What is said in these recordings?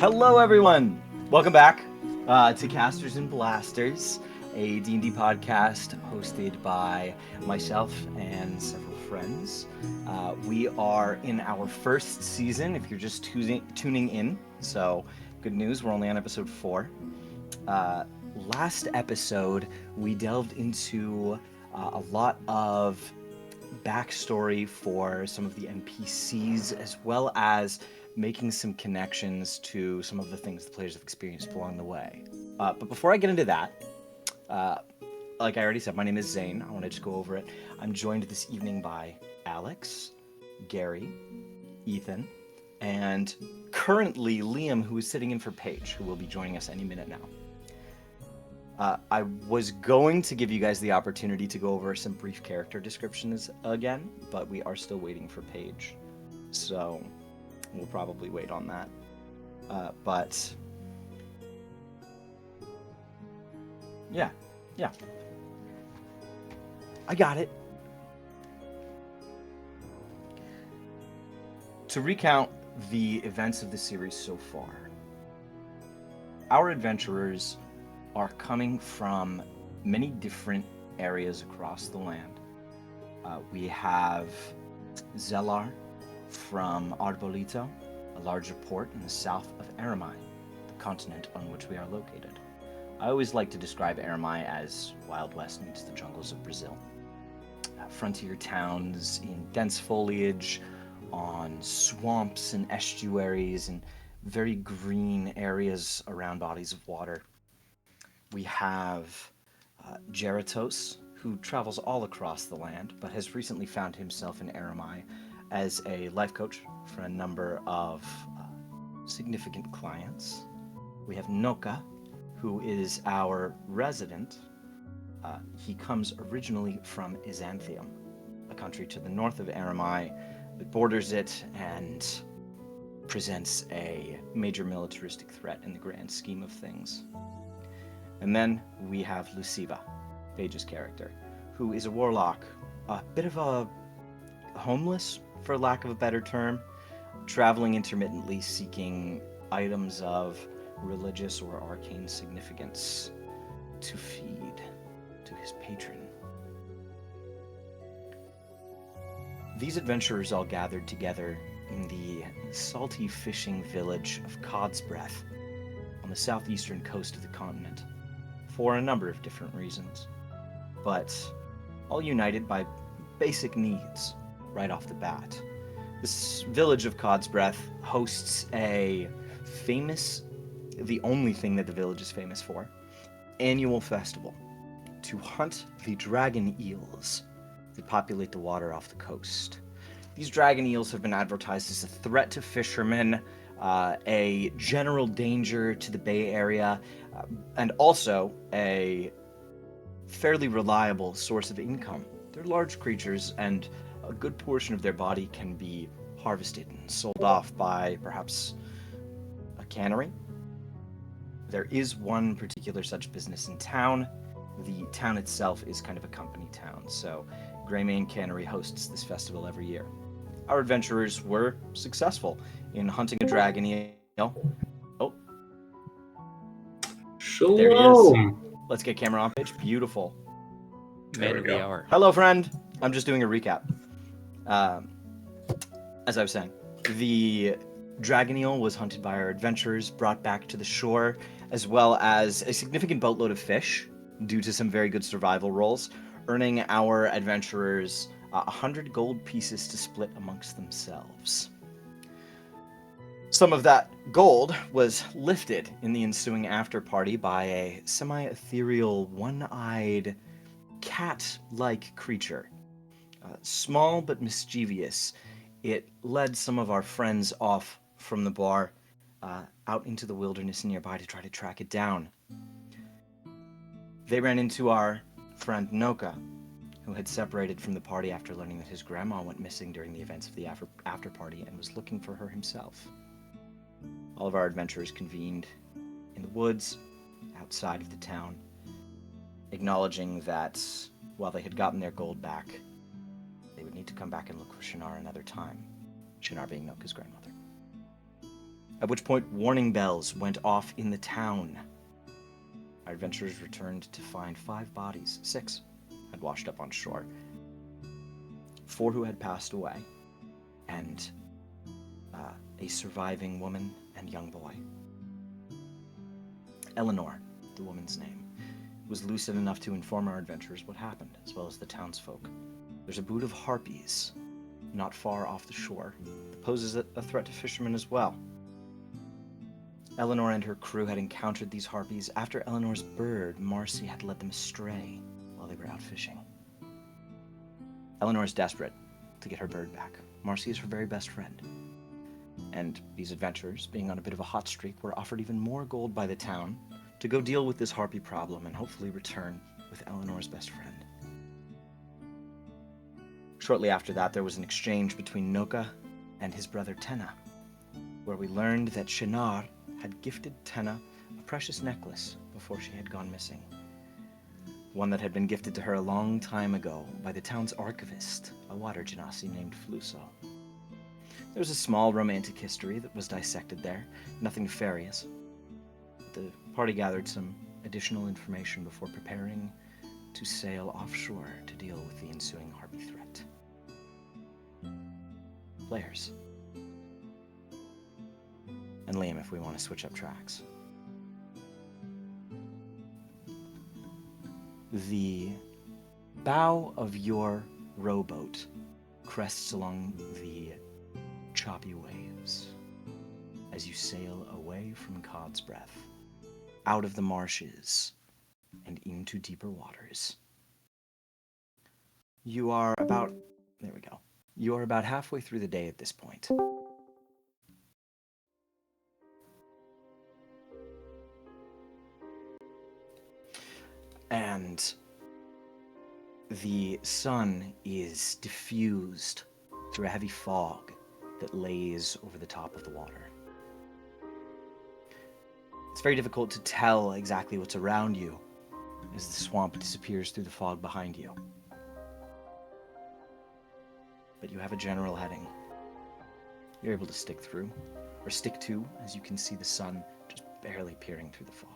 Hello, everyone. Welcome back to Casters and Blasters, a D&D podcast hosted by myself and several friends. We are in our first season, if you're just tuning in. So, good news, we're only on episode 4. Last episode, we delved into a lot of backstory for some of the NPCs, as well as making some connections to some of the things the players have experienced along the way. But before I get into that, like I already said, my name is Zane. I want to just go over it. I'm joined this evening by Alex, Gary, Ethan, and currently Liam, who is sitting in for Paige, who will be joining us any minute now. I was going to give you guys the opportunity to go over some brief character descriptions again, but we are still waiting for Paige. So we'll probably wait on that. But yeah. I got it. To recount the events of the series so far, our adventurers are coming from many different areas across the land. We have Zellar from Arbolito, a larger port in the south of Aramai, the continent on which we are located. I always like to describe Aramai as Wild West meets the jungles of Brazil. Frontier towns in dense foliage, on swamps and estuaries, and very green areas around bodies of water. We have Geratos, who travels all across the land, but has recently found himself in Aramai as a life coach for a number of significant clients. We have Noka, who is our resident. He comes originally from Izanthium, a country to the north of Aramai that borders it and presents a major militaristic threat in the grand scheme of things. And then we have Luciva, Paige's character, who is a warlock, a bit of a homeless, for lack of a better term, traveling intermittently seeking items of religious or arcane significance to feed to his patron. These adventurers all gathered together in the salty fishing village of Cod's Breath on the southeastern coast of the continent, for a number of different reasons, but all united by basic needs right off the bat. This village of Cod's Breath hosts the only thing that the village is famous for, annual festival to hunt the dragon eels that populate the water off the coast. These dragon eels have been advertised as a threat to fishermen, a general danger to the Bay Area, and also a fairly reliable source of income. They're large creatures, and a good portion of their body can be harvested and sold off by perhaps a cannery. There is one particular such business in town. The town itself is kind of a company town, so Greymane Cannery hosts this festival every year. Our adventurers were successful in hunting a dragon eel. Oh. Shalom. There he is. Let's get camera on page. Beautiful. Man of the hour. Hello, friend. I'm just doing a recap. As I was saying, the dragon eel was hunted by our adventurers, brought back to the shore, as well as a significant boatload of fish due to some very good survival rolls, earning our adventurers 100 gold pieces to split amongst themselves. Some of that gold was lifted in the ensuing after-party by a semi-ethereal, one-eyed, cat-like creature. Small but mischievous, it led some of our friends off from the bar out into the wilderness nearby to try to track it down. They ran into our friend Noka, who had separated from the party after learning that his grandma went missing during the events of the after-party and was looking for her himself. All of our adventurers convened in the woods outside of the town, acknowledging that while they had gotten their gold back, they would need to come back and look for Shinar another time, Shinar being Noka's grandmother. at which point warning bells went off in the town. Our adventurers returned to find 5 bodies. 6 had washed up on shore. 4 who had passed away, and a surviving woman and young boy. Eleanor, the woman's name, was lucid enough to inform our adventurers what happened, as well as the townsfolk. There's a brood of harpies not far off the shore that poses a threat to fishermen as well. Eleanor and her crew had encountered these harpies after Eleanor's bird, Marcy, had led them astray while they were out fishing. Eleanor is desperate to get her bird back. Marcy is her very best friend. And these adventurers, being on a bit of a hot streak, were offered even more gold by the town to go deal with this harpy problem and hopefully return with Eleanor's best friend. Shortly after that, there was an exchange between Noka and his brother Tenna, where we learned that Shinar had gifted Tenna a precious necklace before she had gone missing. One that had been gifted to her a long time ago by the town's archivist, a water genasi named Fluso. There was a small romantic history that was dissected there, nothing nefarious. The party gathered some additional information before preparing to sail offshore to deal with the ensuing harpy threat. Players. And Liam, if we want to switch up tracks. The bow of your rowboat crests along the choppy waves as you sail away from Cod's Breath, out of the marshes and into deeper waters. You are about halfway through the day at this point. And the sun is diffused through a heavy fog that lays over the top of the water. It's very difficult to tell exactly what's around you as the swamp disappears through the fog behind you. But you have a general heading. You're able to stick to, as you can see the sun just barely peering through the fog.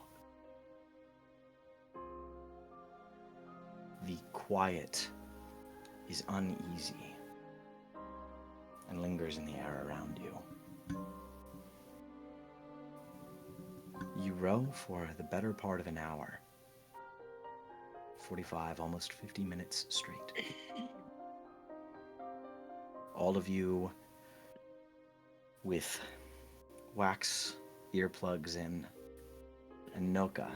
The quiet is uneasy and lingers in the air around you. You row for the better part of an hour. 45, almost 50 minutes straight. All of you with wax earplugs in, and Noka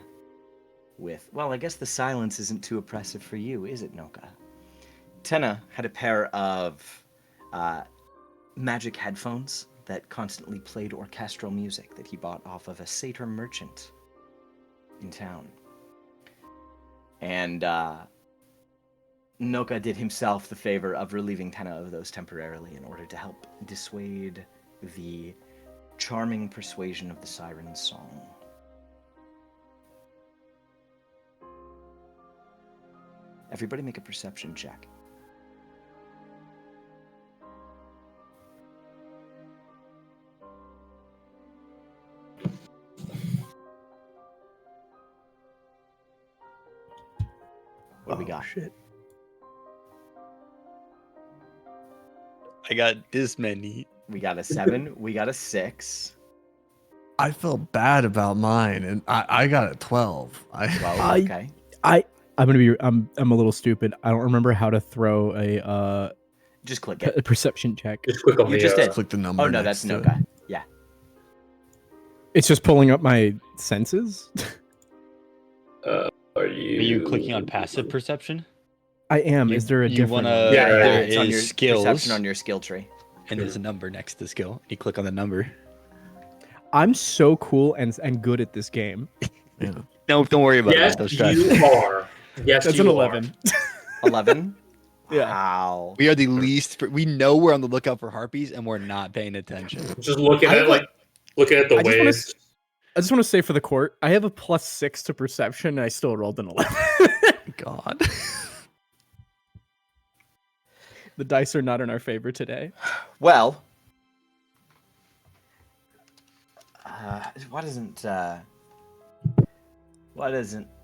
with, well, I guess the silence isn't too oppressive for you, is it, Noka? Tenna had a pair of magic headphones that constantly played orchestral music that he bought off of a satyr merchant in town. And Noka did himself the favor of relieving Tenna of those temporarily in order to help dissuade the charming persuasion of the siren's song. Everybody make a perception check. What do we got? Shit. I got this many. We got a 7. We got a 6. I felt bad about mine, and I got a 12. 12, okay. I'm a little stupid. I don't remember how to throw a Just click it. a perception check. Just click on You the just did. Click the number. Oh no, that's next to Noka. it. Yeah. It's just pulling up my senses. Are Are you clicking on passive perception? I am. You- Is there a you different? wanna- Yeah, there it's on is your skills. perception on your skill tree. And there's a number next to skill. You click on the number. I'm so cool and good at this game. Yeah. No, don't worry about Yes, that. Don't stress. you are. Yes, That's you an are. 11. 11? Yeah. Wow. We are the least. We know we're on the lookout for harpies, and we're not paying attention. Just looking at looking at the I just wanna waves. I just want to say for the court, I have a +6 to perception, and I still rolled an 11. God. The dice are not in our favor today. Well,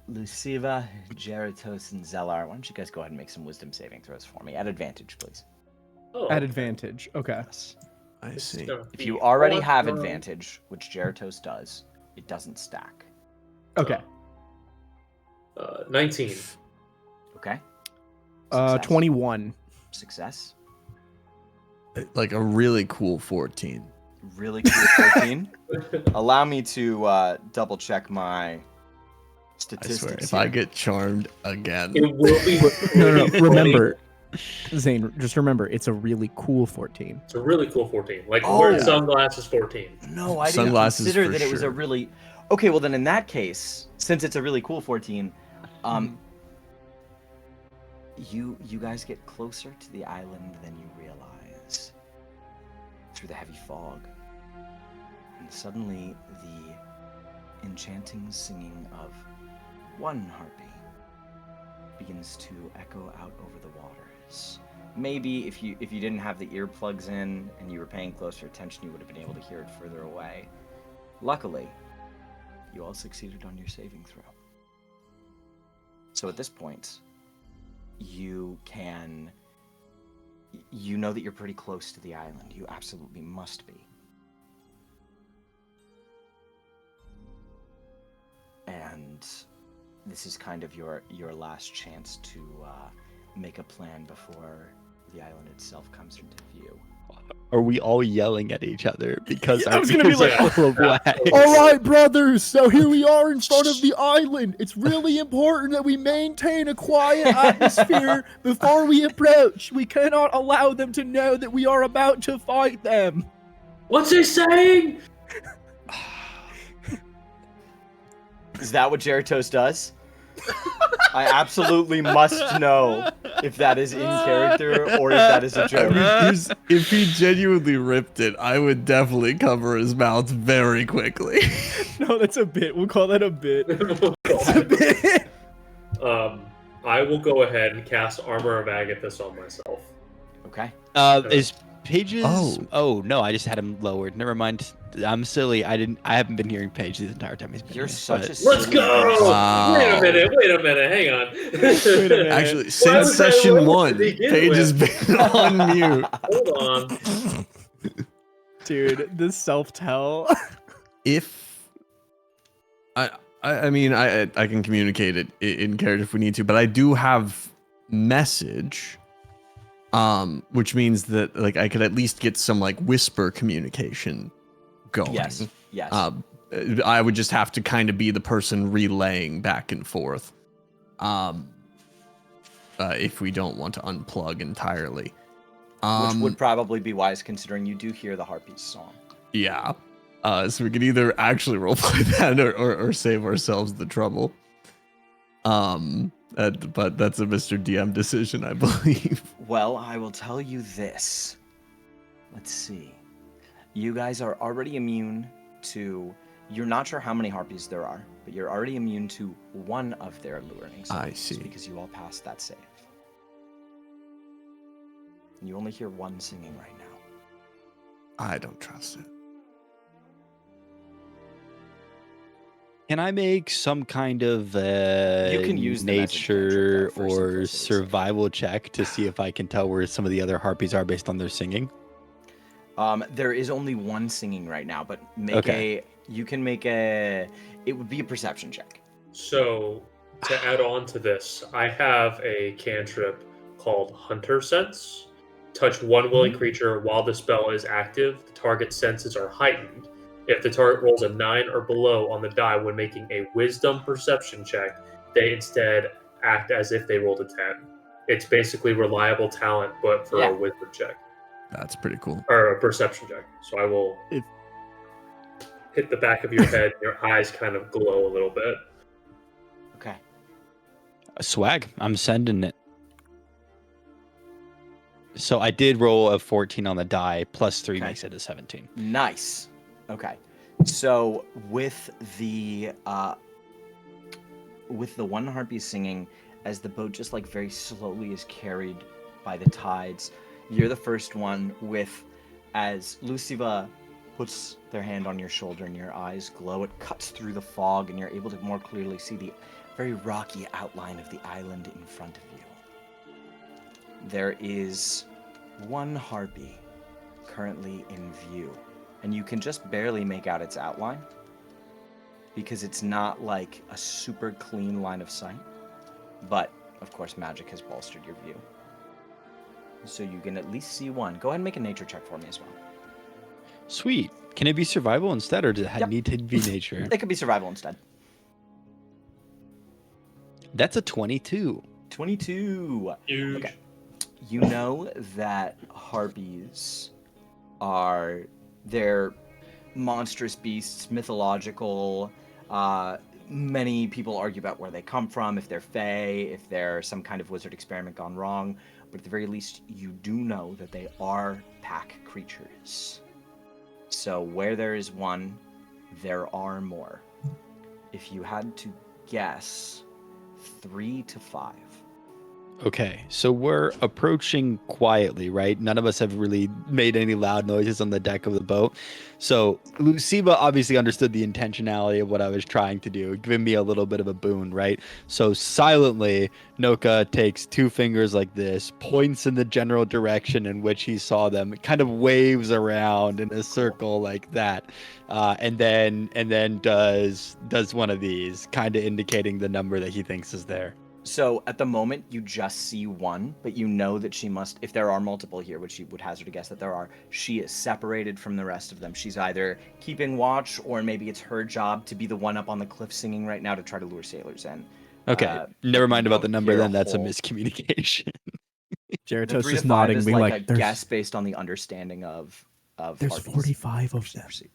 Luciva, Geratos, and Zellar? Why don't you guys go ahead and make some wisdom saving throws for me at advantage, please? Oh, At okay. advantage. Okay. Yes. I This is see. gonna If be you already have awesome. advantage, which Geratos does, it doesn't stack. Okay. 19. Okay. Success. 21. Success. Like a really cool 14. Really cool 14. Allow me to double check my I statistics. swear, if here. I get charmed again. It will be. No, pretty remember, Zane, just remember, it's a really cool 14. It's a really cool 14. Like Oh. wearing sunglasses 14. No, I didn't Sunglasses consider for that it was a sure. really. Okay, well then in that case, since it's a really cool 14, you guys get closer to the island than you realize through the heavy fog, and suddenly the enchanting singing of one harpy begins to echo out over the waters. Maybe if you didn't have the earplugs in and you were paying closer attention, you would have been able to hear it further away. Luckily, you all succeeded on your saving throw. So at this point, you know that you're pretty close to the island. You absolutely must be. And this is kind of your last chance to make a plan before the island itself comes into view. Are we all yelling at each other because I our was gonna be ears like, are full of wax? All right, brothers. So here we are in front of the island. It's really important that we maintain a quiet atmosphere before we approach. We cannot allow them to know that we are about to fight them. What's he saying? Is that what Geratos does? I absolutely must know if that is in character or if that is a I joke. mean, if he genuinely ripped it, I would definitely cover his mouth very quickly. No, that's a bit. We'll call that a bit. I will go ahead and cast Armor of Agathis on myself. Okay. Is Pages? Oh. Oh no, I just had him lowered. Never mind. I'm silly. I haven't been hearing Paige the entire time he's been You're here, such but- a Let's silly go! person. Wow. Wait a minute, hang on. Wait a minute. Actually, Why since was I session low to 1, begin Paige with? has been on mute. Hold on. Dude, this self-tell. If I mean I can communicate it in character if we need to, but I do have message, which means that like I could at least get some like whisper communication going. Yes. Yes. I would just have to kind of be the person relaying back and forth, if we don't want to unplug entirely. Which would probably be wise considering you do hear the Harpies song. Yeah. So we could either actually roleplay that or save ourselves the trouble. But that's a Mr. DM decision, I believe. Well, I will tell you this. Let's see. You guys are already immune to... You're not sure how many Harpies there are, but you're already immune to one of their luring I songs see. because you all passed that save. And you only hear one singing right now. I don't trust it. Can I make some kind of You can use the message nature cantrip, though, first and or foremost. survival check to see if I can tell where some of the other harpies are based on their singing? There is only one singing right now, but Okay. it would be a perception check. So, to add on to this, I have a cantrip called Hunter Sense. Touch one willing creature while the spell is active. The target's senses are heightened. If the target rolls a 9 or below on the die when making a wisdom perception check, they instead act as if they rolled a 10. It's basically reliable talent, but for Yeah. a wisdom check. That's pretty cool. Or a perception check. So I will hit the back of your head, and your eyes kind of glow a little bit. Okay. Swag. I'm sending it. So I did roll a 14 on the die, plus 3 Okay. makes it a 17. Nice. Okay. So with the one harpy singing, as the boat just like very slowly is carried by the tides, you're the first one with, as Luciva puts their hand on your shoulder and your eyes glow. It cuts through the fog and you're able to more clearly see the very rocky outline of the island in front of you. There is one harpy currently in view, and you can just barely make out its outline because it's not like a super clean line of sight, but of course magic has bolstered your view. So you can at least see one. Go ahead and make a nature check for me as well. Sweet. Can it be survival instead, or does it Yep. need to be nature? It could be survival instead. That's a 22. 22. Huge. Okay. You know that harpies they're monstrous beasts, mythological. Many people argue about where they come from, if they're fae, if they're some kind of wizard experiment gone wrong. But at the very least, you do know that they are pack creatures. So where there is one, there are more. If you had to guess, 3 to 5. Okay, so we're approaching quietly, right? None of us have really made any loud noises on the deck of the boat. So Luciva obviously understood the intentionality of what I was trying to do, giving me a little bit of a boon, right? So silently, Noka takes 2 fingers like this, points in the general direction in which he saw them, kind of waves around in a circle like that, and then does one of these, kind of indicating the number that he thinks is there. So at the moment, you just see one, but you know that she must, if there are multiple here, which you would hazard a guess that there are, she is separated from the rest of them. She's either keeping watch, or maybe it's her job to be the one up on the cliff singing right now to try to lure sailors in. Okay, never mind you about the don't number hear then. That's a whole- miscommunication. The Jeritos 3 just to 5 nodding, is being like, like, a there's, guess based on the understanding of there's harpies. 45 of them. Proceed.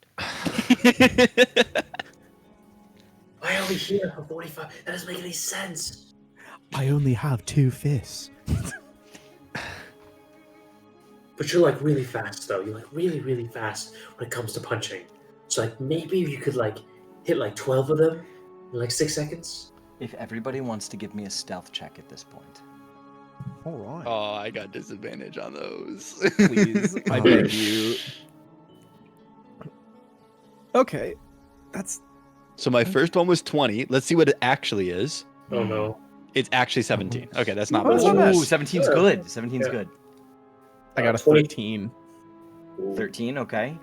Why are we here for 45? That doesn't make any sense. I only have 2 fists. But you're like really fast though. You're like really, really fast when it comes to punching. So like maybe you could like hit like 12 of them in like 6 seconds. If everybody wants to give me a stealth check at this point. All right. Oh, I got disadvantage on those. Please, I beg you. Okay, that's So my first one was 20. Let's see what it actually is. Oh no. It's actually 17. Okay, that's not Oh, that's not bad. bad. Ooh, 17's Yeah. good. 17's Yeah. good. I got a 20. 13. 13, okay.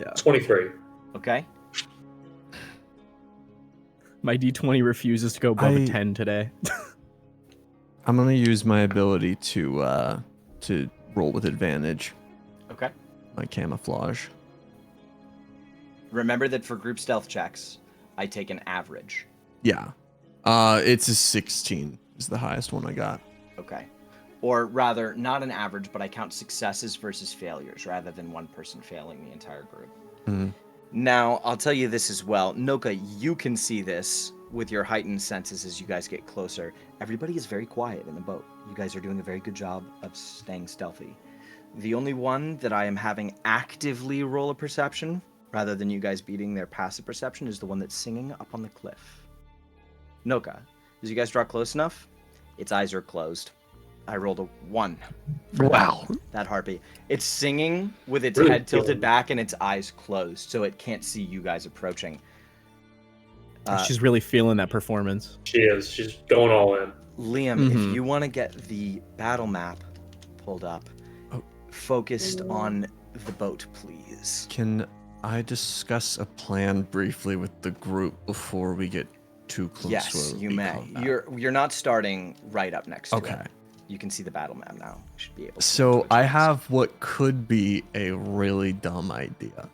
Yeah, 23. Okay. my D20 refuses to go above a 10 today. I'm gonna use my ability to roll with advantage. Okay. My camouflage. Remember that for group stealth checks, I take an average. Yeah. It's a 16 is the highest one I got. Okay. Or rather, not an average, but I count successes versus failures rather than one person failing the entire group. Mhm. Now, I'll tell you this as well. Noka, you can see this with your heightened senses as you guys get closer. Everybody is very quiet in the boat. You guys are doing a very good job of staying stealthy. The only one that I am having actively roll a perception, rather than you guys beating their passive perception, is the one that's singing up on the cliff. Noka, as you guys draw close enough, its eyes are closed. I rolled a 1. for Wow. that harpy. It's singing with its Really head tilted feeling it. back and its eyes closed, so it can't see you guys approaching. She's really feeling that performance. She is. She's going all in. Liam, Mhm. if you want to get the battle map pulled up, Oh. focused on the boat, please. Can I discuss a plan briefly with the group before we get too close Yes, to a you may. combat? You're not starting right up next to Okay. it. You can see the battle map now. You should be able to. So I have what could be a really dumb idea.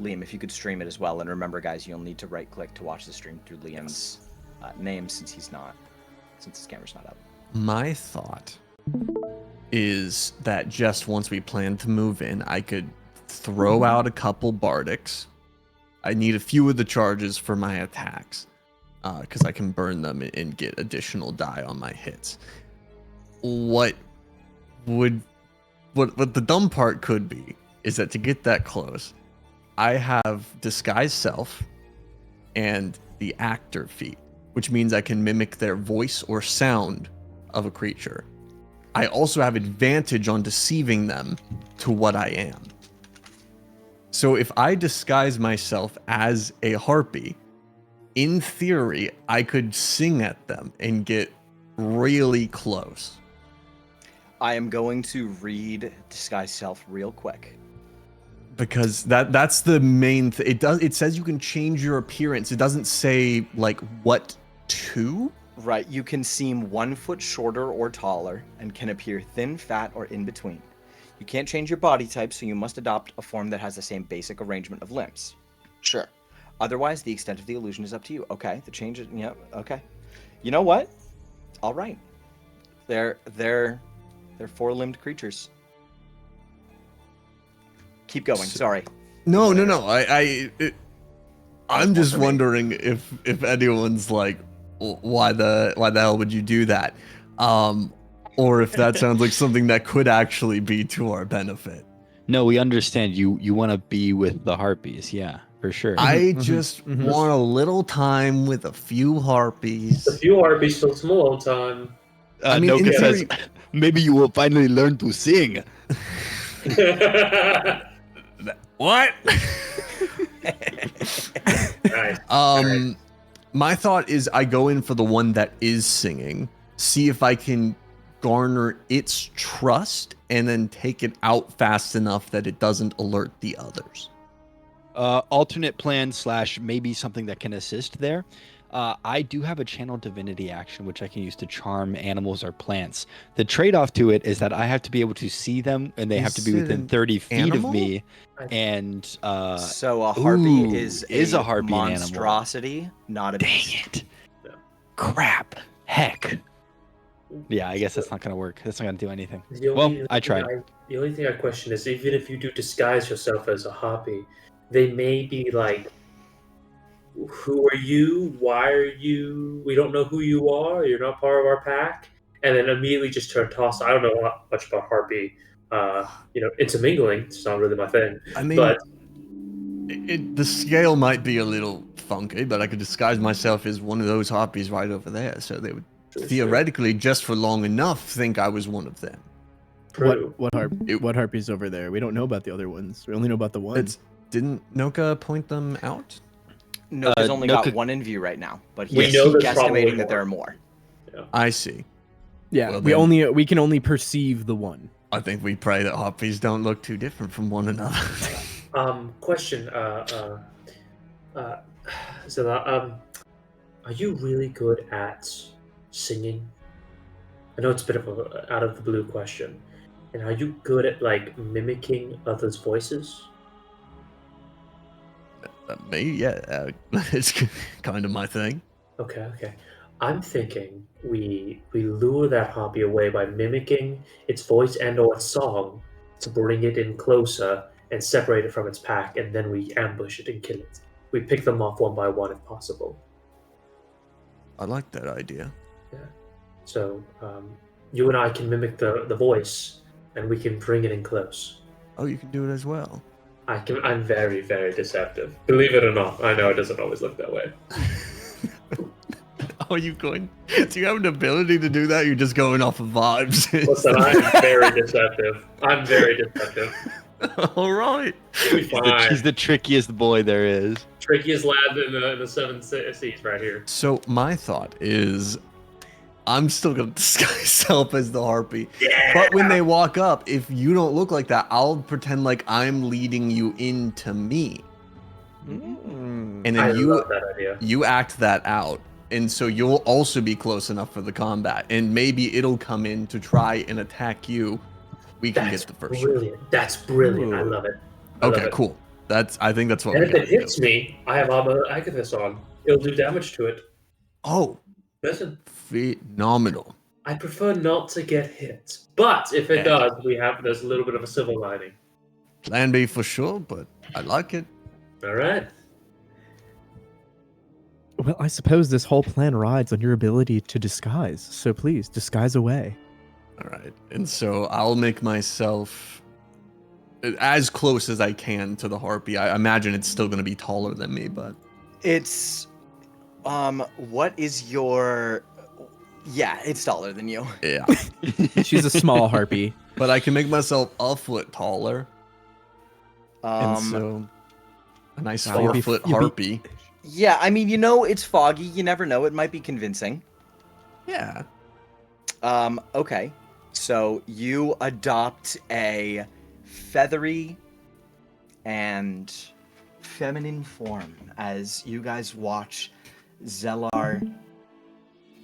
Liam, if you could stream it as well, and remember, guys, you'll need to right-click to watch the stream through Liam's name since his camera's not up. My thought is that just once we plan to move in, I could throw out a couple bardics. I need a few of the charges for my attacks, because I can burn them and get additional die on my hits. What the dumb part could be is that to get that close, I have disguise self and the actor feat, which means I can mimic their voice or sound of a creature. I also have advantage on deceiving them to what I am. So if I disguise myself as a harpy, in theory, I could sing at them and get really close. I am going to read Disguise Self real quick. Because that's the main thing. It says you can change your appearance. It doesn't say like what to. Right, you can seem 1 foot shorter or taller and can appear thin, fat, or in between. You can't change your body type, so you must adopt a form that has the same basic arrangement of limbs. Sure. Otherwise, the extent of the illusion is up to you. Okay, the change is, yeah, okay. You know what? All right. They're 4-limbed creatures. Keep going. Sorry. No. I'm just wondering if anyone's like, why the hell would you do that? Or if that sounds like something that could actually be to our benefit. No, we understand you want to be with the Harpies. Yeah, for sure. I just want a little time with a few Harpies. A few Harpies for some alone time. I mean, Noka in says, theory- maybe you will finally learn to sing. What? Nice. My thought is I go in for the one that is singing, see if I can garner its trust, and then take it out fast enough that it doesn't alert the others. Alternate plan / maybe something that can assist there. I do have a channel divinity action which I can use to charm animals or plants. The trade-off to it is that I have to be able to see them and they have to be Is it within an 30 feet animal? of me. And So a harpy ooh, is a harpy an animal. monstrosity, not a Dang beast. it. Yeah. Crap. Heck. Yeah, I guess that's not going to work. That's not going to do anything. The Well, only I thing tried. The only thing I question is even if you do disguise yourself as a harpy, they may be like, who are you? Why are you? We don't know who you are. You're not part of our pack. And then immediately just turn toss. I don't know much about harpy. Intermingling. It's not really my thing. I mean, But the scale might be a little funky, but I could disguise myself as one of those harpies right over there, so they would theoretically, just for long enough, think I was one of them. true. What harpies over there? We don't know about the other ones. We only know about the one. Didn't Noka point them out? No, he's only Noka- got one in view right now, but We he's know there's probably guesstimating that there more. are more. I see. Yeah, Well, we can only perceive the one. I think we pray that harpies don't look too different from one another. Question. Zilla, are you really good at singing? I know it's a bit of a out of the blue question. And are you good at like mimicking others' voices? Me, yeah, it's kind of my thing. Okay. I'm thinking we lure that harpy away by mimicking its voice and/or its song to bring it in closer and separate it from its pack, and then we ambush it and kill it. We pick them off one by one if possible. I like that idea. So you and I can mimic the voice, and we can bring it in close. Oh, you can do it as well. I'm very, very deceptive. Believe it or not, I know it doesn't always look that way. Are you going? Do you have an ability to do that? You're just going off of vibes. Listen, I'm very deceptive. I'm very deceptive. All right. You'll be fine. He's the trickiest boy there is. Trickiest lad in the seven seas right here. So my thought is, I'm still gonna disguise myself as the harpy. Yeah. But when they walk up, if you don't look like that, I'll pretend like I'm leading you into me, and I then you love that idea. you act that out, and so you'll also be close enough for the combat, and maybe it'll come in to try and attack you. We can That's get the first shot. brilliant. That's brilliant. I love it. I love Okay, it. cool. I think that's what And we if it gotta do. hits me, I have Armor Agathis on. It'll do damage to it. Oh, Listen, phenomenal. I prefer not to get hit. But if it does, there's a little bit of a silver lining. Plan B for sure, but I like it. Alright. Well, I suppose this whole plan rides on your ability to disguise. So please, disguise away. All right. And so I'll make myself as close as I can to the harpy. I imagine it's still going to be taller than me, but It's, what is your? Yeah, it's taller than you. yeah. She's a small harpy. But I can make myself a foot taller. And so a nice Wow, you'd be- 4-foot you'd be- harpy. Yeah, I mean, it's foggy. You never know. It might be convincing. Yeah. Okay. So you adopt a feathery and feminine form as you guys watch Zellar.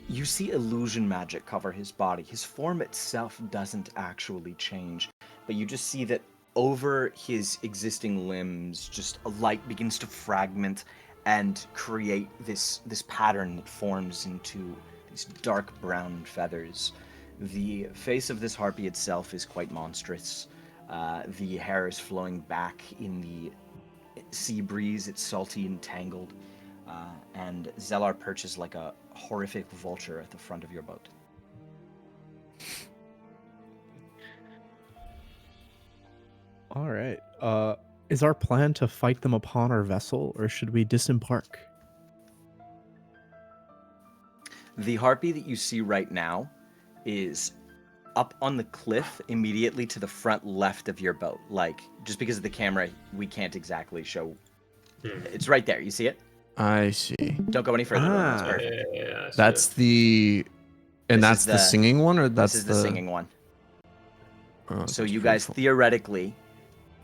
You see illusion magic cover his body. His form itself doesn't actually change, but you just see that over his existing limbs, just a light begins to fragment and create this pattern that forms into these dark brown feathers. The face of this harpy itself is quite monstrous. The hair is flowing back in the sea breeze. It's salty and tangled. And Zellar perches like a horrific vulture at the front of your boat. All right. Is our plan to fight them upon our vessel, or should we disembark? The harpy that you see right now is up on the cliff immediately to the front left of your boat. Like, just because of the camera, we can't exactly show. It's right there. You see it? I see. Don't go any further. Ah. That's perfect. Yeah, That's the... And This that's is the the- singing one, or that's This is the singing one. Oh, So that's you guys beautiful. theoretically,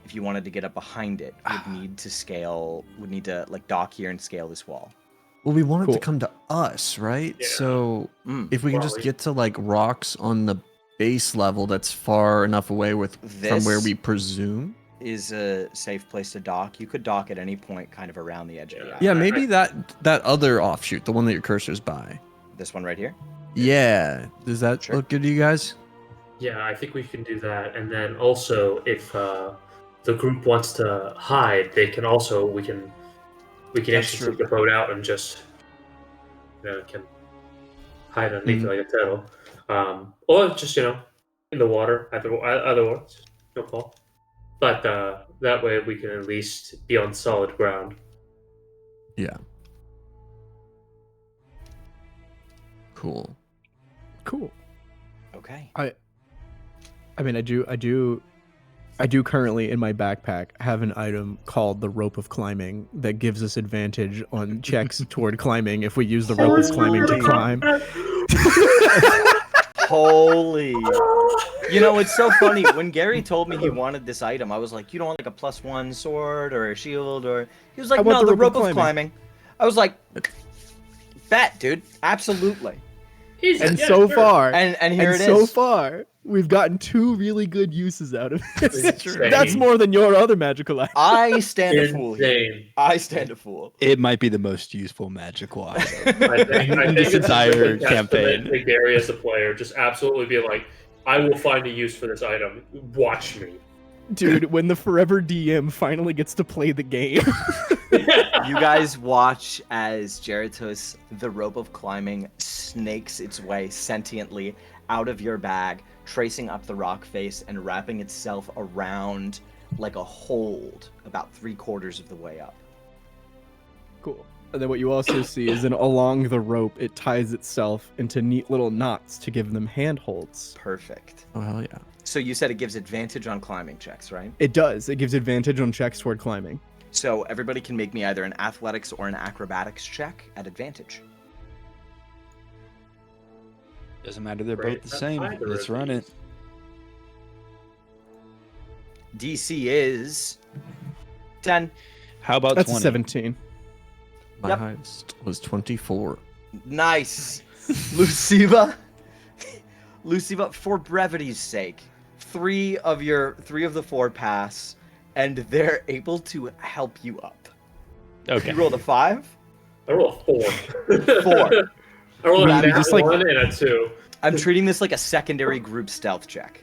if you wanted to get up behind it, Ah. would need to like dock here and scale this wall. Well, we want it to Cool. come to us, right? Yeah. So Mm. if we can just Probably. get to like rocks on the base level that's far enough away from where This- we presume. Is a safe place to dock. You could dock at any point kind of around the edge of the Yeah. island. Yeah, maybe that other offshoot, the one that your cursor's by. This one right here? Yeah. Does that Sure. look good to you guys? Yeah, I think we can do that. And then also, if the group wants to hide, they can also we can That's actually true. take the boat out and just can hide underneath Mhm. like a turtle, or just in the water. Otherwise, no call. But that way we can at least be on solid ground. Yeah. Cool. Cool. Okay. I mean, I do currently in my backpack have an item called the rope of climbing that gives us advantage on checks toward climbing if we use the rope of climbing to Holy. climb. Holy. It's so funny. When Gary told me he wanted this item, I was like, you don't want like a +1 sword or a shield or... He was like, I want no, the the rope of climbing. I was like, bet, dude. Absolutely. Easy, And yeah, so sure. far, And here and it so is. far, we've gotten 2 really good uses out of this. It's true. That's more than your other magical item. I stand a fool here. Insane. I stand a fool. It might be the most useful magical item. I think This it's entire a really campaign. testament to Gary as a player, just absolutely be like, I will find a use for this item. Watch me. Dude, when the forever DM finally gets to play the game. You guys watch as Geratos, the rope of climbing, snakes its way sentiently out of your bag, tracing up the rock face and wrapping itself around like a hold about 3/4 of the way up. Cool. And then what you also see is along the rope, it ties itself into neat little knots to give them handholds. Perfect. Oh, hell yeah. So you said it gives advantage on climbing checks, right? It does. It gives advantage on checks toward climbing. So everybody can make me either an athletics or an acrobatics check at advantage. Doesn't matter, they're Great. both the same. Either Let's of run these. it. DC is 10. How about That's 20? a 17. My Yep. highest was 24. Nice. Luciva. Luciva, for brevity's sake, 3 of the 4 pass, and they're able to help you up. Okay. You rolled a 5? I roll a 4. 4. I roll a Rather nat just like- 1 and a 2. I'm treating this like a secondary group stealth check.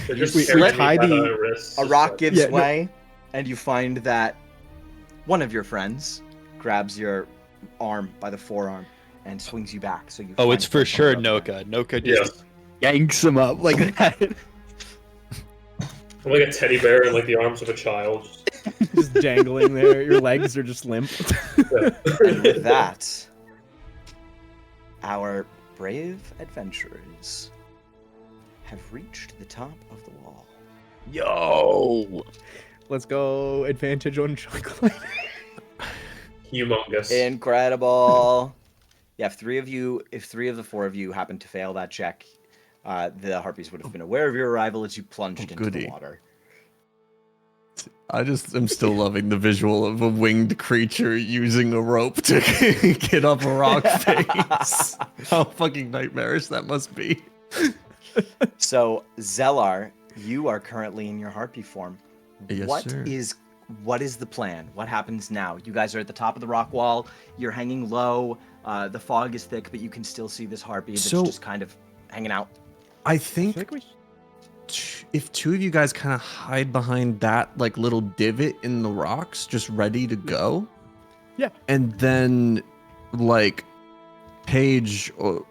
They're just we carrying me tie by the- the wrists, A just rock like- gives Yeah, no- way, and you find that one of your friends grabs your arm by the forearm and swings you back. So you. Oh, find it's for sure yourself up. Noka. Noka just Yeah. yanks him up like that. I'm like a teddy bear in like the arms of a child. Just dangling there. Your legs are just limp. And with that, our brave adventurers have reached the top of the wall. Yo! Let's go advantage on chocolate. Humongous. Incredible. Yeah, if three of the four of you happen to fail that check, the Harpies would have been aware of your arrival as you plunged into the goody. water. I just am still loving the visual of a winged creature using a rope to get up a rock face. How fucking nightmarish that must be. So, Zellar, you are currently in your Harpy form. Yes, What sir. is the plan? What happens now? You guys are at the top of the rock wall. You're hanging low. The fog is thick, but you can still see this Harpy that's So- just kind of hanging out. I think Think we if two of you guys kind of hide behind that like little divot in the rocks, just ready to go. Yeah. And then like Paige or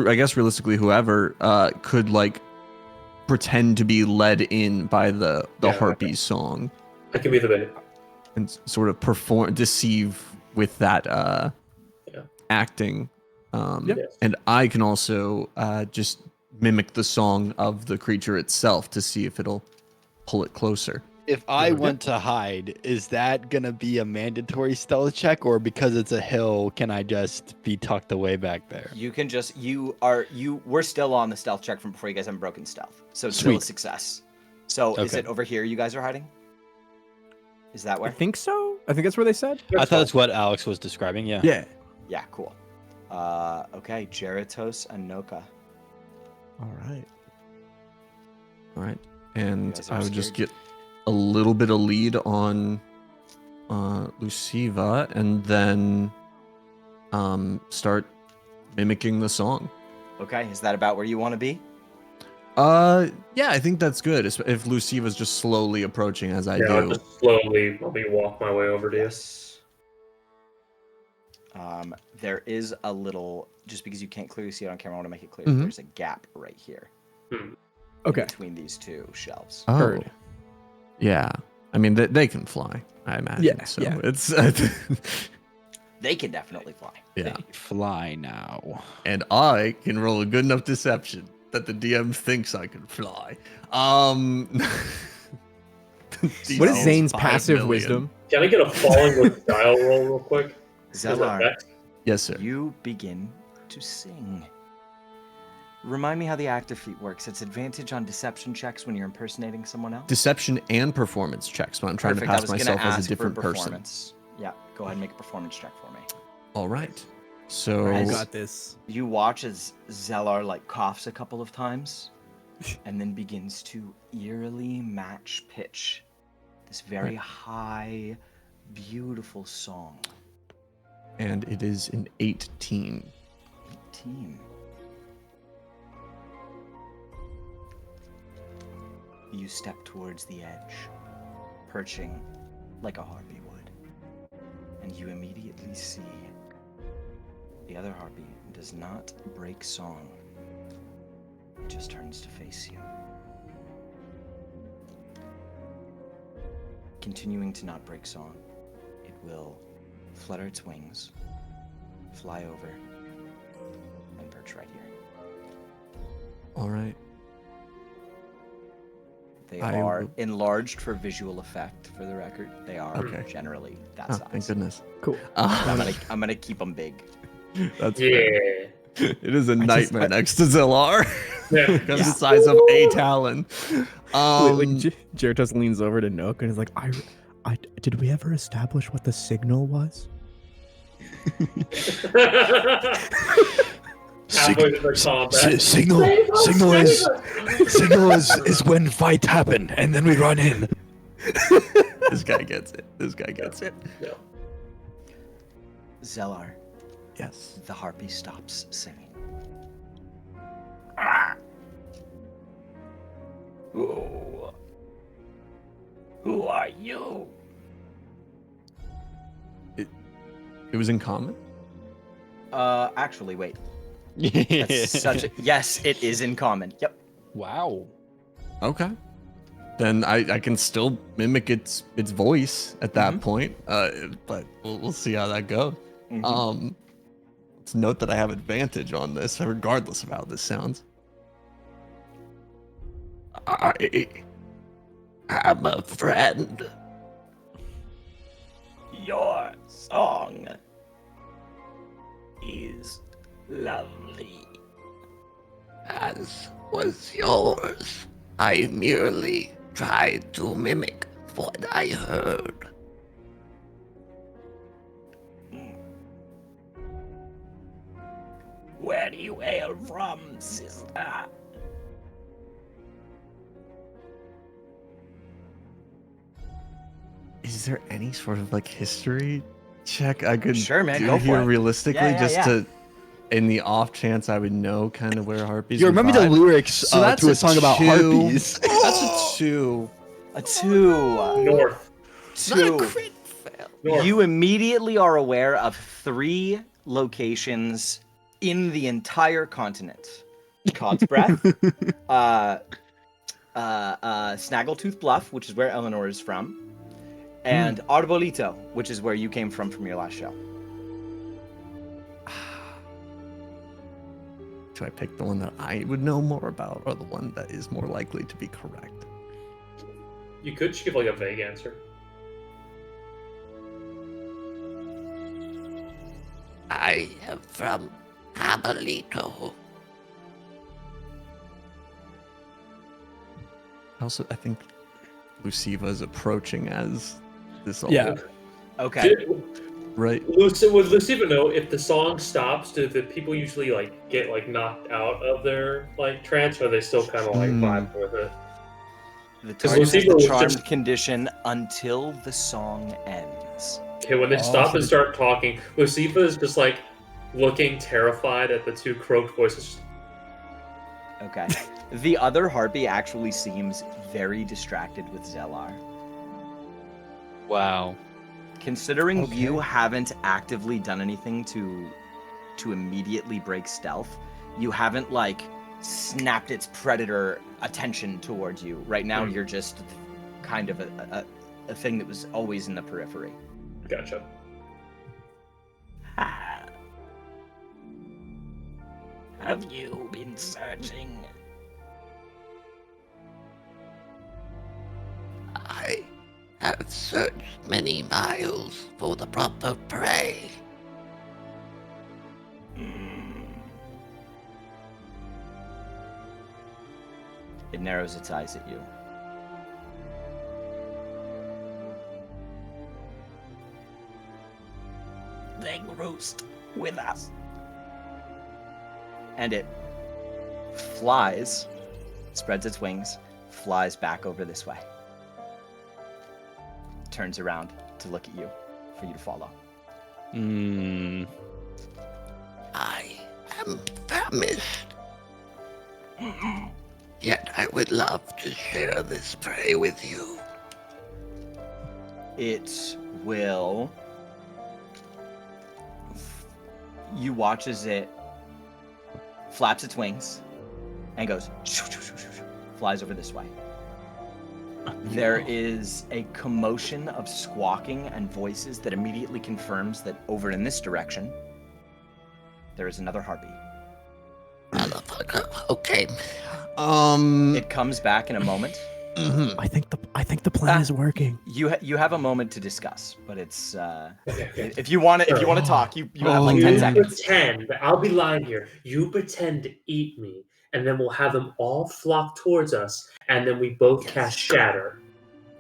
I guess realistically whoever could like pretend to be led in by the Yeah, Harpies song I can be the bait. and sort of deceive with that acting. Yep. Yes. And I can also just mimic the song of the creature itself to see if it'll pull it closer. If I want to hide, is that gonna be a mandatory stealth check, or because it's a hill, can I just be tucked away back there? You can just we're still on the stealth check from before you guys haven't broken stealth. So it's still a Sweet. success. So is Okay. it over here you guys are hiding? Is that I where? think so. I think that's where they said. I thought that's what Alex was describing. Yeah. Yeah. Yeah, cool. Okay, Geratos and Noka. All right. And guys are I would just scared. get a little bit of lead on Luciva and then start mimicking the song. Okay, is that about where you want to be? Yeah, I think that's good. If Luciva's just slowly approaching as I I'll do. just slowly let me walk my way over to you. Yes. There is a little, just because you can't clearly see it on camera, I want to make it clear. Mhm. There's a gap right here Okay. between these two shelves. Oh. Heard. Yeah. I mean, they can fly, I imagine. Yeah, So yeah. it's They can definitely fly. yeah. Fly now. And I can roll a good enough deception that the DM thinks I can fly. What is DC Zane's 5 passive million. wisdom? Can I get a falling with style roll real quick? Zellar, Yes, sir. you begin to sing. Remind me how the active feat works. It's advantage on deception checks when you're impersonating someone else. Deception and performance checks when I'm trying Perfect. to I pass was gonna myself as ask a different for person. performance. Yeah, go ahead and make a performance check for me. All right. So Right. I got this. You watch as Zellar like coughs a couple of times and then begins to eerily match pitch this very high, beautiful song. and it is an 18. 18. You step towards the edge, perching like a harpy would, and you immediately see the other harpy does not break song. It just turns to face you. Continuing to not break song, it will flutter its wings, fly over, and perch right here. All right. They I are will- enlarged for visual effect, for the record. They are Okay. generally that Oh, size. thank goodness. Cool. I'm gonna keep them big. That's Yeah. fair. It is a nightmare I- next to Zillar. Yeah. Because the size of a talon. Jeritos leans over to Nook and is like, I did we ever establish what the signal was? Halfway to the combat. Signal is when fights happen, and then we run in. This guy gets it. This guy gets it. Yeah. Zellar, Yes. the harpy stops singing. Who are you? It was in common? Actually, wait. That's such a... Yes, it is in common. Yep. Wow. Okay. Then I can still mimic its voice at that point. But we'll see how that goes. Mhm. Let's note that I have advantage on this, regardless of how this sounds. I I'm a friend. Your song is lovely. As was yours. I merely tried to mimic what I heard. Where do you hail from, sister? Is there any sort of like history check I could Sure, man, do go for here it. realistically, Yeah, just yeah. to, in the off chance I would know kind of where Harpies? You would remember the vibe? lyrics So that's to a a song about 2. harpies? That's a 2. A 2. North. Not a 2. crit fail. North. You immediately are aware of 3 locations in the entire continent. Cod's Breath, Snaggletooth Bluff, which is where Eleanor is from, and Arbolito, which is where you came from your last show. Do I pick the one that I would know more about, or the one that is more likely to be correct? You could just give like a vague answer. I am from Abolito. Also, I think Luciva is approaching as this. Yeah. Okay. Right. Would Luciva know if the song stops? Do the people usually like get like knocked out of their like trance, or are they still kind of like vibe with it? The 'Cause target has Luciva the was charmed just- condition until the song ends. Okay, when they Oh, stop so and the- start talking, Luciva is just like looking terrified at the 2 croaked voices. Okay. The other harpy actually seems very distracted with Zellar. Wow. Considering Okay. you haven't actively done anything to immediately break stealth, you haven't like snapped its predator attention towards you. Right now, you're just kind of a thing that was always in the periphery. Gotcha. Have you been searching? I have searched many miles for the proper prey. It narrows its eyes at you. They roost with us. And it flies, spreads its wings, flies back over this way. Turns around to look at you, for you to follow. Mm. I am famished. Yet I would love to share this prey with you. It will. You watch as it flaps its wings and goes, flies over this way. There is a commotion of squawking and voices that immediately confirms that over in this direction, there is another harpy. Motherfucker. Okay. It comes back in a moment. I think the plan is working. You have a moment to discuss, but it's Okay. if you want to talk, you have like 10 You seconds. pretend, I'll be lying here. You pretend to eat me, and then we'll have them all flock towards us, and then we both cast Shatter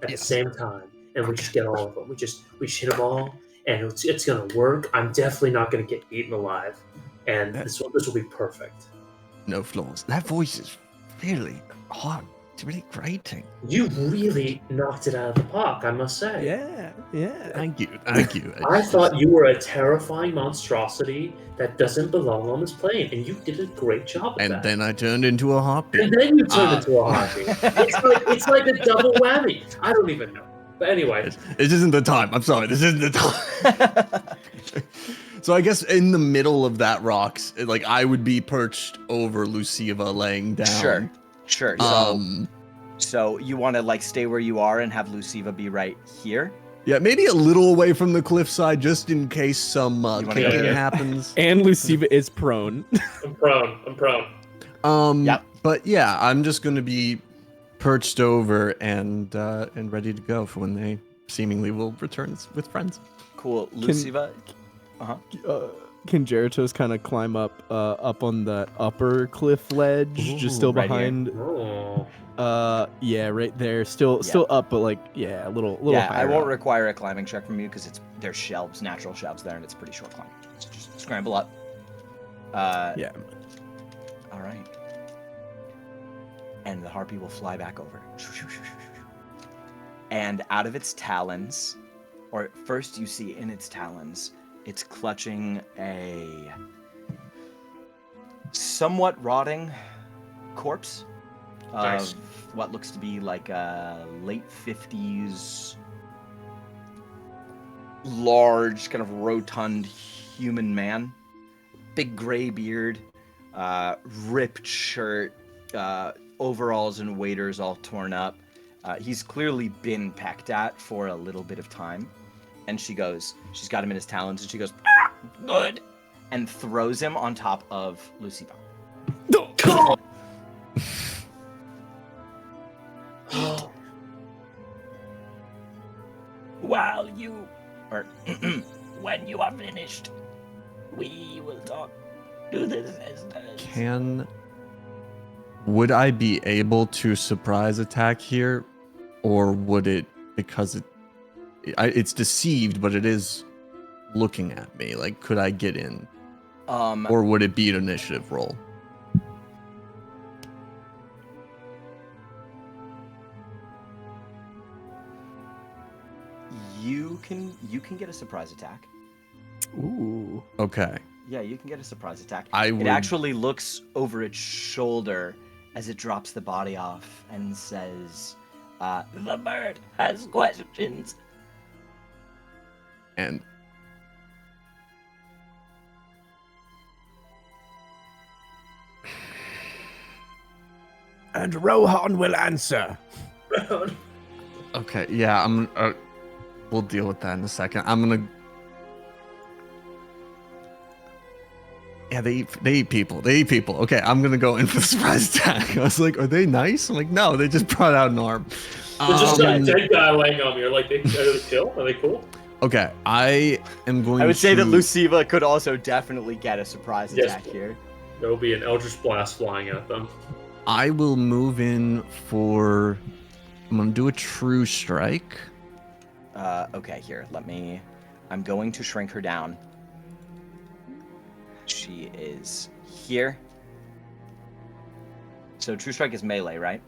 at the same time, and we just get all of them. We just hit them all, and it's gonna work. I'm definitely not gonna get eaten alive, and this will be perfect. No flaws. That voice is really hot. It's really grating. You really knocked it out of the park, I must say. Yeah. Thank you. Thank you. I thought you were a terrifying monstrosity that doesn't belong on this plane, and you did a great job of And that. then I turned into a harpy. And then you turned into a harpy. It's like a double whammy. I don't even know. But anyway, This isn't the time. I'm sorry. This isn't the time. So I guess in the middle of that rocks, like I would be perched over Luciva laying down. Sure. So you want to like stay where you are and have Luciva be right here? Yeah, maybe a little away from the cliffside, just in case some wanna go kicking here? happens. And Luciva is prone. I'm prone. Yep. But yeah, I'm just gonna be perched over and ready to go for when they seemingly will return with friends. Cool. Luciva. Can Geratos kind of climb up on that upper cliff ledge, just still right here? behind? Oh. Yeah, right there. Still up, but like, yeah, a little Yeah, higher I won't up. require a climbing check from you because there's shelves, natural shelves there, and it's a pretty short climb. So just scramble up. Yeah. All right. And the harpy will fly back over. And out of its talons, or first you see in its talons, it's clutching a somewhat rotting corpse of Nice. what looks to be like a late 50s, large, kind of rotund human man. Big gray beard, ripped shirt, overalls and waders all torn up. He's clearly been pecked at for a little bit of time. And she's got him in his talons, and she goes, "Ah, good," and throws him on top of Luciva. While you, or when you are finished, we will talk to the sisters. Would I be able to surprise attack here, or would it, because it's deceived, but it is looking at me? Like, could I get in, or would it be an initiative roll? You can get a surprise attack. Ooh. Okay. Yeah, you can get a surprise attack. It It actually looks over its shoulder as it drops the body off and says, The bird has questions. And Rohan will answer. okay, yeah, we'll deal with that in a second. Yeah, they eat people. They eat people. Okay, I'm gonna go in for the surprise attack. I was like, are they nice? I'm like, no, they just brought out an arm. There's just a dead guy laying on me. You're like, are they chill? Are they cool? Okay, I am going to... I would say that Luciva could also definitely get a surprise attack here. There will be an Eldritch Blast flying at them. I will move in for... I'm going to do a true strike. Okay, here, I'm going to shrink her down. She is here. So true strike is melee, right?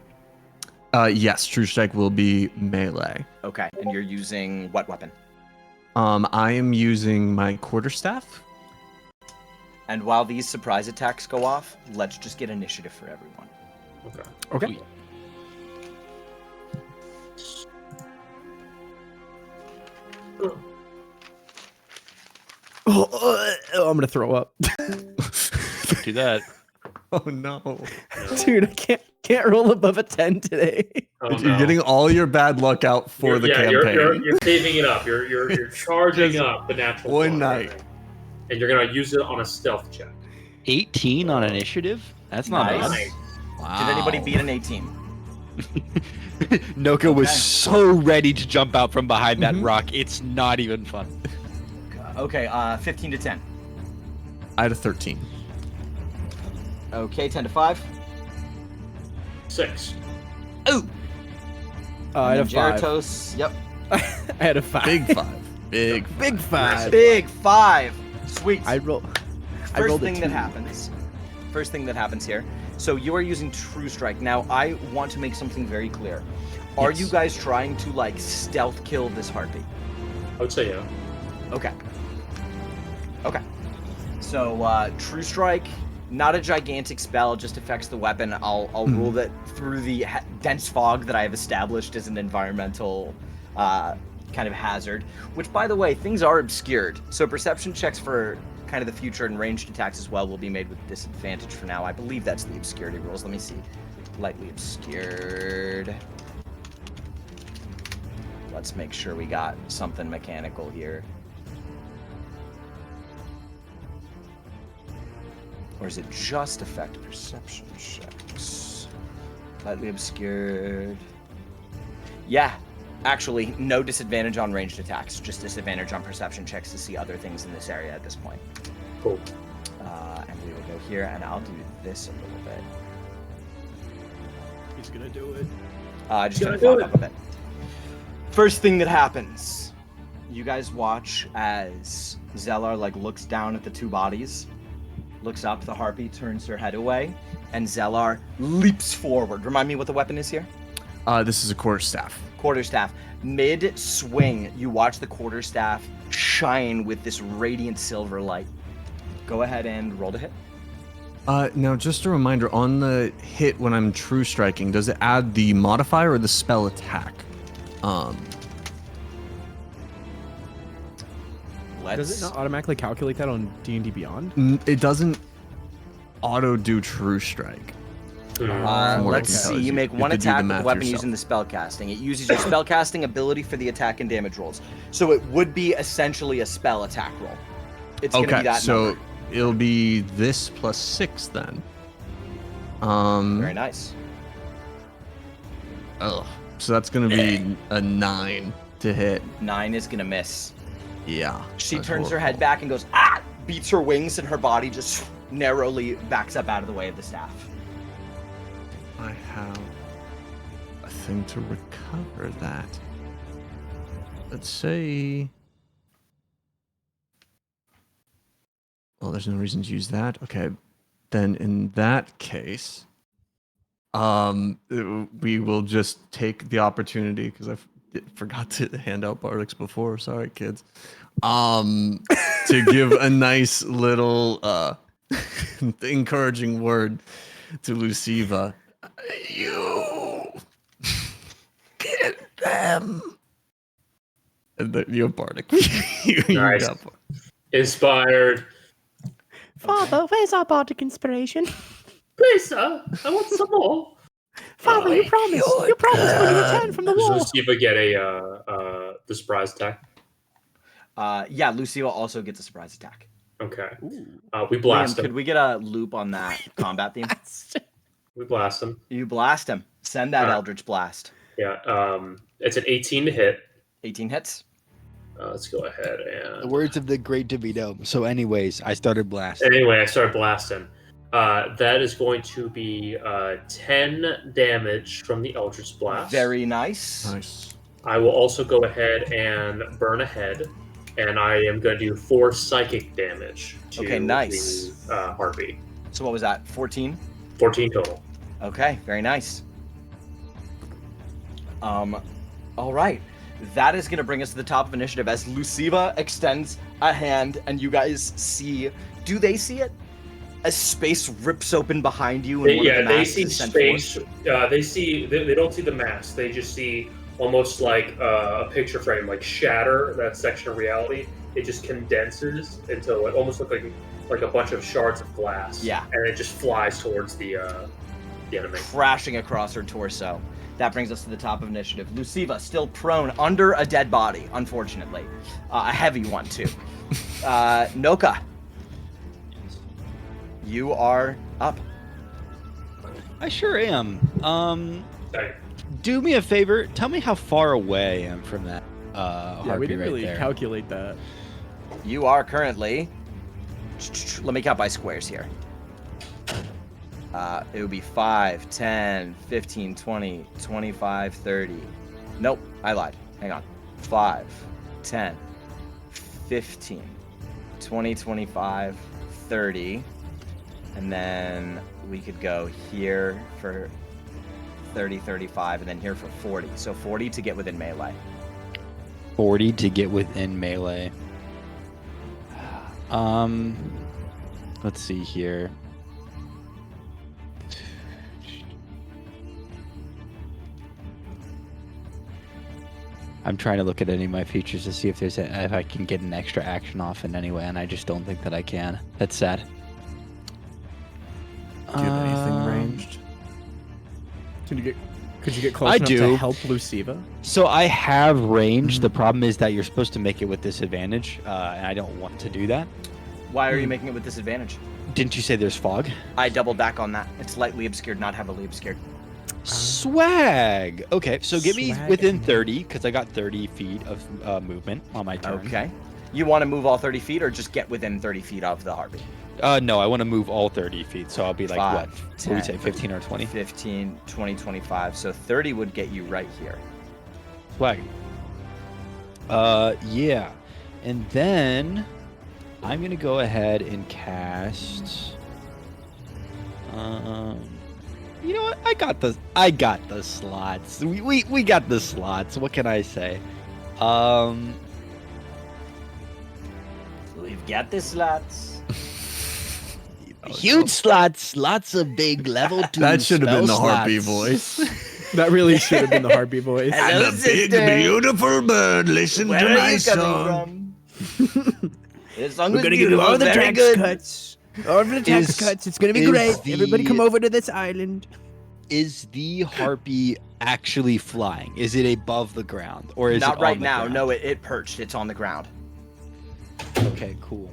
Yes, true strike will be melee. Okay, and you're using what weapon? I am using my quarterstaff. And while these surprise attacks go off, let's just get initiative for everyone. Okay. I'm gonna throw up. Do that. Oh no. Dude, I can't roll above a 10 today. Oh, You're no. getting all your bad luck out for the campaign. You're saving it up. You're charging Just up the natural one 20, night. right? And you're gonna use it on a stealth check. 18 on initiative? That's not Nice. bad. Wow. Did anybody beat an 18? Noka was Okay. so ready to jump out from behind that Mhm. rock. It's not even fun. Okay, 15 to 10. I had a 13. Okay, 10 to 5. 6. Oh, I had a And then 5. Geratos, yep. I had a 5. Big 5. Big. Big 5. Big 5. Sweet. I rolled a First thing 2. that happens here. So you are using True Strike. Now, I want to make something very clear. Are Yes. you guys trying to, like, stealth kill this harpy? I would say yeah. Okay. Okay. So, True Strike, not a gigantic spell, just affects the weapon. I'll rule that through the dense fog that I have established as an environmental kind of hazard. Which, by the way, things are obscured. So perception checks for kind of the future and ranged attacks as well will be made with disadvantage for now. I believe that's the obscurity rules. Let me see. Lightly obscured. Let's make sure we got something mechanical here. Or is it just affect perception checks? Slightly obscured. Yeah. Actually, no disadvantage on ranged attacks. Just disadvantage on perception checks to see other things in this area at this point. Cool. And we will go here, and I'll do this a little bit. He's gonna do it. Just gonna climb up a bit. First thing that happens, you guys watch as Zellar looks down at the two bodies, looks up. The harpy turns her head away, and Zellar leaps forward. Remind me what the weapon is here. This is a quarterstaff. Quarterstaff. Mid swing, you watch the quarterstaff shine with this radiant silver light. Go ahead and roll to hit. Now, just a reminder, on the hit when I'm true striking, does it add the modifier or the spell attack? Does it not automatically calculate that on D&D Beyond? It doesn't auto do true strike. From what I Let's can tell see. you. You make You one have to do attack the with the math weapon yourself. using the spell casting. It uses your spell casting ability for the attack and damage rolls. So it would be essentially a spell attack roll. It's going to be Okay, that so number. it'll be this plus 6 then. Very nice. Oh, so that's gonna be a 9 to hit. 9 is going to miss. Yeah. She that's turns her horrible. head back and goes, ah! Beats her wings, and her body just narrowly backs up out of the way of the staff. I have a thing to recover that. Let's say. Well, there's no reason to use that. Okay, then in that case, we will just take the opportunity because I forgot to hand out Bardix before. Sorry, kids. To give a nice little encouraging word to Luciva. You get them. And then you have Bardic. you Nice. got Inspired. Father, where's our bardic inspiration? Please, sir, I want some more. Father, you promised. You promised when you returned from the Does war. Luciva get the surprise attack? Yeah, Lucio also gets a surprise attack. Okay. We blast Liam, could him. we get a loop on that combat theme? We blast him. You blast him. Send that Eldritch Blast. Yeah. It's an 18 to hit. 18 hits. Let's go ahead The and. words of the great DeVito. So, anyways, I started blasting. Anyway, I started blasting. That is going to be 10 damage from the Eldritch Blast. Very nice. Nice. I will also go ahead and burn a head, and I am going to do 4 psychic damage to Okay, nice. the Harpy. So what was that? 14? 14 total. Okay, very nice. All right. That is going to bring us to the top of initiative as Luciva extends a hand, and you guys see. Do they see it? As space rips open behind you, and one of the They masks see is sent forth. space. They don't see the mask. They just see almost like a picture frame, like shatter that section of reality. It just condenses into what almost look like a bunch of shards of glass. Yeah. And it just flies towards the enemy. Crashing across her torso. That brings us to the top of initiative. Luciva still prone under a dead body, unfortunately. A heavy one, too. Noka. You are up. I sure am. Okay. Do me a favor. Tell me how far away I am from that Yeah, Harpy we didn't right really there. calculate that. You are currently... Let me count by squares here. It would be 5, 10, 15, 20, 25, 30. Nope, I lied. Hang on. 5, 10, 15, 20, 25, 30. And then we could go here for 30, 35, and then here for 40. So 40 to get within melee. 40 to get within melee. Let's see here. I'm trying to look at any of my features to see if if I can get an extra action off in any way, and I just don't think that I can. That's sad. Do you have anything Um, ranged? Could you get close I enough do. to help Luciva? So I have range. The problem is that you're supposed to make it with disadvantage, and I don't want to do that. Why are you making it with disadvantage? Didn't you say there's fog? I doubled back on that. It's lightly obscured, not heavily obscured. Swag. Okay, so get me Swag within and- 30 because I got 30 feet of movement on my turn. Okay. You want to move all 30 feet or just get within 30 feet of the Harpy? No, I want to move all 30 feet, so I'll be like, what? 5, What do we 10, say, 15 or 20? 15, 20, 25. So 30 would get you right here. Swag. Yeah. And then I'm going to go ahead and cast... You know what? I got the slots. We got the slots. What can I say? We've got the slots. Huge slots, lots of big level 2 That should have been the spell Harpy slots. voice. That really should have been the Harpy voice. Hello, sister. beautiful bird, listen Where are you coming from? This song We're was gonna give you beautiful, all the very tax good. cuts. All of the tax Is- cuts. It's gonna be is great. the- Everybody come over to this island. Is the Harpy actually flying? Is it above the ground, or is Not it right on the now. ground? No, it perched. It's on the ground. Okay, cool.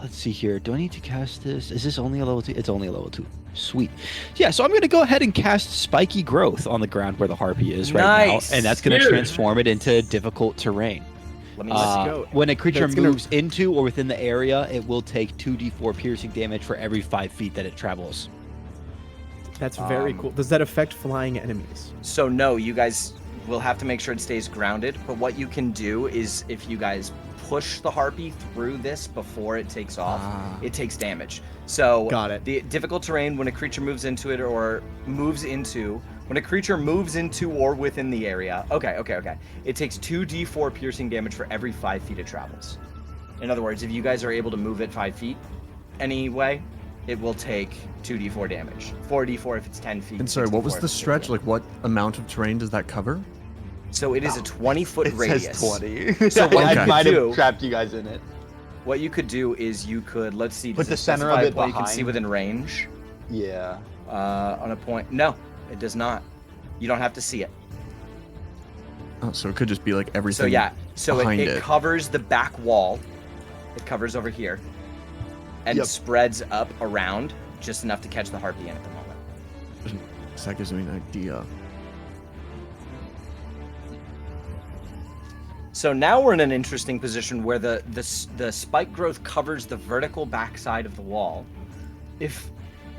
Let's see here. Do I need to cast this? Is this only a level 2? It's only a level 2. Sweet. Yeah, so I'm going to go ahead and cast Spiky Growth on the ground where the Harpy is right Nice. now, and that's going to Huge. transform it into difficult terrain. Let me go. When a creature That's gonna- moves into or within the area, it will take 2d4 piercing damage for every 5 feet that it travels. That's very Um, cool. Does that affect flying enemies? So no, you guys will have to make sure it stays grounded. But what you can do is if you guys push the Harpy through this before it takes off, it takes damage. So Got it. the difficult terrain when a creature moves into it or moves into when a creature moves into or within the area. Okay. It takes 2d4 piercing damage for every 5 feet it travels. In other words, if you guys are able to move it 5 feet anyway, it will take 2d4 damage. 4d4 if it's 10 feet. And sorry, what 64 was if the it's stretch? 15. Like, what amount of terrain does that cover? So it is a 20-foot radius. 20. So what I you could might have do, trapped you guys in it. what you could do is you could, let's see, Put does the it center specify of a it point you can see behind. within range Yeah. on a point? No, it does not. You don't have to see it. Oh, so it could just be like everything. So yeah, so behind it it. covers the back wall. It covers over here, and Yep. spreads up around just enough to catch the Harpy in at the moment. So that gives me an idea. So now we're in an interesting position where the spike growth covers the vertical backside of the wall. If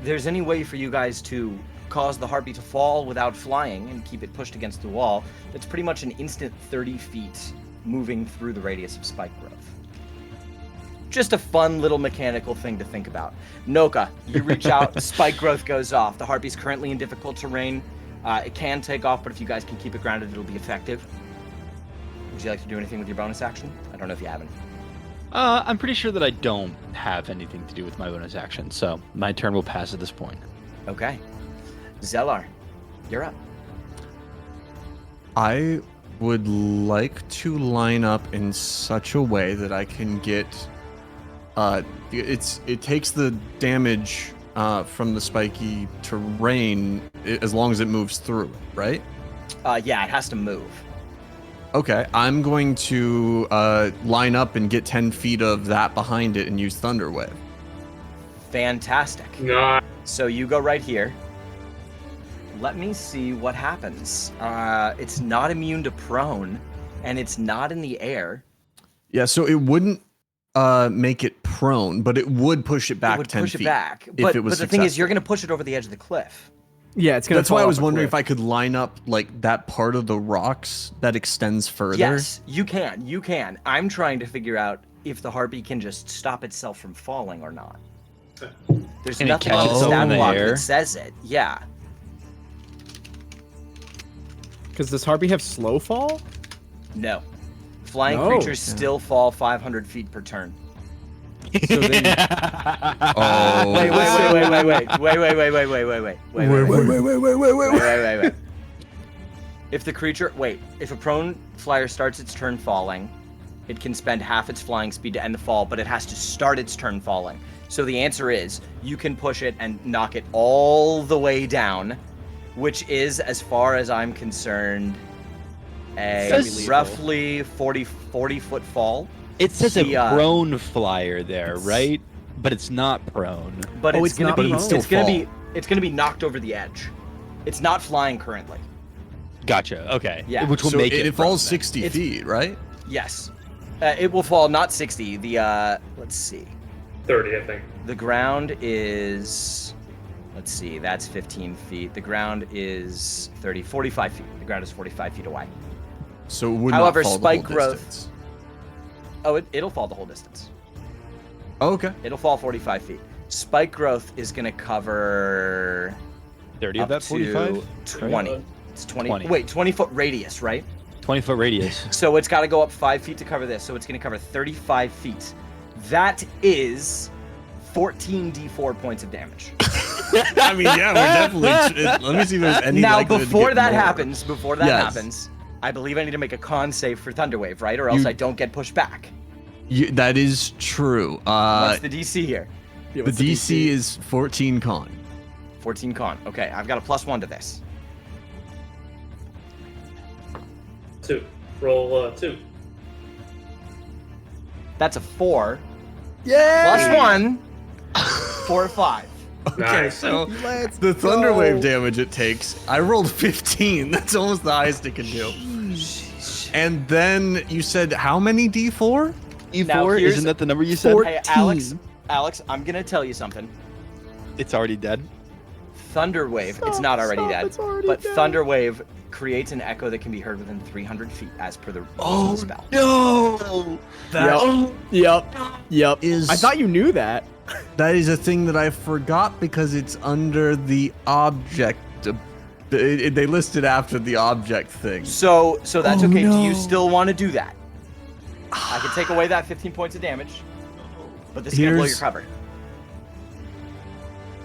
there's any way for you guys to cause the Harpy to fall without flying and keep it pushed against the wall, that's pretty much an instant 30 feet moving through the radius of spike growth. Just a fun little mechanical thing to think about. Noka, you reach out, spike growth goes off. The Harpy's currently in difficult terrain. It can take off, but if you guys can keep it grounded, it'll be effective. Would you like to do anything with your bonus action? I don't know if you have any. I'm pretty sure that I don't have anything to do with my bonus action, so my turn will pass at this point. Okay. Zellar, you're up. I would like to line up in such a way that I can get. It takes the damage from the spiky terrain as long as it moves through, right? Yeah, it has to move. Okay, I'm going to line up and get 10 feet of that behind it and use Thunder Wave. Fantastic. Nah, So you go right here. Let me see what happens. It's not immune to prone, and it's not in the air. Yeah, so it wouldn't make it prone, but it would push it back It would 10 push feet. it back. if But, it was but the thing is, you're successful. going to push it over the edge of the cliff. Yeah, it's gonna. That's why I fall was off a wondering if cliff. I could line up like that part of the rocks that extends further. Yes, you can. You can. I'm trying to figure out if the Harpy can just stop itself from falling or not. There's Can it nothing catch on the itself stat in the block air? that says it. Yeah. Does this Harpy have slow fall? No. Flying No. creatures still fall 500 feet per turn. So then, Oh. Wait. If the creature, if a prone flyer starts its turn falling, it can spend half its flying speed to end the fall, but it has to start its turn falling. So the answer is, you can push it and knock it all the way down, which is, as far as I'm concerned, a Says- roughly 40 foot fall. It says The, a prone flyer there, right? But it's not prone. But Oh, it's it's gonna not be prone. it's gonna be knocked over the edge. It's not flying currently. Gotcha. Okay. Yeah. Which will So make it it falls prone, 60 It's- feet, right? Yes. It will fall not 60. The let's see. 30, I think. The ground is, let's see, that's 15 feet. The ground is 45 feet. The ground is 45 feet away. So it would However, not fall spike the whole growth- distance. Oh, it'll fall the whole distance. Oh, okay. It'll fall 45 feet. Spike growth is going to cover 30 up of that to 45? 20. It's 20. 20. Wait, 20-foot radius, right? 20-foot radius. So it's got to go up 5 feet to cover this. So it's going to cover 35 feet. That is 14d4 points of damage. I mean, yeah, we're definitely. Let me see if there's any. Now, likelihood to before get that more. happens, I believe I need to make a con save for Thunderwave, right? Or else You- I don't get pushed back. That is true. What's the DC here? Yeah, The what's DC is 14 con. 14 con. Okay, I've got a +1 to this. 2. Roll 2. That's a 4. Yeah. +1. 4 or 5. Okay, Nice. so Let's the Thunderwave go. damage it takes, I rolled 15. That's almost the highest it can do. And then you said how many D4? Now, E4, here's- isn't that the number you said? Hey, Alex, I'm gonna tell you something. It's already dead. Thunderwave, it's not already Stop, dead, it's already but dead. Thunderwave creates an echo that can be heard within 300 feet as per the rules of the spell. no! Yep. Is I thought you knew that. that is a thing that I forgot because it's under the object. They listed after the object thing. So that's Oh, okay. Do you no. still want to do that? I can take away that 15 points of damage, but this is gonna blow your Here's- cover.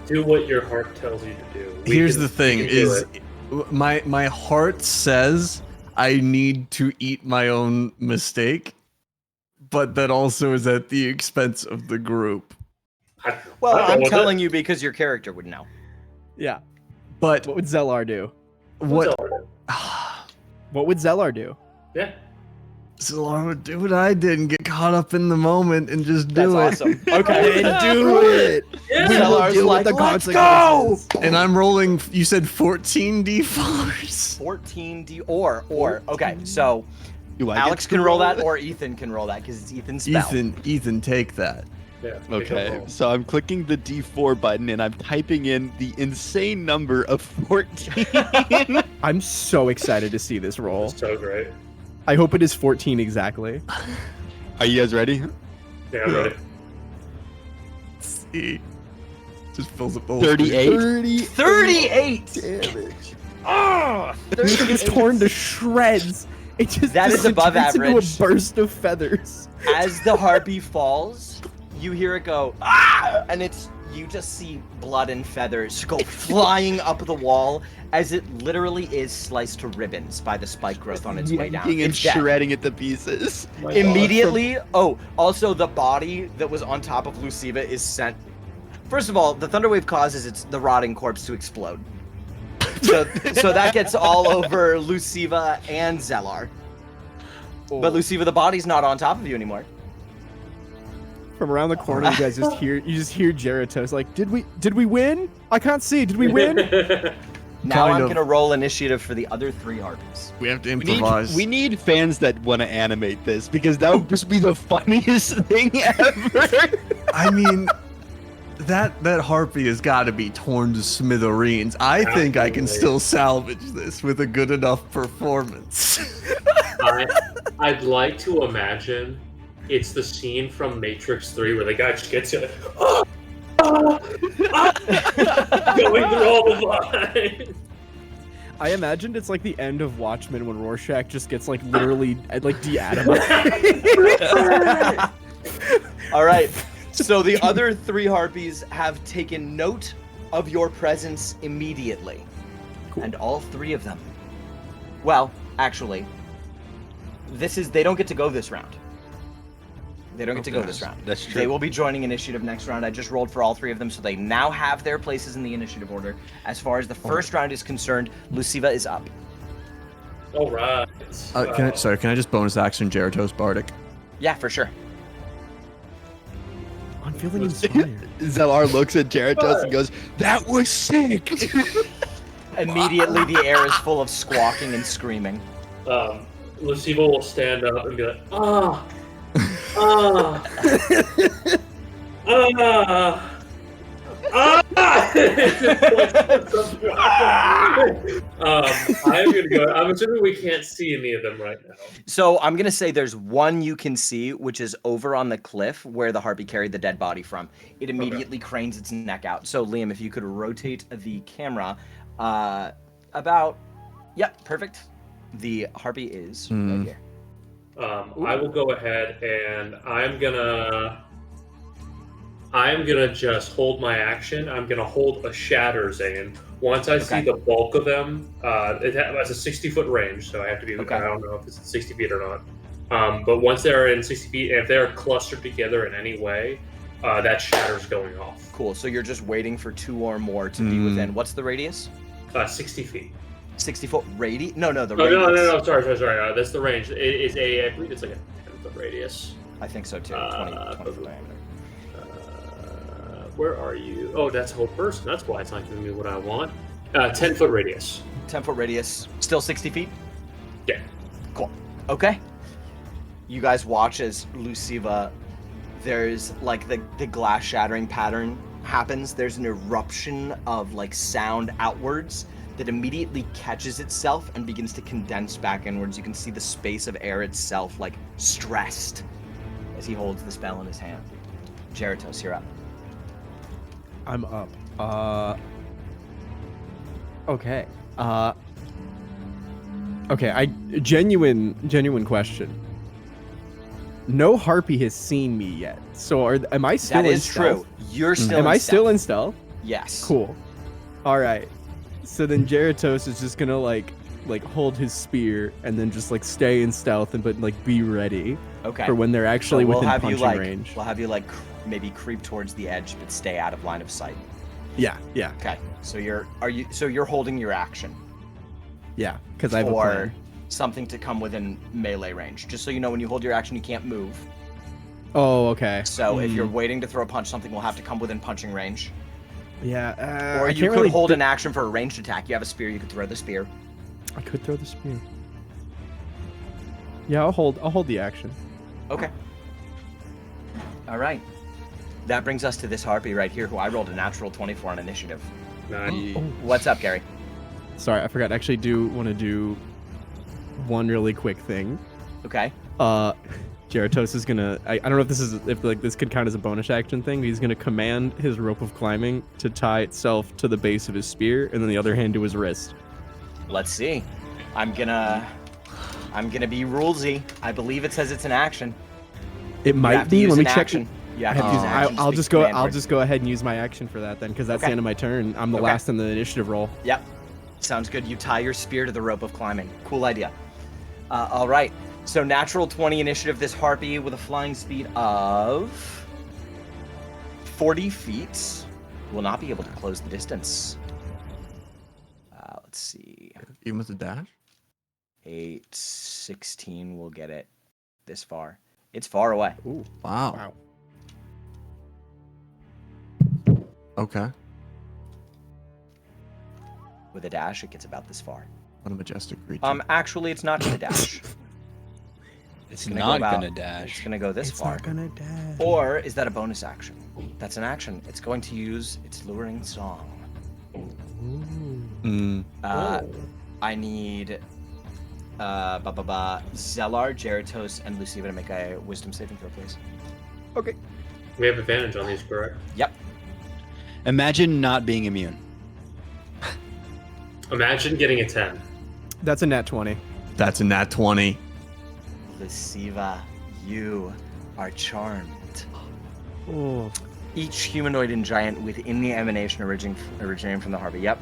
Do what your heart tells you to do. Here's the thing: we can do is it. my heart says I need to eat my own mistake, but that also is at the expense of the group. Well, I'll go I'm with telling it. you because your character would know. Yeah. But What would Zellar do? what? What would Zellar do? Yeah. So I would do what I did and get caught up in the moment and just That's do it. awesome. Okay. Then do it. Yeah. We will Zellar's deal like, with the "Let's consequences. And I'm rolling. You said 14 d4s. 14d or okay. So Do I get Alex to can roll roll that, it? or Ethan can roll that because it's Ethan's spell. Ethan, take that. Yeah. Okay, so I'm clicking the D4 button and I'm typing in the insane number of 14. I'm so excited to see this roll. So great. I hope it is 14 exactly. Are you guys ready? Yeah, I'm ready. See, just fills up the whole 38. 38. damage. Oh, This thing is torn to shreds. It just That is above disintegrates into average. a burst of feathers. As the harpy falls, you hear it go, ah! And you just see blood and feathers go flying up the wall as it literally is sliced to ribbons by the spike growth on its way down. Yanking and It's dead. shredding it to pieces. My God. Immediately, also the body that was on top of Luciva is sent. First of all, the Thunderwave causes the rotting corpse to explode. So that gets all over Luciva and Zellar. But Luciva, the body's not on top of you anymore. From around the corner, you guys just hear Geratos like, did we win? I can't see. Did we win? Now Kind I'm of. gonna roll initiative for the other 3 harpies. We have to We improvise. need fans that want to animate this because that would just be the funniest thing ever. I mean, that harpy has got to be torn to smithereens. I think I can Absolutely. still salvage this with a good enough performance. I'd like to imagine it's the scene from Matrix 3 where the guy just gets it, going through all the lines. I imagined it's like the end of Watchmen when Rorschach just gets like literally like deatomated. All right. So the other 3 harpies have taken note of your presence immediately. And all 3 of them. Well, actually, they don't get to go this round. They don't get to go this round. That's true. They will be joining initiative next round. I just rolled for all 3 of them, so they now have their places in the initiative order. As far as the first round is concerned, Luciva is up. All right. Can I just bonus action Geratos Bardic? Yeah, for sure. I'm feeling inspired. Zelar looks at Jeritos and goes, "That was sick." Immediately, the air is full of squawking and screaming. Luciva will stand up and be like, ah, ah, ah. I'm gonna go. I'm assuming we can't see any of them right now. So I'm gonna say there's one you can see, which is over on the cliff where the harpy carried the dead body from. It immediately cranes its neck out. So Liam, if you could rotate the camera, about, yep, perfect. The harpy is right here. I will go ahead and I'm gonna just hold my action. I'm gonna hold a shatter Zane. Once I see the bulk of them, it has a 60-foot range, so I have to be. I don't know if it's 60 feet or not. But once they're in 60 feet, if they're clustered together in any way, that shatter's going off. Cool. So you're just waiting for 2 or more to be within. What's the radius? 60 feet. 60-foot radius? No, the radius. No. Sorry. That's the range. It is I believe it's like a 10-foot radius. I think so too. 20 foot diameter. Where are you? Oh, that's a whole person. That's why it's not giving me what I want. 10-foot radius. 10-foot radius. Still 60 feet? Yeah. Cool. Okay. You guys watch as Luciva, there's like the glass shattering pattern happens. There's an eruption of like sound outwards that immediately catches itself and begins to condense back inwards. You can see the space of air itself like stressed as he holds the spell in his hand. Jeritos, you're up. I'm up. Okay. Okay, genuine question. No harpy has seen me yet. So am I still in stealth? That is true. You're still in stealth. Am I still in stealth? Yes. Cool. All right. So then Jeritos is just gonna like hold his spear and then just like stay in stealth and but like be ready. Okay. For when they're actually we'll within have punching you, like, range. We'll have you like maybe creep towards the edge but stay out of line of sight. Yeah. Okay. So you're holding your action. Yeah, because I have a plan. Something to come within melee range. Just so you know, when you hold your action, you can't move. Oh, okay. So if you're waiting to throw a punch, something will have to come within punching range. Yeah. Or you could hold an action for a ranged attack. You have a spear, you could throw the spear. I could throw the spear. Yeah, I'll hold the action. Okay. All right. That brings us to this harpy right here, who I rolled a natural 24 on initiative. Nice. What's up, Gary? Sorry, I forgot. I actually do want to do one really quick thing. Okay. Jeritos is gonna. I don't know if this could count as a bonus action thing. But he's gonna command his rope of climbing to tie itself to the base of his spear, and then the other hand to his wrist. Let's see. I'm gonna be rulesy. I believe it says it's an action. It might be. Let me check. Action. You have to use an action. I'll just go ahead and use my action for that then, because that's the end of my turn. I'm the last in the initiative roll. Yep. Sounds good. You tie your spear to the rope of climbing. Cool idea. All right. So natural 20 initiative, this harpy with a flying speed of 40 feet will not be able to close the distance. Let's see. Even with the dash? 8, 16 will get it this far. It's far away. Ooh. Wow. Okay. With a dash, it gets about this far. What a majestic creature. Actually, it's not gonna dash. It's not gonna dash. It's gonna go this far. It's not gonna dash. Or is that a bonus action? That's an action. It's going to use its luring song. I need Zellar, Jeritos, and Luciva to make a wisdom saving throw, please. Okay. We have advantage on these, correct? Yep. Imagine not being immune. Imagine getting a 10. That's a nat 20. That's a nat 20. Luciva, you are charmed. Oh. Each humanoid and giant within the emanation originating from the harpy. Yep.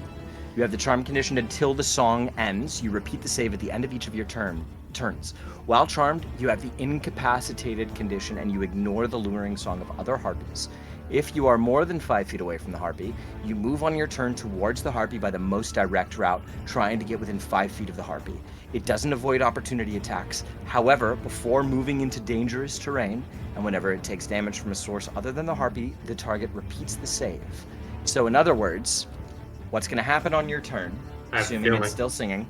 You have the charm condition until the song ends. You repeat the save at the end of each of your turns. While charmed, you have the incapacitated condition and you ignore the luring song of other harpies. If you are more than 5 feet away from the harpy, you move on your turn towards the harpy by the most direct route, trying to get within 5 feet of the harpy. It doesn't avoid opportunity attacks. However, before moving into dangerous terrain, and whenever it takes damage from a source other than the harpy, the target repeats the save. So in other words, what's going to happen on your turn, assuming it's still singing,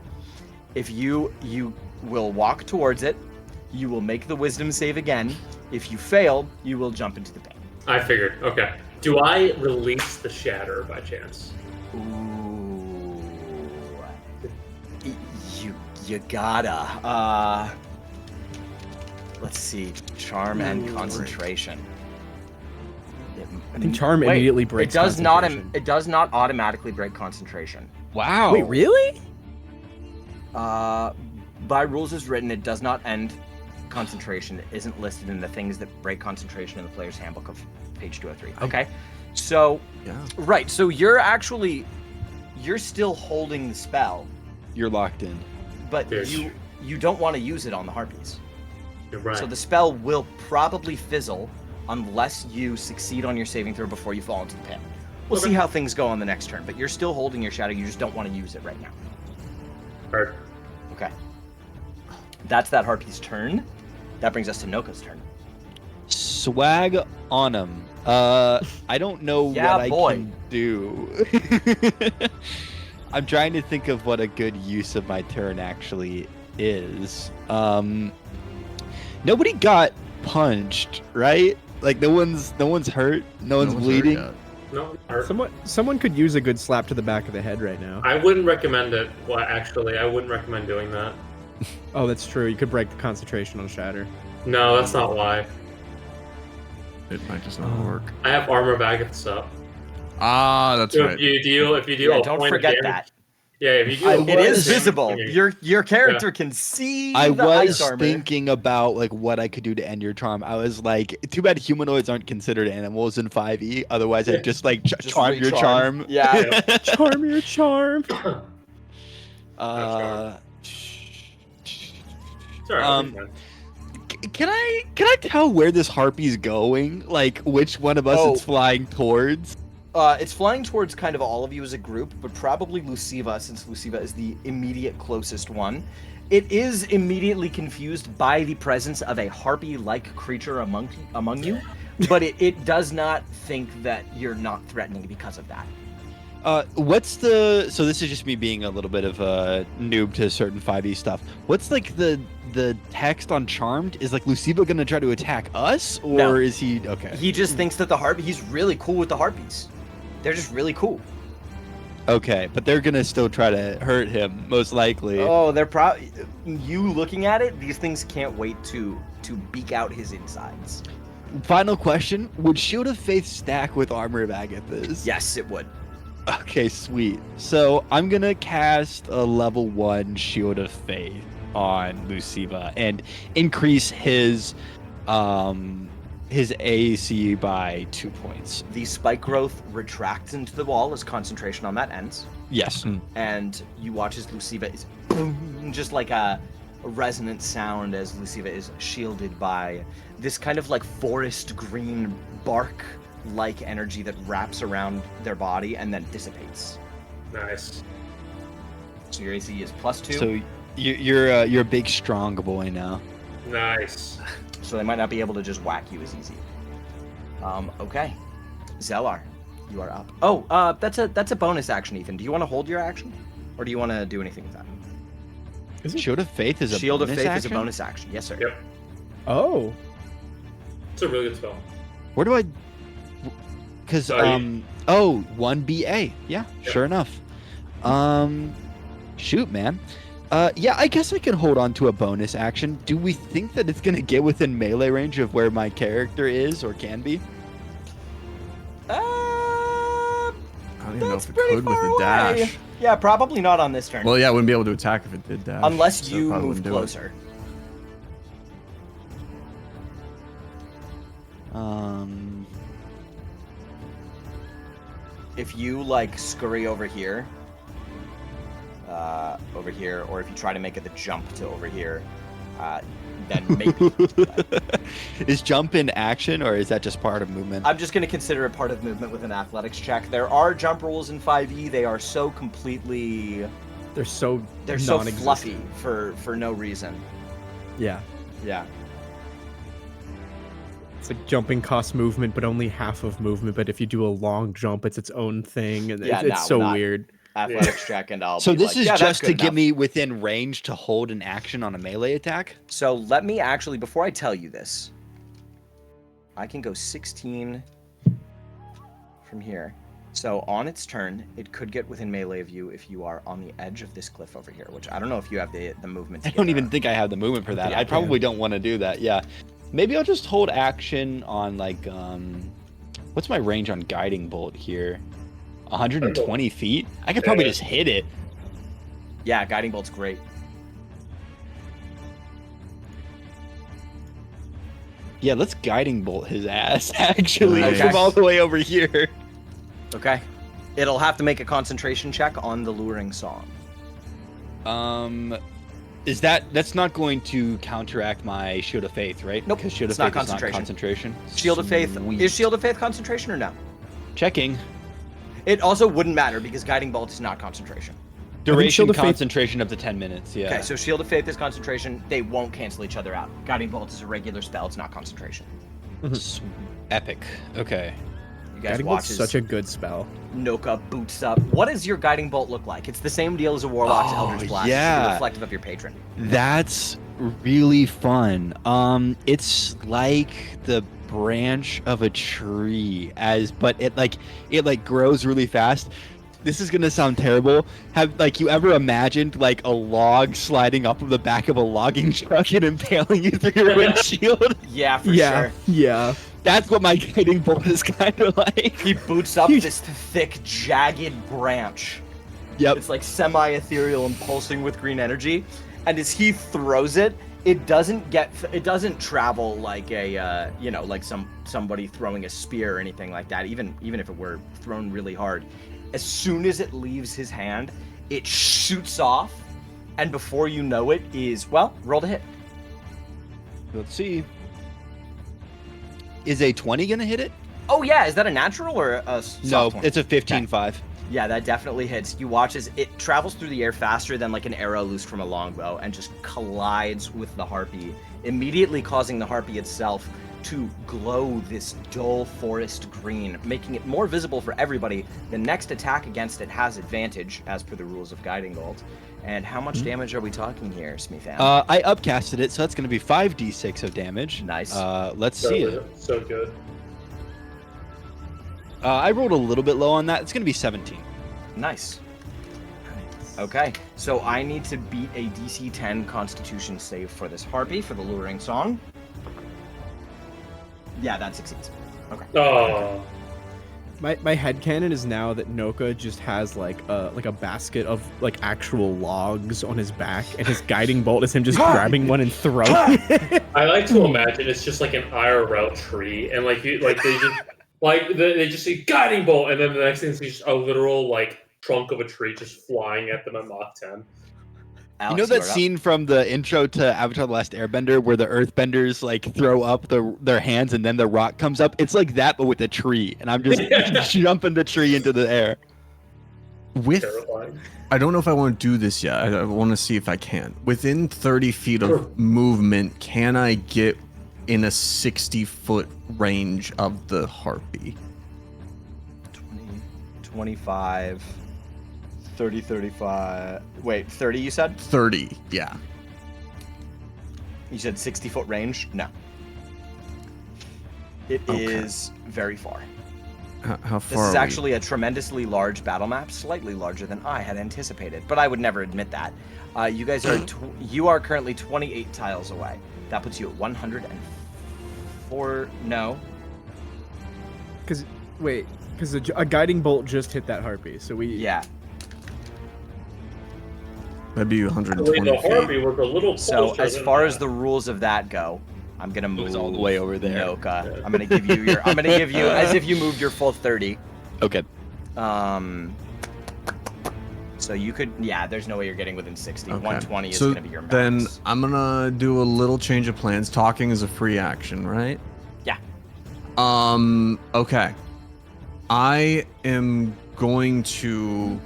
if you will walk towards it, you will make the wisdom save again. If you fail, you will jump into the pain. I figured. Okay. Do I release the shatter by chance? Ooh. You gotta. Let's see. Charm and concentration. I think charm immediately breaks. It does not. concentration. It does not automatically break concentration. Wow. Wait, really? By rules as written, it does not end concentration. It isn't listed in the things that break concentration in the player's handbook of page 203. Okay. So, right. So you're still holding the spell, You're locked in. but Yes. you don't want to use it on the harpies. You're right. So the spell will probably fizzle unless you succeed on your saving throw before you fall into the pit. We'll Okay. see how things go on the next turn, but you're still holding your shadow. You just don't want to use it right now. Heard. Okay. That's that harpy's turn. That brings us to Noka's turn. Swag on him. I don't know Yeah, what boy. I can do. I'm trying to think of what a good use of my turn actually is. Nobody got punched, right? Like no one's hurt. No one's bleeding. No, heard. Someone could use a good slap to the back of the head right now. I wouldn't recommend it. Well, actually, I wouldn't recommend doing that. Oh, that's true. You could break the concentration on shatter. No, that's not why. It might just not work. I have armor baggets up. Ah, that's So right. if you do, Yeah, a don't point of forget damage- that. Yeah, if you do, I a It point of is damage- visible. okay. Your character can see I the was ice armor. thinking about like what I could do to end your charm. I was like, too bad humanoids aren't considered animals in 5e. Otherwise, I'd just like Just charm your recharm. charm. Yeah. Charm your charm. Sorry, Um, fine. Can I tell where this harpy's going? Like which one of us Oh. it's flying towards? It's flying towards kind of all of you as a group, but probably Luciva, since Luciva is the immediate closest one. It is immediately confused by the presence of a harpy-like creature among you, but it does not think that you're not threatening because of that. So this is just me being a little bit of a noob to certain 5e stuff. What's like the text on Charmed? Is like Luciva gonna try to attack us, or No. is he okay? He just thinks that he's really cool with the harpies. They're just really cool. Okay, but they're gonna still try to hurt him, most likely. Oh, they're probably... You looking at it, these things can't wait to beak out his insides. Final question: would Shield of Faith stack with Armor of Agathis? Yes, it would. Okay, sweet. So I'm gonna cast a level 1 Shield of Faith on Luciva and increase his AC by 2 points. The spike growth retracts into the wall as concentration on that ends. Yes. And you watch as Luciva is boom, just like a resonant sound as Luciva is shielded by this kind of like forest green bark like energy that wraps around their body and then dissipates. Nice. So your AC is +2. So you're a big strong boy now. Nice. So they might not be able to just whack you as easy. Okay. Zelar, you are up. Oh, that's a bonus action, Ethan. Do you want to hold your action? Or do you want to do anything with that? Is it? Shield of Faith is a Shield of bonus Faith action? is a bonus action. Yes, sir. Yep. Oh. It's a really good spell. Where do I? Because you- 1BA. Yeah, sure enough. Shoot, man. Yeah, I guess I can hold on to a bonus action. Do we think that it's gonna get within melee range of where my character is or can be? I don't even know That's if it pretty could with far a away. dash. Yeah, probably not on this turn. Well, yeah, I wouldn't be able to attack if it did dash. Unless so you probably move wouldn't do it. closer. If you like scurry over here, or if you try to make it the jump to over here, then maybe. Is jump in action, or is that just part of movement? I'm just going to consider it part of movement with an athletics check. There are jump rules in 5e. They are so completely... They're so fluffy for no reason. Yeah. Yeah. It's like jumping costs movement, but only half of movement. But if you do a long jump, it's its own thing, and it's so weird. Athletics check, and I'll. So be this like, is just to get get me within range to hold an action on a melee attack. So let me actually, before I tell you this, I can go 16 from here. So on its turn, it could get within melee of you if you are on the edge of this cliff over here, which I don't know if you have the movement. I don't even think I have the movement for that. Yeah, I probably don't want to do that. Yeah. Maybe I'll just hold action on like what's my range on guiding bolt here? 120 feet? I could probably just hit it. Yeah, guiding bolt's great. Yeah, let's guiding bolt his ass actually Okay. from all the way over here. Okay. It'll have to make a concentration check on the luring song. Is that's not going to counteract my Shield of Faith, right? Nope, Because Shield of it's not Faith is not concentration. concentration. Shield of Faith. Sweet. Is Shield of Faith concentration or no? Checking. It also wouldn't matter because guiding bolt is not concentration. Duration Shield of Faith- concentration up to 10 minutes, yeah. Okay, so Shield of Faith is concentration. They won't cancel each other out. Guiding bolt is a regular spell. It's not concentration. Epic. Okay. You guys Guiding watch bolt's as such a good spell. Noka boots up. What does your guiding bolt look like? It's the same deal as a Warlock's Eldritch Blast. yeah. It's reflective of your patron. That's really fun. It's like the branch of a tree, but it grows really fast. This is gonna sound terrible. Have you ever imagined like a log sliding up of the back of a logging truck and impaling you through your windshield? Yeah, for sure. Yeah. That's what my guiding bolt is kind of like. He boots up this thick, jagged branch. Yep. It's like semi-ethereal and pulsing with green energy. And as he throws it, it doesn't travel like a like somebody throwing a spear or anything like that. Even if it were thrown really hard, as soon as it leaves his hand, it shoots off, and before you know it, roll to hit. Let's see. Is a 20 gonna hit it? Oh yeah, is that a natural or a soft No, one? it's a 15-5. Yeah, that definitely hits. You watch as it travels through the air faster than like an arrow loosed from a longbow and just collides with the harpy, immediately causing the harpy itself to glow this dull forest green, making it more visible for everybody. The next attack against it has advantage, as per the rules of Guiding Bolt. And how much damage are we talking here, Smeefam? I upcasted it, so that's going to be 5d6 of damage. Nice. Let's see it. So good. I rolled a little bit low on that. It's going to be 17. Nice. Okay, so I need to beat a DC 10 Constitution save for this harpy for the luring song. Yeah, that succeeds. Okay. Oh. My headcanon is now that Noka just has like a basket of like actual logs on his back, and his guiding bolt is him just grabbing one and throwing it. I like to imagine it's just like an IRL tree, and they just say guiding bolt, and then the next thing is just a literal trunk of a tree just flying at them at Mach 10. Alex, You know that you're up. scene from the intro to Avatar: The Last Airbender where the Earthbenders throw up their hands and then the rock comes up? It's like that, but with a tree, and I'm just jumping the tree into the air. Terrifying. I don't know if I want to do this yet. I want to see if I can. Within 30 feet of movement, can I get in a 60-foot range of the harpy? 20, 25, 30, 35. Wait, 30 you said? 30, yeah. You said 60-foot range? No. It is very far. How This far is are actually a tremendously large battle map, slightly larger than I had anticipated, but I would never admit that. You guys are you are currently 28 tiles away. That puts you at 104. No. Because a guiding bolt just hit that harpy, so we Yeah. That'd be I 120 mean, the feet. harpy was a little closer. So as than far that. as the rules of that go, I'm gonna move all the way over there. Noka. Yeah. I'm gonna give you as if you moved your full 30. Okay. So you could, there's no way you're getting within 60. Okay. 120 is So going to be your max. then I'm gonna do a little change of plans. Talking is a free action, right? Yeah. Okay. I am going to,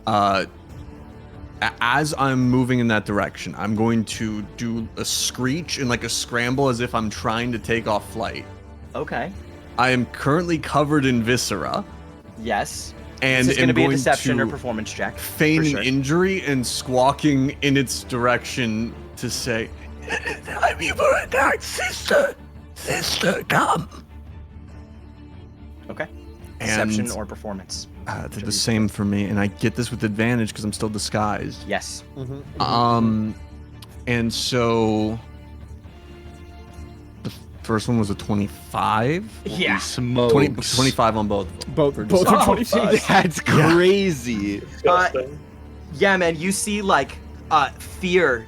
as I'm moving in that direction, I'm going to do a screech and like a scramble as if I'm trying to take off flight. Okay. I am currently covered in viscera. Yes. And this is going to be a going deception or to performance check. feign for sure. an injury and squawking in its direction to say, "I'm your attack, sister. Sister, come." Okay. And Deception or performance. they're the same for me, and I get this with advantage because I'm still disguised. Yes. And so the first one was a 25. Yeah. Smoke. 25 on both. Both For are deception. 25. That's crazy. Disgusting. Yeah, man, you see like fear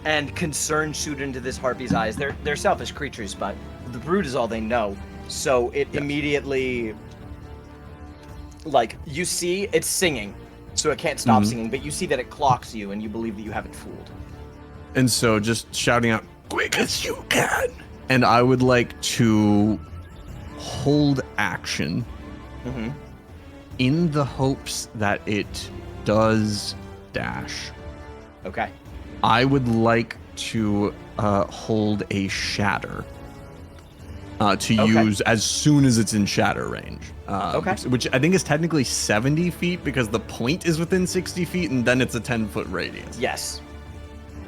and concern shoot into this harpy's eyes. They're selfish creatures, but the brood is all they know. So it immediately, like, you see it's singing, so it can't stop singing, but you see that it clocks you and you believe that you have it fooled. And so just shouting out, "Quick as you can." And I would like to hold action Mm-hmm. in the hopes that it does dash. Okay. I would like to hold a shatter to use as soon as it's in shatter range. Okay. Which I think is technically 70 feet because the point is within 60 feet and then it's a 10-foot radius. Yes.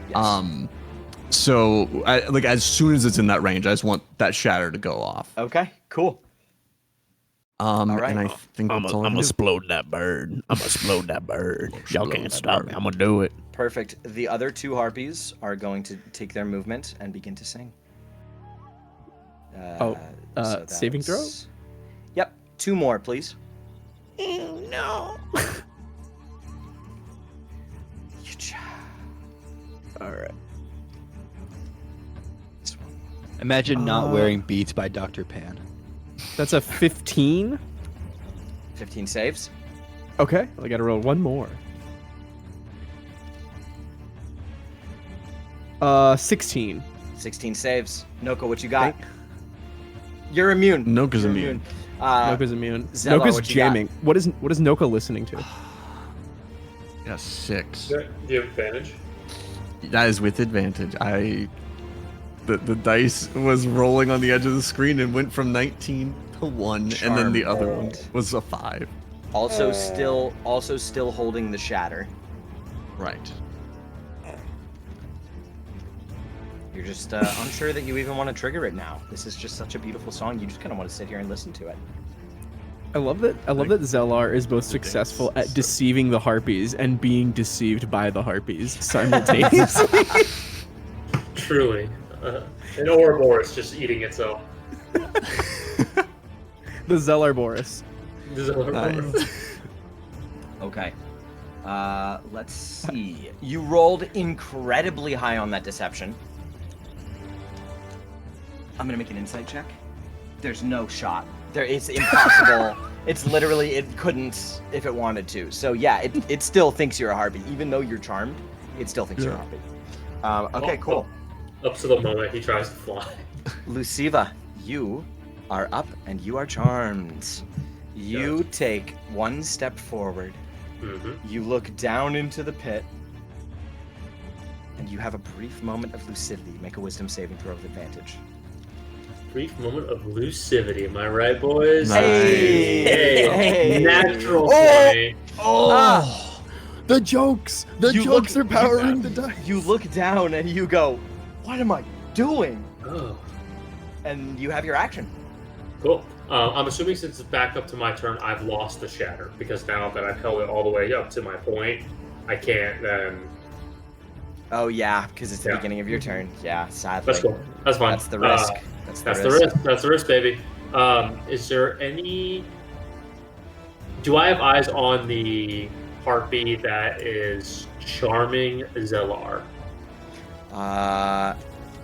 Yes. So like as soon as it's in that range, I just want that shatter to go off. Okay, cool. right. And I think I'm that's all I gonna do. explode that bird. I'm gonna explode that bird. Y'all Explode can't that stop bird. me. I'm gonna do it. Perfect. The other two harpies are going to take their movement and begin to sing. Saving throw? Yep. 2 more, please. No. All right. Imagine not wearing Beats by Dr. Pan. That's a 15. 15 saves. Okay, I gotta roll one more. 16. 16 saves. Noko, what you got? You're immune. Noka's You're immune. Noka's immune. Zellar, Noka's what you got? jamming. What is Noka listening to? Yeah, 6. Do you have advantage? That is with advantage. The dice was rolling on the edge of the screen and went from 19 to 1, and then the other one was a 5. Also still holding the shatter. Right. You're just unsure that you even want to trigger it now. This is just such a beautiful song. You just kind of want to sit here and listen to it. I love that Zellar is both successful at deceiving the harpies and being deceived by the harpies simultaneously. Truly. An Ouroboros just eating itself. The Zellar Boris. This is Ouroboros. Nice. Okay. Let's see. You rolled incredibly high on that deception. I'm gonna make an insight check. There's no shot. It's impossible. It's literally, it couldn't if it wanted to. So yeah, it still thinks you're a harpy. Even though you're charmed, it still thinks you're a harpy. Okay, cool. Up to the moment he tries to fly. Luciva, you are up and you are charmed. You take 1 step forward. Mm-hmm. You look down into the pit. And you have a brief moment of lucidity. Make a wisdom saving throw with advantage. Brief moment of lucidity. Am I right, boys? Nice. Hey. Natural Oh. 20. Oh! The jokes! The You jokes look- are powering the dice. You look down and you go, "What am I doing?" Oh, And you have your action. cool. I'm assuming since it's back up to my turn, I've lost the shatter because now that I've held it all the way up to my point, I can't then. Oh yeah, because it's the Yeah. beginning of your turn. Yeah, sadly. That's cool. That's fine. That's the risk. That's the risk. That's the risk, baby. Is there any? Do I have eyes on the harpy that is charming Zellar?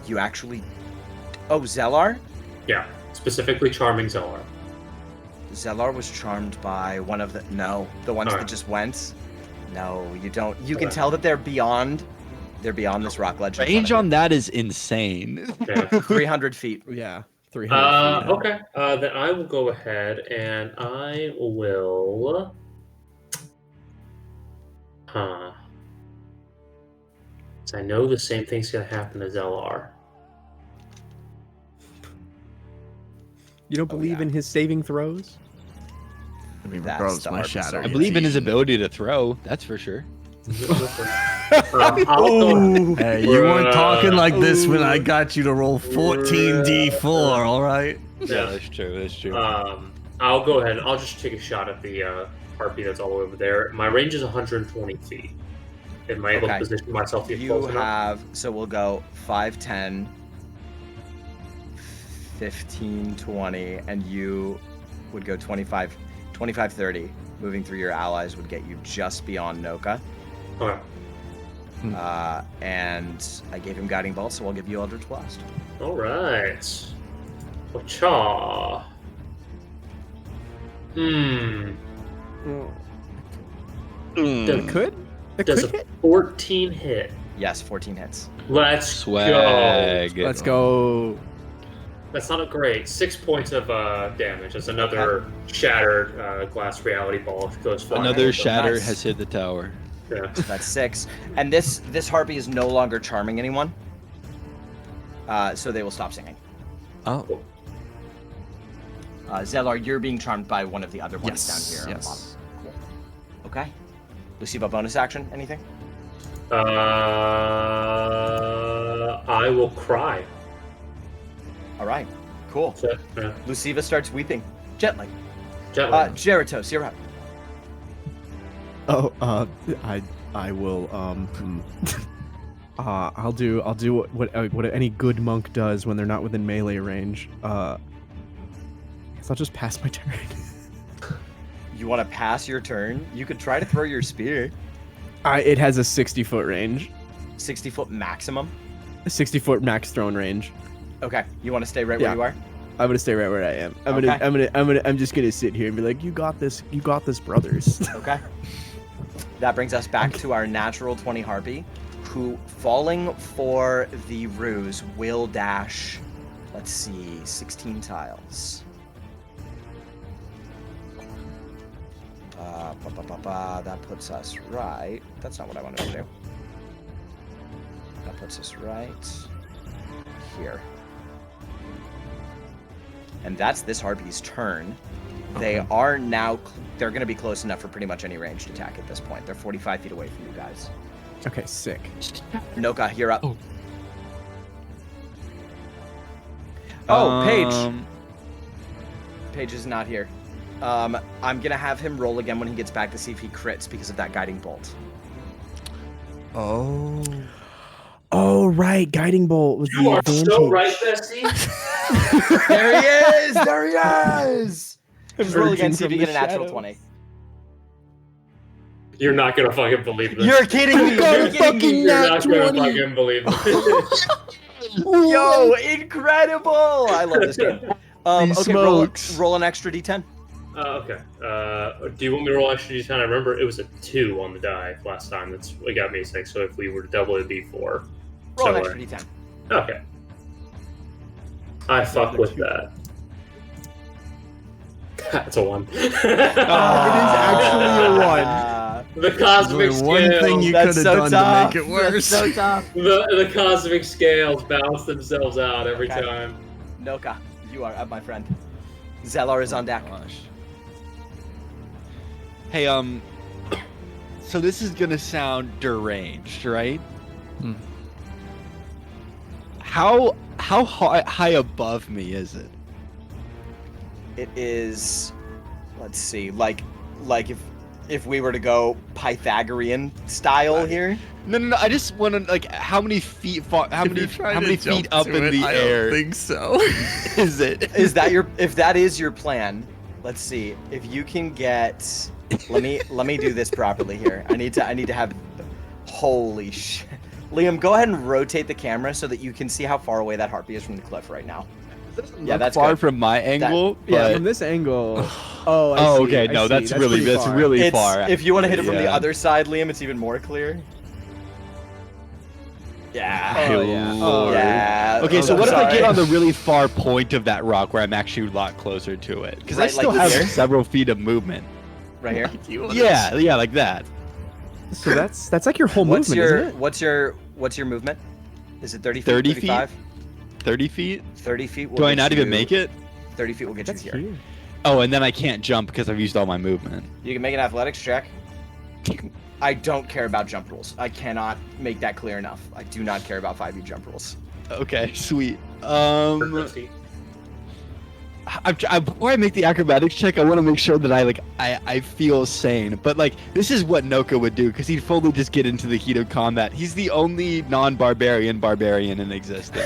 You actually. Oh, Zellar? Yeah, specifically charming Zellar. Zellar was charmed by one of the. No, the ones Alright. that just went. No, you don't. You can tell that they're beyond this rock ledge. Range on that is insane. Yeah. 300 feet. Yeah, 300 feet. Okay. Then I will go ahead and I will. So I know the same thing's gonna happen to Zelar. You don't believe in his saving throws? I mean, That's regardless, the my Harpies shatter. song. I believe in his ability to throw. That's for sure. Hey, you weren't talking like this when I got you to roll 14d4, all right? Yeah, that's true. That's true. I'll go ahead and I'll just take a shot at the harpy that's all over there. My range is 120 feet. Am I able to position myself to get close enough? So we'll go 5, 10, 15, 20, and you would go 25, 30. Moving through your allies would get you just beyond Noka. Okay. And I gave him Guiding Bolt, so I'll give you Eldritch Blast. All right. Wacha. It could? It Does could a hit? 14 hit? Yes, 14 hits. Let's Swag. go. Let's go. That's not a great 6 points of damage. That's another shattered glass reality ball goes flying. Another over. shatter Nice. has hit the tower. Yeah. That's 6. And this harpy is no longer charming anyone. So they will stop singing. Oh. Zelar, you're being charmed by one of the other ones Yes, down here. on the yes. bottom. Cool. Okay. Luciva, bonus action? Anything? I will cry. All right. Cool. So, yeah. Luciva starts weeping gently. Gently. Geratos, you're up. Oh, I will, I'll do what any good monk does when they're not within melee range. Guess I'll just pass my turn. You want to pass your turn? You could try to throw your spear. It has a 60-foot range. 60-foot maximum. A 60-foot max thrown range. Okay. You want to stay right where you are? I'm gonna stay right where I am. Okay. I'm just gonna sit here and be like, you got this, brothers. Okay. That brings us back to our natural 20 harpy, who, falling for the ruse, will dash, let's see, 16 tiles. That puts us right. That's not what I wanted to do. That puts us right here. And that's this harpy's turn. They are now, they're going to be close enough for pretty much any ranged attack at this point. They're 45 feet away from you guys. Okay, sick. Noka, you're up. Oh, Paige. Paige is not here. I'm going to have him roll again when he gets back to see if he crits because of that guiding bolt. Oh. Oh, right. Guiding bolt was You the are advantage. so right, Bessie. There he is! There he is! Just roll again, see if you get a natural 20. You're not gonna fucking believe this. You're kidding me! You're kidding me! You're not gonna fucking believe this. Yo, incredible! I love this game. Okay, smokes. roll an extra d10. Okay. Do you want me to roll extra d10? I remember it was a 2 on the die last time. That's what got me 6. So if we were to double, it'd be 4. Roll an So, extra d10. Okay. I fuck with that. That's a 1. It is actually a 1. The cosmic There's only one thing you could That's have so done tough. to make it worse. That's so tough. The cosmic scales balance themselves out every Okay. time. Noka, you are up, my friend. Zelar is on deck. Gosh. Hey, so this is gonna sound deranged, right? How high above me is it? It is, let's see, like if we were to go Pythagorean style here. No. I just want to like how many feet how many feet up in the I air don't think so. is it? Is that if that is your plan? Let's see if you can get. Let me do this properly here. I need to have. Holy shit, Liam, go ahead and rotate the camera so that you can see how far away that harpy is from the cliff right now. Yeah, that's far good. from my angle. Yeah, but- from this angle. Oh, I Oh, see, okay. I No, see. that's really pretty far. It's, far. if you want to hit it from the Yeah. other side, Liam, it's even more clear. Yeah. Oh, yeah. Oh, Yeah. Okay, so I'm what if I sorry. get on the really far point of that rock where I'm actually a lot closer to it? Because I Right, still like have here? several feet of movement. Right here. Yeah, like that. So that's like your whole What's movement, your isn't it? what's your movement? Is it 30 feet? 30 feet? 35? 30 feet? 30 feet. Will Do I get not even you- make it? 30 feet will get That's you here. huge. Oh, and then I can't jump because I've used all my movement. You can make an athletics check. I don't care about jump rules. I cannot make that clear enough. I do not care about 5e jump rules. Okay, sweet. Christy. Before I make the acrobatics check, I want to make sure that I feel sane. But like, this is what Noka would do because he'd fully just get into the heat of combat. He's the only non-barbarian barbarian in existence.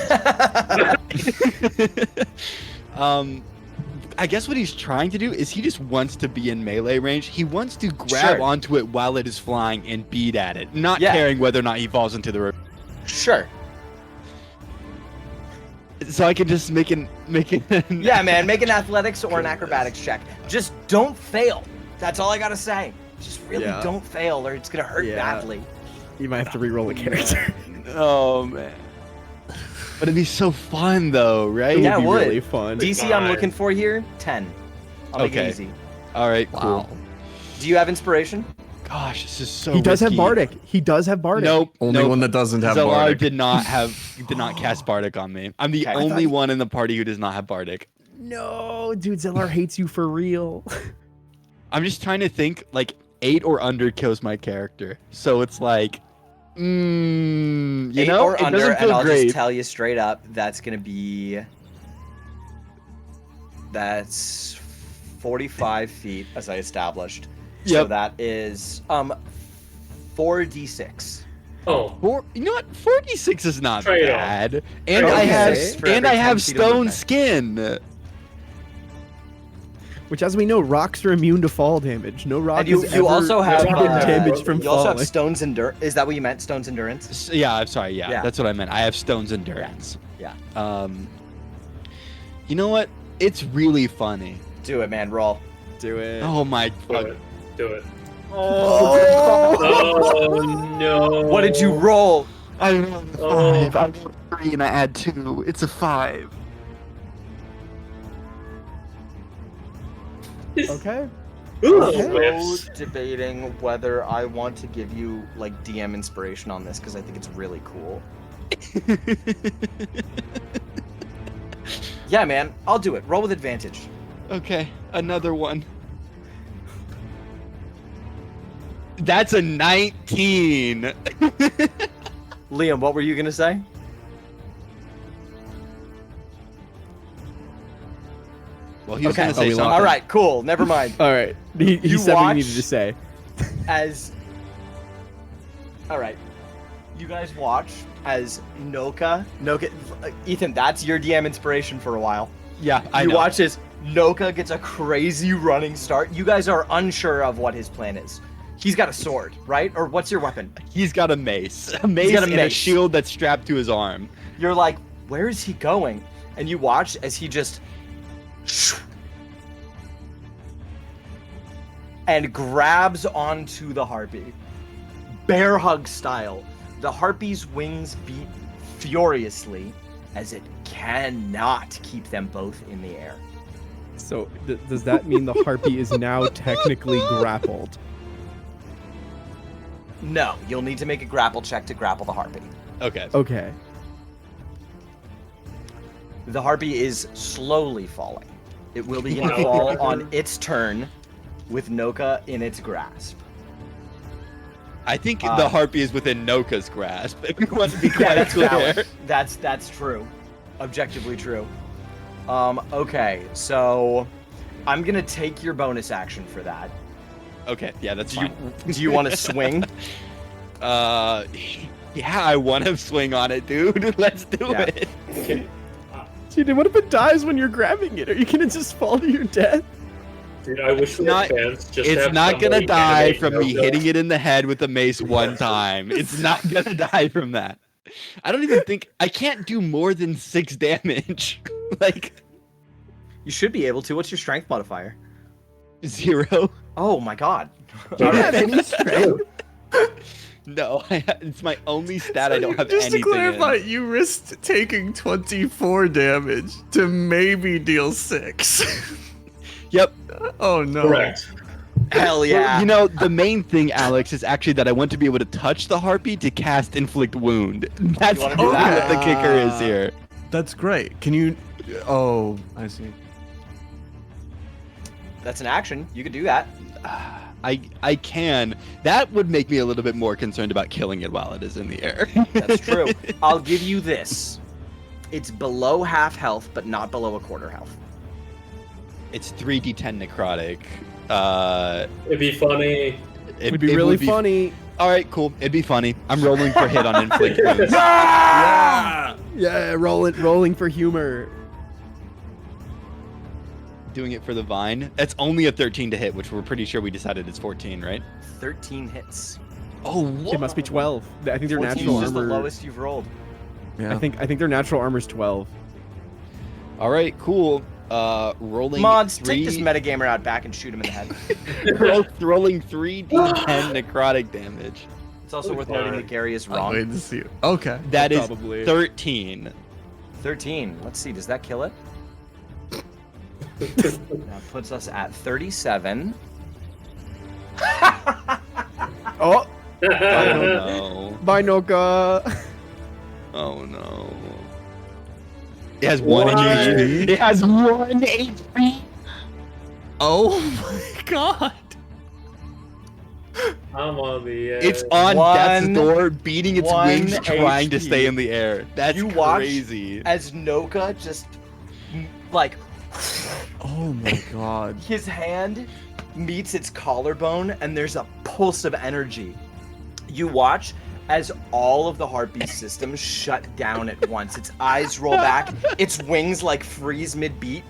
I guess what he's trying to do is he just wants to be in melee range. He wants to grab Sure. onto it while it is flying and beat at it, not Yeah. caring whether or not he falls into the river. Sure. So I can just make an Yeah, man. Make an athletics or an acrobatics check. Just don't fail. That's all I gotta say. Just really Yeah. don't fail, or it's gonna hurt Yeah. badly. You might have to re-roll a character. Oh man. But it'd be so fun though, right? Yeah, It'd it be would. really fun. DC I'm looking for here, 10. I'll make Okay. it easy. All right, cool. Do you have inspiration? Gosh, this is so He does have risky. Bardic. He does have Bardic. Nope. Only nope. one that doesn't have Zellar Bardic. did not cast Bardic on me. I'm the Okay. I only thought he- one in the party who does not have Bardic. No, dude, Zellar hates you for real. I'm just trying to think like 8 or under kills my character. So it's like, you 8 know, or it under, doesn't and feel I'll great. just tell you straight up, that's gonna be. That's 45 feet, as I established. So Yep. that is 4d6. Oh, You know what? 46 is not Trade off. bad, and Trade I off. have For every 10 feet of stone movement. skin. Which, as we know, rocks are immune to fall damage. No rock And you, has you ever also have taken damage from you also falling. have stones endurance. Is that what you meant? Stones endurance? Yeah, I'm sorry. Yeah, Yeah. that's what I meant. I have stones endurance. Yeah. You know what? It's really funny. Do it, man. Roll. Do it. Oh my do fuck. it. Do it. Oh! Oh no. What did you roll? I rolled a 5. Oh. I rolled 3 and I add 2. It's a 5. Okay. Ooh, Okay. whiffs. So debating whether I want to give you like DM inspiration on this because I think it's really cool. Yeah, man. I'll do it. Roll with advantage. Okay, another one. That's a 19. Liam, what were you gonna say? Well, he was Okay. gonna say we something. lost All right. Cool. Never mind. All right. He You said what watch- he needed to say. As all right, you guys watch as Noka, Ethan, that's your DM inspiration for a while. Yeah, I You know. watch as Noka gets a crazy running start. You guys are unsure of what his plan is. He's got a sword, right? Or what's your weapon? He's got a mace. A mace got a and a mace. shield that's strapped to his arm. You're like, where is he going? And you watch as he just and grabs onto the harpy. Bear hug style. The harpy's wings beat furiously as it cannot keep them both in the air. So does that mean the harpy is now technically grappled? No, you'll need to make a grapple check to grapple the harpy. Okay. Okay. The harpy is slowly falling. It will begin to fall on its turn with Noka in its grasp. I think the harpy is within Noka's grasp. If we want to be quite that's clear. valid. That's true. Objectively true. Okay, so I'm gonna take your bonus action for that. Okay, yeah, that's Do you fine. do you want to swing? Yeah, I want to swing on it, dude. Let's do Yeah. it. Okay. Dude, what if it dies when you're grabbing it? Are you gonna just fall to your death? Dude, I wish we Not- had fans just to It's have not gonna somebody die animate from me Noka. hitting it in the head with a mace one time. It's not gonna die from that. I don't even think I can't do more than 6 damage. Like You should be able to. What's your strength modifier? 0. Oh my god. Do you have any strength? No, it's my only stat. I don't have Just anything to clarify, in. you risked taking 24 damage to maybe deal 6. Yep. Oh no. Correct. Hell yeah. Well, you know, the main thing, Alex, is actually that I want to be able to touch the harpy to cast inflict wound. That's wanna what do that? the kicker is here. That's great. Can you? Oh, I see. That's an action. You could do that. I can. That would make me a little bit more concerned about killing it while it is in the air. That's true. I'll give you this. It's below half health, but not below a quarter health. It's 3d10 necrotic. It'd be funny. It'd be really would funny. All right, cool. It'd be funny. I'm rolling for hit on inflict wounds. Yeah. Yeah, rolling for humor. Doing it for the vine. That's only a 13 to hit, which we're pretty sure we decided is 14, right? 13 hits. Oh, what? It must be 12. I think their 14 natural is just the armor. lowest you've rolled. Yeah. I think their natural armor is 12. All right, cool. Rolling Mods, three. take this metagamer out back and shoot him in the head. rolling 3d10 necrotic damage. It's also worth noting that Gary is I'll wrong. wait to see it. Okay. That is Probably. 13. 13. Let's see, does that kill it? That puts us at 37. Oh, Oh no. bye, Noka. Oh no. It has 1 What? HP. It has 1 HP. Oh my god. I'm on the edge. It's on death's door, beating its one wings, trying to HP. stay in the air. That's You watch crazy. as Noka just, like, Oh my god. his hand meets its collarbone and there's a pulse of energy. You watch as all of the Harpies systems shut down at once. Its eyes roll back, its wings like freeze mid-beat,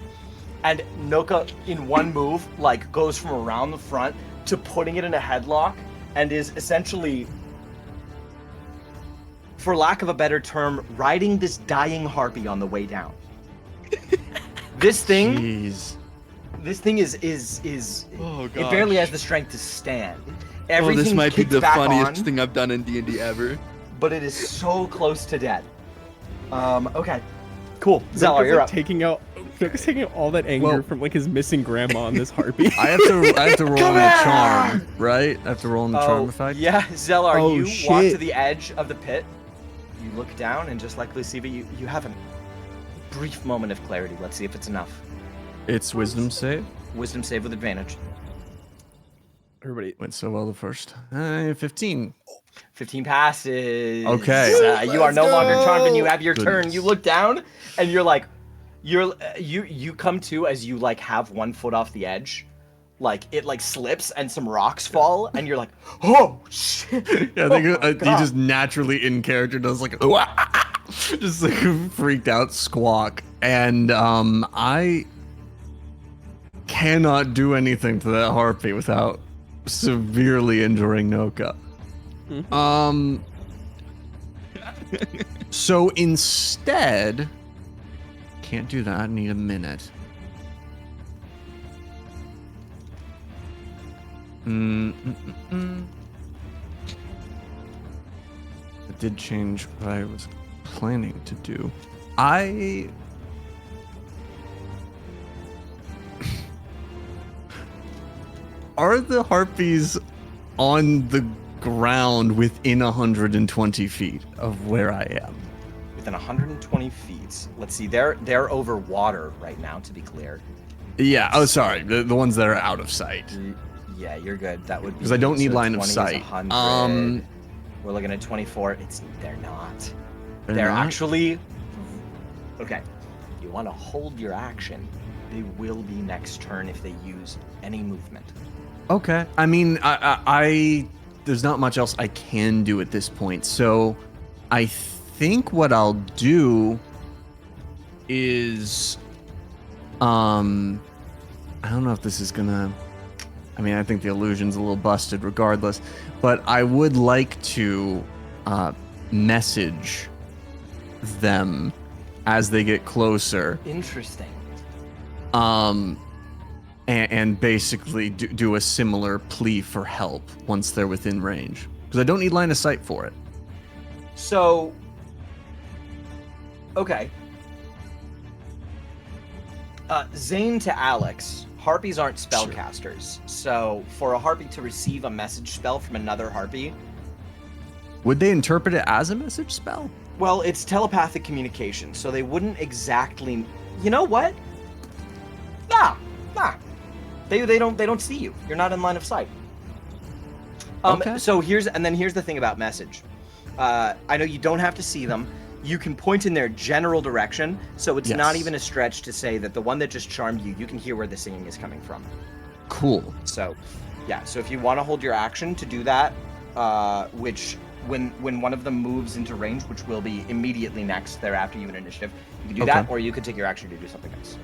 and Noka in one move like goes from around the front to putting it in a headlock and is essentially, for lack of a better term, riding this dying Harpy on the way down. This thing Jeez. is Oh it barely has the strength to stand. Oh, Everything this might be kicks the back funniest on, thing I've done in D&D ever. but it is so close to dead. Okay, cool. Zeller, Noka's, you're like, up. taking out all that anger Well- from like his missing grandma on this harpy. I have to roll Come on the here! charm, right? I have to roll on the charm if I. Yeah, Zeller, Oh, you walk shit. to the edge of the pit. You look down, and just like Luciva, you have a brief moment of clarity. Let's see if it's enough. It's wisdom save. Wisdom save with advantage. Everybody, Went so well the first. 15. 15 passes. Okay. You are no longer charmed, and you have your turn. Goodness. You look down, and you're like, you come to as you like have 1 foot off the edge, like it like slips and some rocks fall, and you're like, oh shit. Yeah, I think Oh my he God. just naturally in character does like just like a freaked out squawk, and I cannot do anything to that harpy without severely injuring Noka. So instead, can't do that. I need a minute. It did change what I was planning to do. Are the harpies on the ground within 120 feet of where I am? Within 120 feet. Let's see, they're over water right now, to be clear. Yeah. Oh, sorry. The ones that are out of sight. Yeah, you're good. That would be 'Cause I don't need so line of 20 is sight. 100. We're looking at 24. They're not. They're not? actually okay. You want to hold your action. They will be next turn if they use any movement. Okay. I mean, I there's not much else I can do at this point. So I think what I'll do is I don't know if this is gonna, I mean, I think the illusion's a little busted regardless, but I would like to message them as they get closer. Interesting. And basically do a similar plea for help once they're within range. Because I don't need line of sight for it. So, okay. Zane to Alex, Harpies aren't spellcasters. So, for a Harpy to receive a message spell from another Harpy, would they interpret it as a message spell? well, it's telepathic communication, so they wouldn't exactly. You know what? Nah. They don't see you. You're not in line of sight. Okay. So here's the thing about message. I know you don't have to see them. You can point in their general direction, so it's not even a stretch to say that the one that just charmed you, you can hear where the singing is coming from. Cool. So, yeah. So if you want to hold your action to do that, which when one of them moves into range, which will be immediately next thereafter you in initiative, you can do that, or you could take your action to do something else.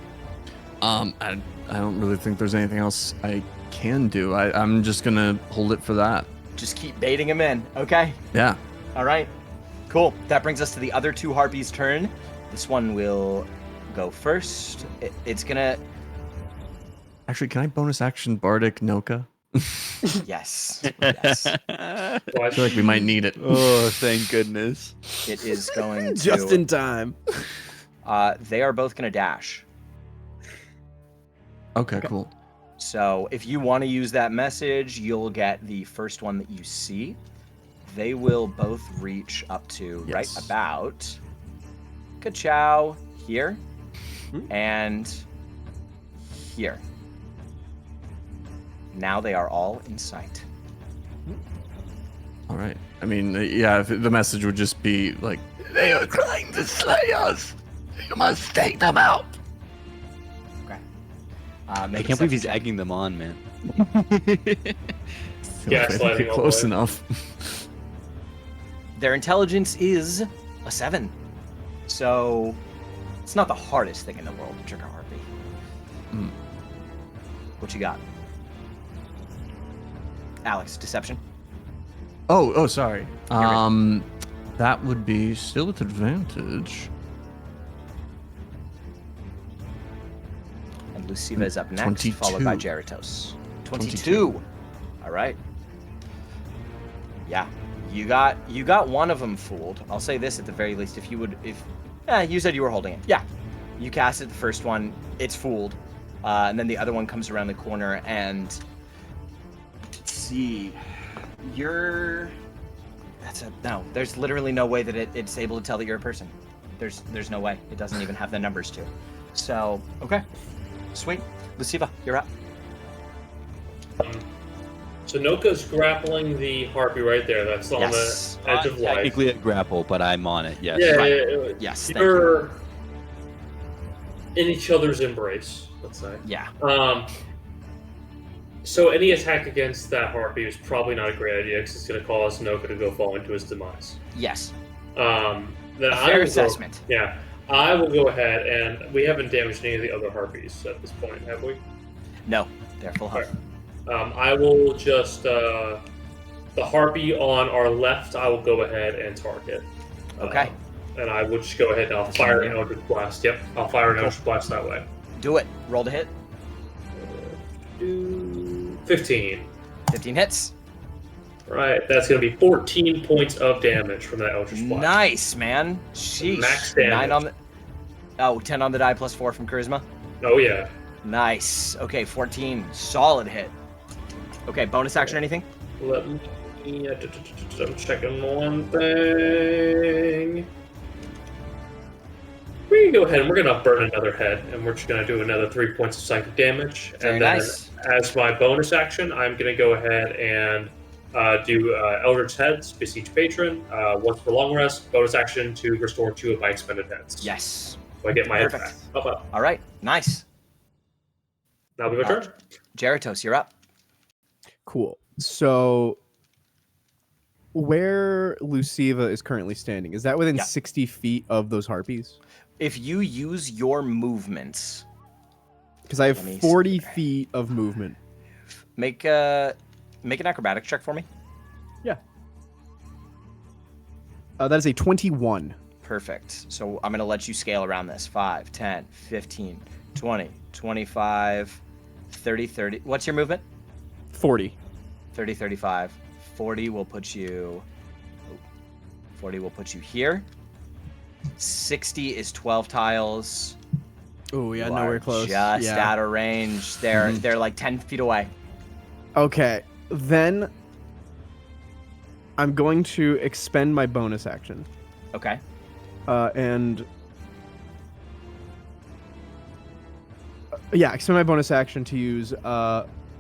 I don't really think there's anything else I can do. I'm just gonna hold it for that. Just keep baiting him in, okay? Yeah. All right. Cool. That brings us to the other two Harpies' turn. This one will go first. It's gonna. Actually, can I bonus action Bardic Noka? Yes. I feel like we might need it. Oh, thank goodness. It is going to. Just in time. They are both gonna dash. Okay, cool. So if you want to use that message, you'll get the first one that you see. They will both reach up to right about Ka-chow here and here. Now they are all in sight. All right. I mean, yeah, if the message would just be like, they are trying to slay us. You must take them out. I can't believe he's egging them on, man. Gaslighting all Close the way. enough. Their intelligence is a 7. So it's not the hardest thing in the world to trick a Harpy. What you got? Alex, deception. Oh, sorry. That would be still with advantage. And Luciva is up next, 22. followed by Jeritos. 22. All right. Yeah, you got one of them fooled. I'll say this at the very least: if you said you were holding it, yeah, you casted the first one, it's fooled, and then the other one comes around the corner and let's see, no. There's literally no way that it's able to tell that you're a person. There's no way. It doesn't even have the numbers to. So okay. Sweet. Luciva, you're up. So Noka's grappling the Harpy right there. That's on Yes. the edge of life. Technically a grapple, but I'm on it. Yes. Yeah, Right. Yes, thank You're in each other's embrace, let's say. Yeah. So any attack against that Harpy is probably not a great idea because it's going to cause Noka to go fall into his demise. Yes. Then Fair assessment. Yeah. I will go ahead, and we haven't damaged any of the other Harpies at this point, have we? No, they're full health. I will just, the Harpy on our left, I will go ahead and target. Okay. And I will just go ahead and I'll fire an Eldritch Blast. Yep, I'll fire an Eldritch Blast that way. Do it. Roll to hit. 15. 15 hits. Right, that's going to be 14 points of damage from that Eldritch Blast. Nice, man. Sheesh. Max damage. 9 on the... 10 on the die plus 4 from Charisma. Oh, yeah. Nice. Okay, 14. Solid hit. Okay, bonus action, anything? Let me... I'm checking one thing. We can go ahead and we're going to burn another head, and we're just going to do another 3 points of psychic damage. Very and then, nice. as my bonus action, I'm going to go ahead and do Eldritch Heads, besiege patron. Once per long rest, bonus action to restore 2 of my expended heads. Yes. So I get my head Perfect. back. Up. All right. Nice. Now we return. Jeritos, you're up. Cool. So, where Luciva is currently standing, is that within 60 feet of those Harpies? If you use your movements... Because I have Let me 40 see. feet of movement. Make an acrobatics check for me. Yeah. That is a 21. Perfect. So I'm going to let you scale around this. 5, 10, 15, 20, 25, 30, 30. What's your movement? 40. 30, 35. 40 will put you... 40 will put you here. 60 is 12 tiles. Oh, yeah, You nowhere are close. Just yeah. out of range. They're like 10 feet away. Okay, then I'm going to expend my bonus action. Okay. Expend my bonus action to use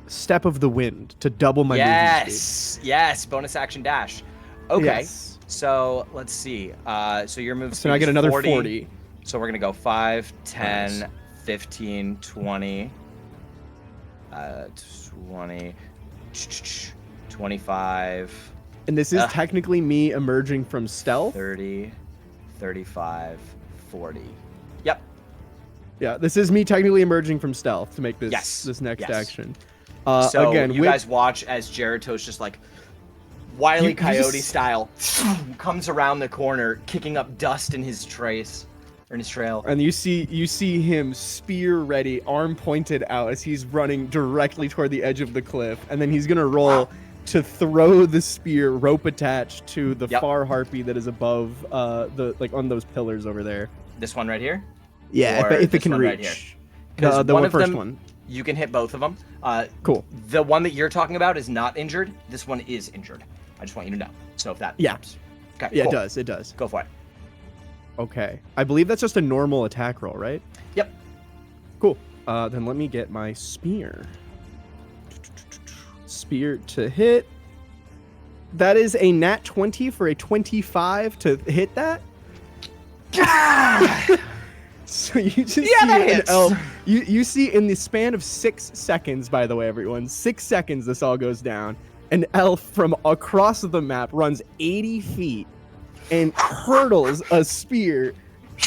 Step of the Wind to double my movement speed. Yes. Bonus action dash. Okay. Yes. So let's see. So your move speed So now I get is another 40. 40. So we're going to go 5, 10, Nice. 15, 20, 20, 25, And this is technically me emerging from stealth. 30, 35, 40. Yep. Yeah, this is me technically emerging from stealth to make this this next Yes. action. So again, you guys watch as Geritos just like Wile E. You Coyote just- style comes around the corner, kicking up dust in his trace or in his trail. and you see him spear ready, arm pointed out as he's running directly toward the edge of the cliff, and then he's gonna roll to throw the spear, rope attached to the far harpy that is above on those pillars over there. This one right here. Yeah, Or if it this can one reach. right here? 'Cause The one one of first them- one. You can hit both of them. Cool. The one that you're talking about is not injured. This one is injured. I just want you to know. So if that helps. Okay. Yeah, cool. it does. Go for it. Okay. I believe that's just a normal attack roll, right? Yep. Cool. Then let me get my spear. Spear to hit. That is a nat 20 for a 25 to hit that. So you just see that an hits. elf. You see in the span of 6 seconds, by the way, everyone, 6 seconds this all goes down. An elf from across the map runs 80 feet and hurtles a spear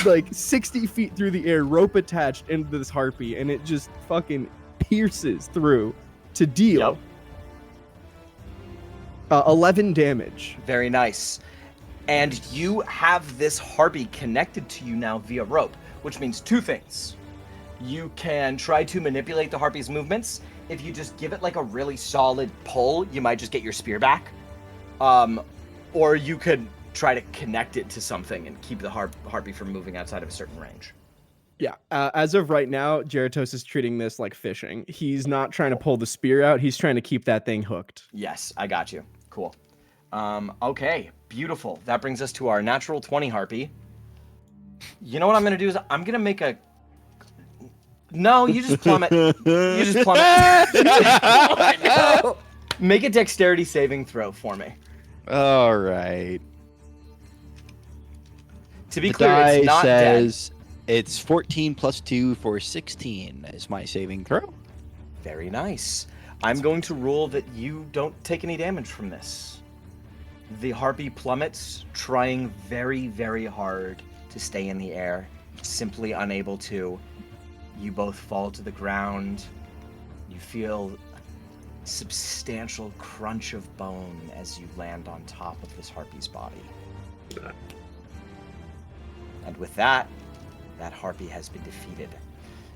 like 60 feet through the air, rope attached into this harpy, and it just fucking pierces through to deal 11 damage. Very nice. And you have this harpy connected to you now via rope, which means two things. You can try to manipulate the harpy's movements. If you just give it like a really solid pull, you might just get your spear back. Or you could try to connect it to something and keep the harpy from moving outside of a certain range. Yeah, as of right now, Geritos is treating this like fishing. He's not trying to pull the spear out. He's trying to keep that thing hooked. Yes, I got you. Cool. Okay, beautiful. That brings us to our natural 20 harpy. You know what I'm going to do is I'm going to make a... No, you just plummet. You just plummet. No. Make a dexterity saving throw for me. All right. To be The clear, die it's not says it's 14 plus 2 for 16 is my saving throw. dead. Very nice. I'm going to rule that you don't take any damage from this. The harpy plummets, trying very, very hard to stay in the air, simply unable to. You both fall to the ground. You feel a substantial crunch of bone as you land on top of this harpy's body. And with that, that harpy has been defeated.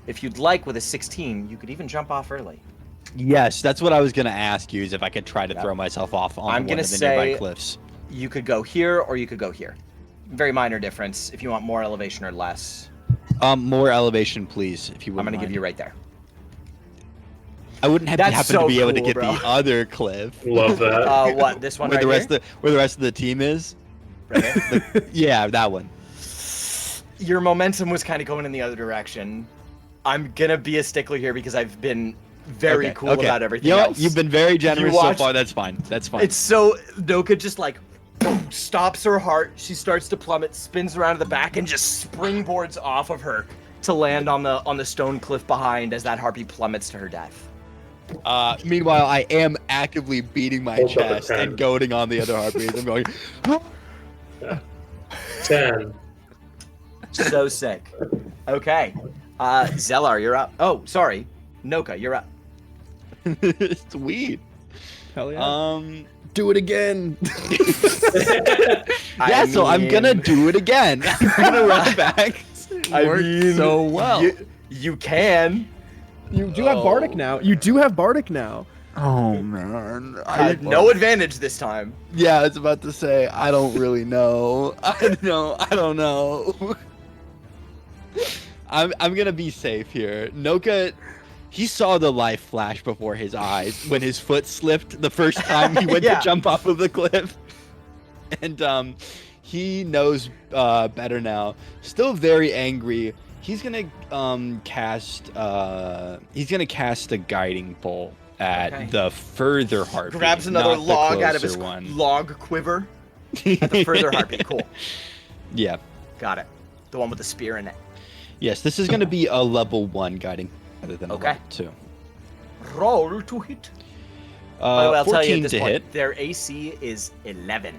If you'd like, with a 16, you could even jump off early. Yes, that's what I was going to ask you, is if I could try to throw myself off on I'm one gonna of the nearby say- cliffs. You could go here or you could go here. Very minor difference if you want more elevation or less. More elevation, please, if you I'm wouldn't going to give mind. you right there. I wouldn't have That's happen so to be able to cool, get bro. the other cliff. Love that. What, this one Where right the rest here? of where the rest of the team is. Right here? Yeah, that one. Your momentum was kind of going in the other direction. I'm going to be a stickler here because I've been very Okay, cool okay. about everything You know what? else. You've been very generous so watched- far. That's fine. That's fine. It's so... Noka just like... boom, stops her heart. She starts to plummet, spins around to the back, and just springboards off of her to land on the stone cliff behind as that harpy plummets to her death. Meanwhile, I am actively beating my Hold up a chest 10. and goading on the other harpies. I'm going, 10. So sick. Okay. Zellar, you're up. Oh, sorry. Noka, you're up. it's weed. Hell yeah. Do it again. Yeah, so I'm gonna do it again. I'm gonna run back. It worked so well. You can. You do have Bardic now. You do have Bardic now. Oh man, I had no advantage this time. Yeah, I was about to say I don't really know. I don't know. I'm gonna be safe here. Noka, he saw the life flash before his eyes when his foot slipped the first time he went Yeah. to jump off of the cliff, and he knows better now. Still very angry. He's gonna cast a guiding bolt at Okay. the further Harpy. Grabs another not the log out of his closer one. log quiver. At the further Harpy. Cool. Yeah. Got it. The one with the spear in it. Yes, this is gonna be a level 1 guiding rather than a Okay. level 2. Roll to hit. By the way, I'll 14 tell you at this to point, hit. their AC is 11.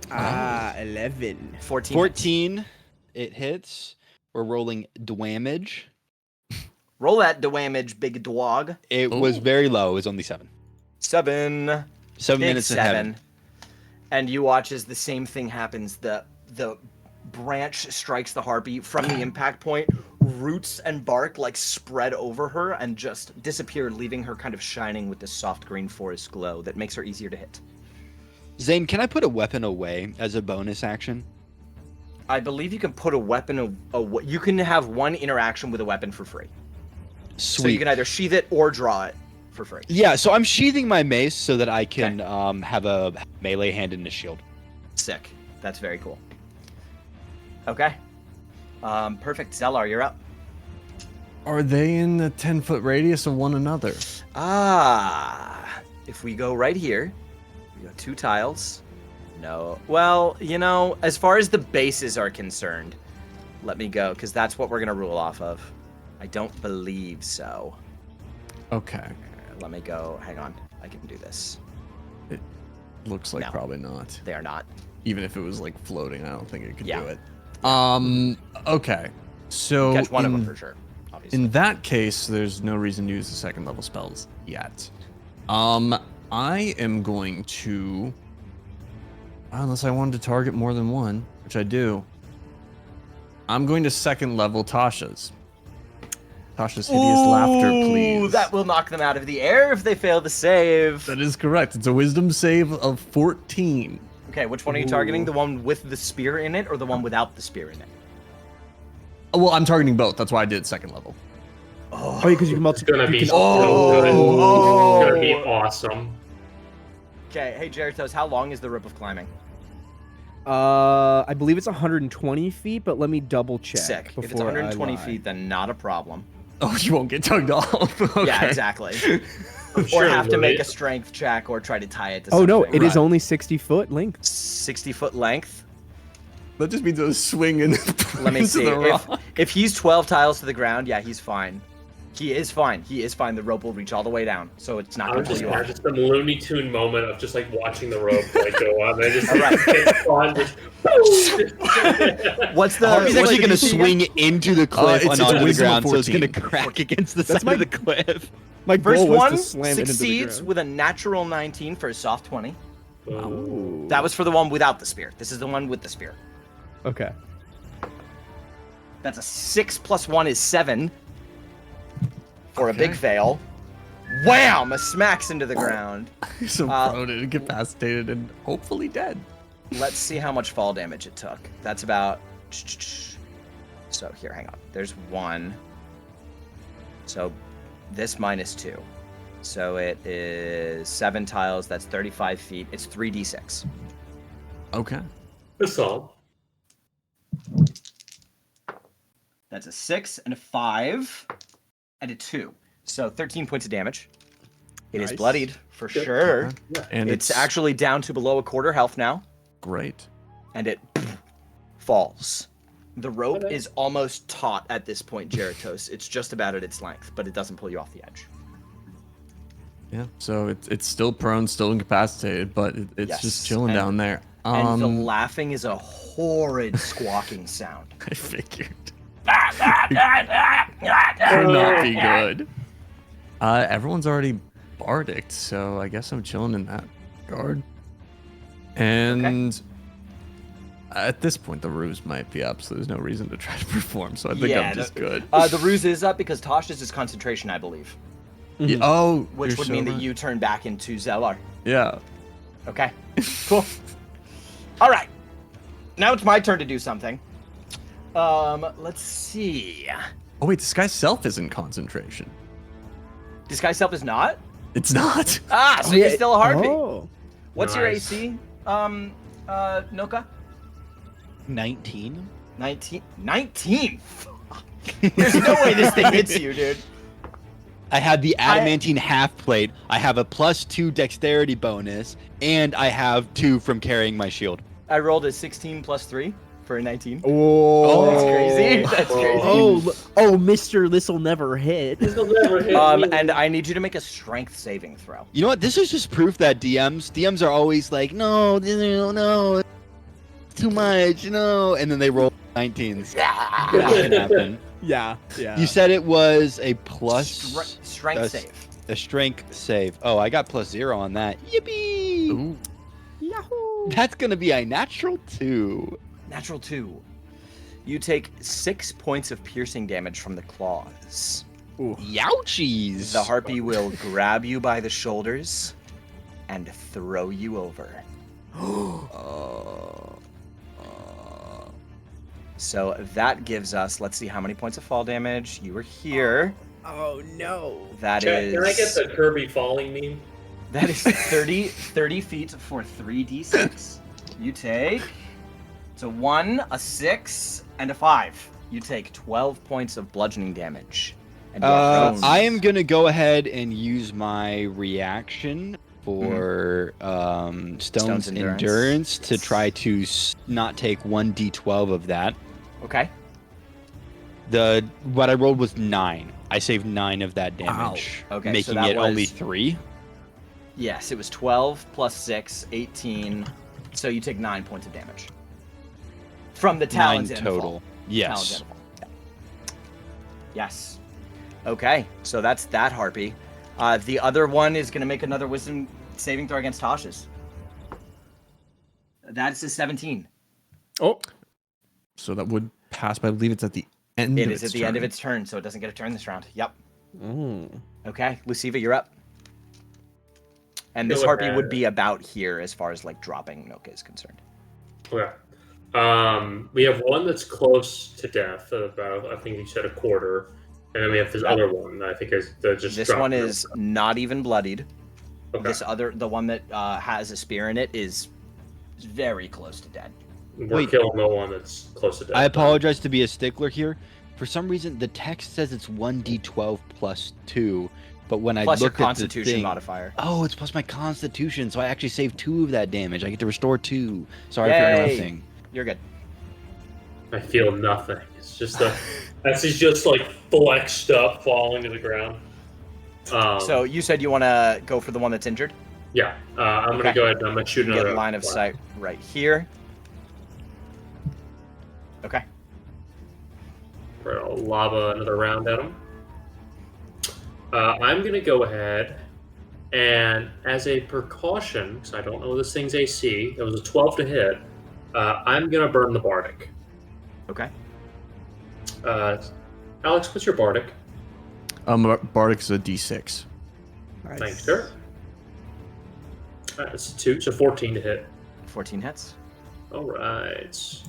11. 14. 14, it hits. We're rolling damage. Roll that damage, big dog. It was very low. It was only 7. 7. 7 Big minutes in 7. heaven. And you watch as the same thing happens. The branch strikes the Harpy from the impact point. Roots and bark like spread over her and just disappear, leaving her kind of shining with this soft green forest glow that makes her easier to hit. Zane, can I put a weapon away as a bonus action? I believe you can put a weapon away. You can have one interaction with a weapon for free. Sweet. So you can either sheath it or draw it for free. Yeah, so I'm sheathing my mace so that I can have a melee hand and a shield. Sick. That's very cool. Okay. Perfect. Zellar, you're up. Are they in the 10-foot radius of one another? If we go right here, we got 2 tiles. No. Well, as far as the bases are concerned, let me go, because that's what we're going to rule off of. I don't believe so. Okay. Let me go. Hang on. I can do this. Looks like No. probably not. They are not. Even if it was like floating, I don't think it could Yeah. do it. Okay. So Catch one of them for sure, obviously. in that case, there's no reason to use the second level spells yet. I am going to, unless I wanted to target more than one, which I do. I'm going to second level Tasha's. Tasha's hideous laughter, please. That will knock them out of the air if they fail to save. That is correct. It's a wisdom save of 14. Okay, which one are you targeting? The one with the spear in it or the one without the spear in it? Oh, well, I'm targeting both. That's why I did second level. Oh, because you can It's gonna be you so can- good. It's gonna be awesome. Okay, hey Jeritos, how long is the rope of climbing? I believe it's 120 feet, but let me double check. Sick. If it's before I 120 lie. feet, then not a problem. Oh, you won't get tugged off. Okay. Yeah, exactly. I'm Or sure have to it make a would. strength check or try to tie it to Oh something. no, it is Right. only 60-foot length. 60-foot length. That just means a swing and Let me into see. the rock. If he's 12 tiles to the ground, yeah, he's fine. He is fine. He is fine. The rope will reach all the way down, so it's not I going was to pull just you off. imagine some Looney Tune moment of just like watching the rope like go on. They just All right. it's on, just, What's the? Harpy's what's actually the going to DC? swing into the cliff it's and a onto the wisdom of ground, so it's going to 14. crack against the That's side my- of the cliff. My First goal was one to slam it into the succeeds ground. with a natural 19 for a soft 20. Ooh. That was for the one without the spear. This is the one with the spear. Okay. That's a 6 plus 1 is 7 for a big Okay. fail. Wham! A smacks into the ground. So prone and incapacitated and hopefully dead. Let's see how much fall damage it took. That's about. So here, hang on. There's 1. So this minus 2. So it is 7 tiles. That's 35 feet. It's 3d6. Okay. That's all. That's a 6 and a 5 and a 2. So 13 points of damage. It is Nice. bloodied for Good. sure. And It's actually down to below a quarter health now, great. and it falls. The rope Okay. is almost taut at this point, Jeritos. It's just about at its length, but it doesn't pull you off the edge. Yeah. So it's still prone, still incapacitated, but it's Yes, just chilling and- down there. And the laughing is a horrid squawking sound. I figured. Could not be good. Everyone's already bardicked, so I guess I'm chilling in that regard. And at this point, the ruse might be up, so there's no reason to try to perform. So I think I'm just good. The ruse is up because Tosh's is concentration, I believe. Yeah, oh, Which you're would so mean that right. you turn back into Zelar. Yeah. Okay, cool. All right, now it's my turn to do something. Let's see. Oh wait, Disguise Self is in concentration. Disguise Self is not? It's not. So you're still a Harpy. Oh. What's your Nice. AC, Noka? 19. 19? 19? Fuck. There's no way this thing hits you, dude. I have the adamantine half plate. I have a +2 dexterity bonus, and I have 2 from carrying my shield. I rolled a 16 plus 3 for a 19. Oh, That's crazy. That's crazy. Oh, Mister, this'll never hit. This'll never hit me. And I need you to make a strength saving throw. You know what? This is just proof that DMs are always like, no, no, too much, no, and then they roll 19s. That can happen. Yeah. You said it was a plus Strength save. a strength save. Oh, I got +0 on that. Yippee! Ooh. Yahoo! That's gonna be a natural 2. Natural 2. You take 6 points of piercing damage from the claws. Youchies! The Harpy will grab you by the shoulders and throw you over. So that gives us, let's see how many points of fall damage. You were here. Oh no. That Chat, is can I get the Kirby falling meme? that is 30 feet for 3d6. You take, it's a 1, a 6, and a 5. You take 12 points of bludgeoning damage. And you are prone. I am gonna go ahead and use my reaction for Stone's endurance to try to not take 1d12 of that. Okay. What I rolled was 9. I saved 9 of that damage, Okay, so making that it only was- 3. Yes, it was 12 plus 6, 18. So you take 9 points of damage. From the 9 talons and total. fall. Yes. Talons and fall. Yeah. Yes. Okay, so that's that Harpy. The other one is going to make another wisdom saving throw against Tosh's. That's a 17. Oh. So that would pass, but I believe it's at the end. It of is its at the end of turn. its turn, so it doesn't get a turn this round. Yep. Mm. Okay, Luciva, you're up. And this Go Harpy ahead. would be about here as far as like dropping Noka is concerned. Okay. We have one that's close to death, about I think you said a quarter, and then we have this other one that I think is just. This dropped one real is quick. not even bloodied. Okay. The one that has a spear in it, is very close to dead. We're Wait. killing the one that's close to death. I apologize to be a stickler here. For some reason, the text says it's 1d12 plus 2, but when I Plus your looked at the Constitution thing, modifier. oh, it's plus my Constitution, so I actually saved 2 of that damage. I get to restore 2. Sorry for Yay. interrupting. You're good. I feel nothing. It's just that's just like flexed up, falling to the ground. So you said you want to go for the one that's injured? yeah, I'm Okay. gonna go ahead and I'm gonna shoot You another get line of flash. sight right here. Okay. I'll lava another round at him. I'm gonna go ahead and, as a precaution, because I don't know this thing's AC, it was a 12 to hit. I'm gonna burn the bardic. Okay. Alex, what's your bardic? Bardic is a d6. Thanks, sir. It's a 2, so 14 to hit. 14 hits. All right.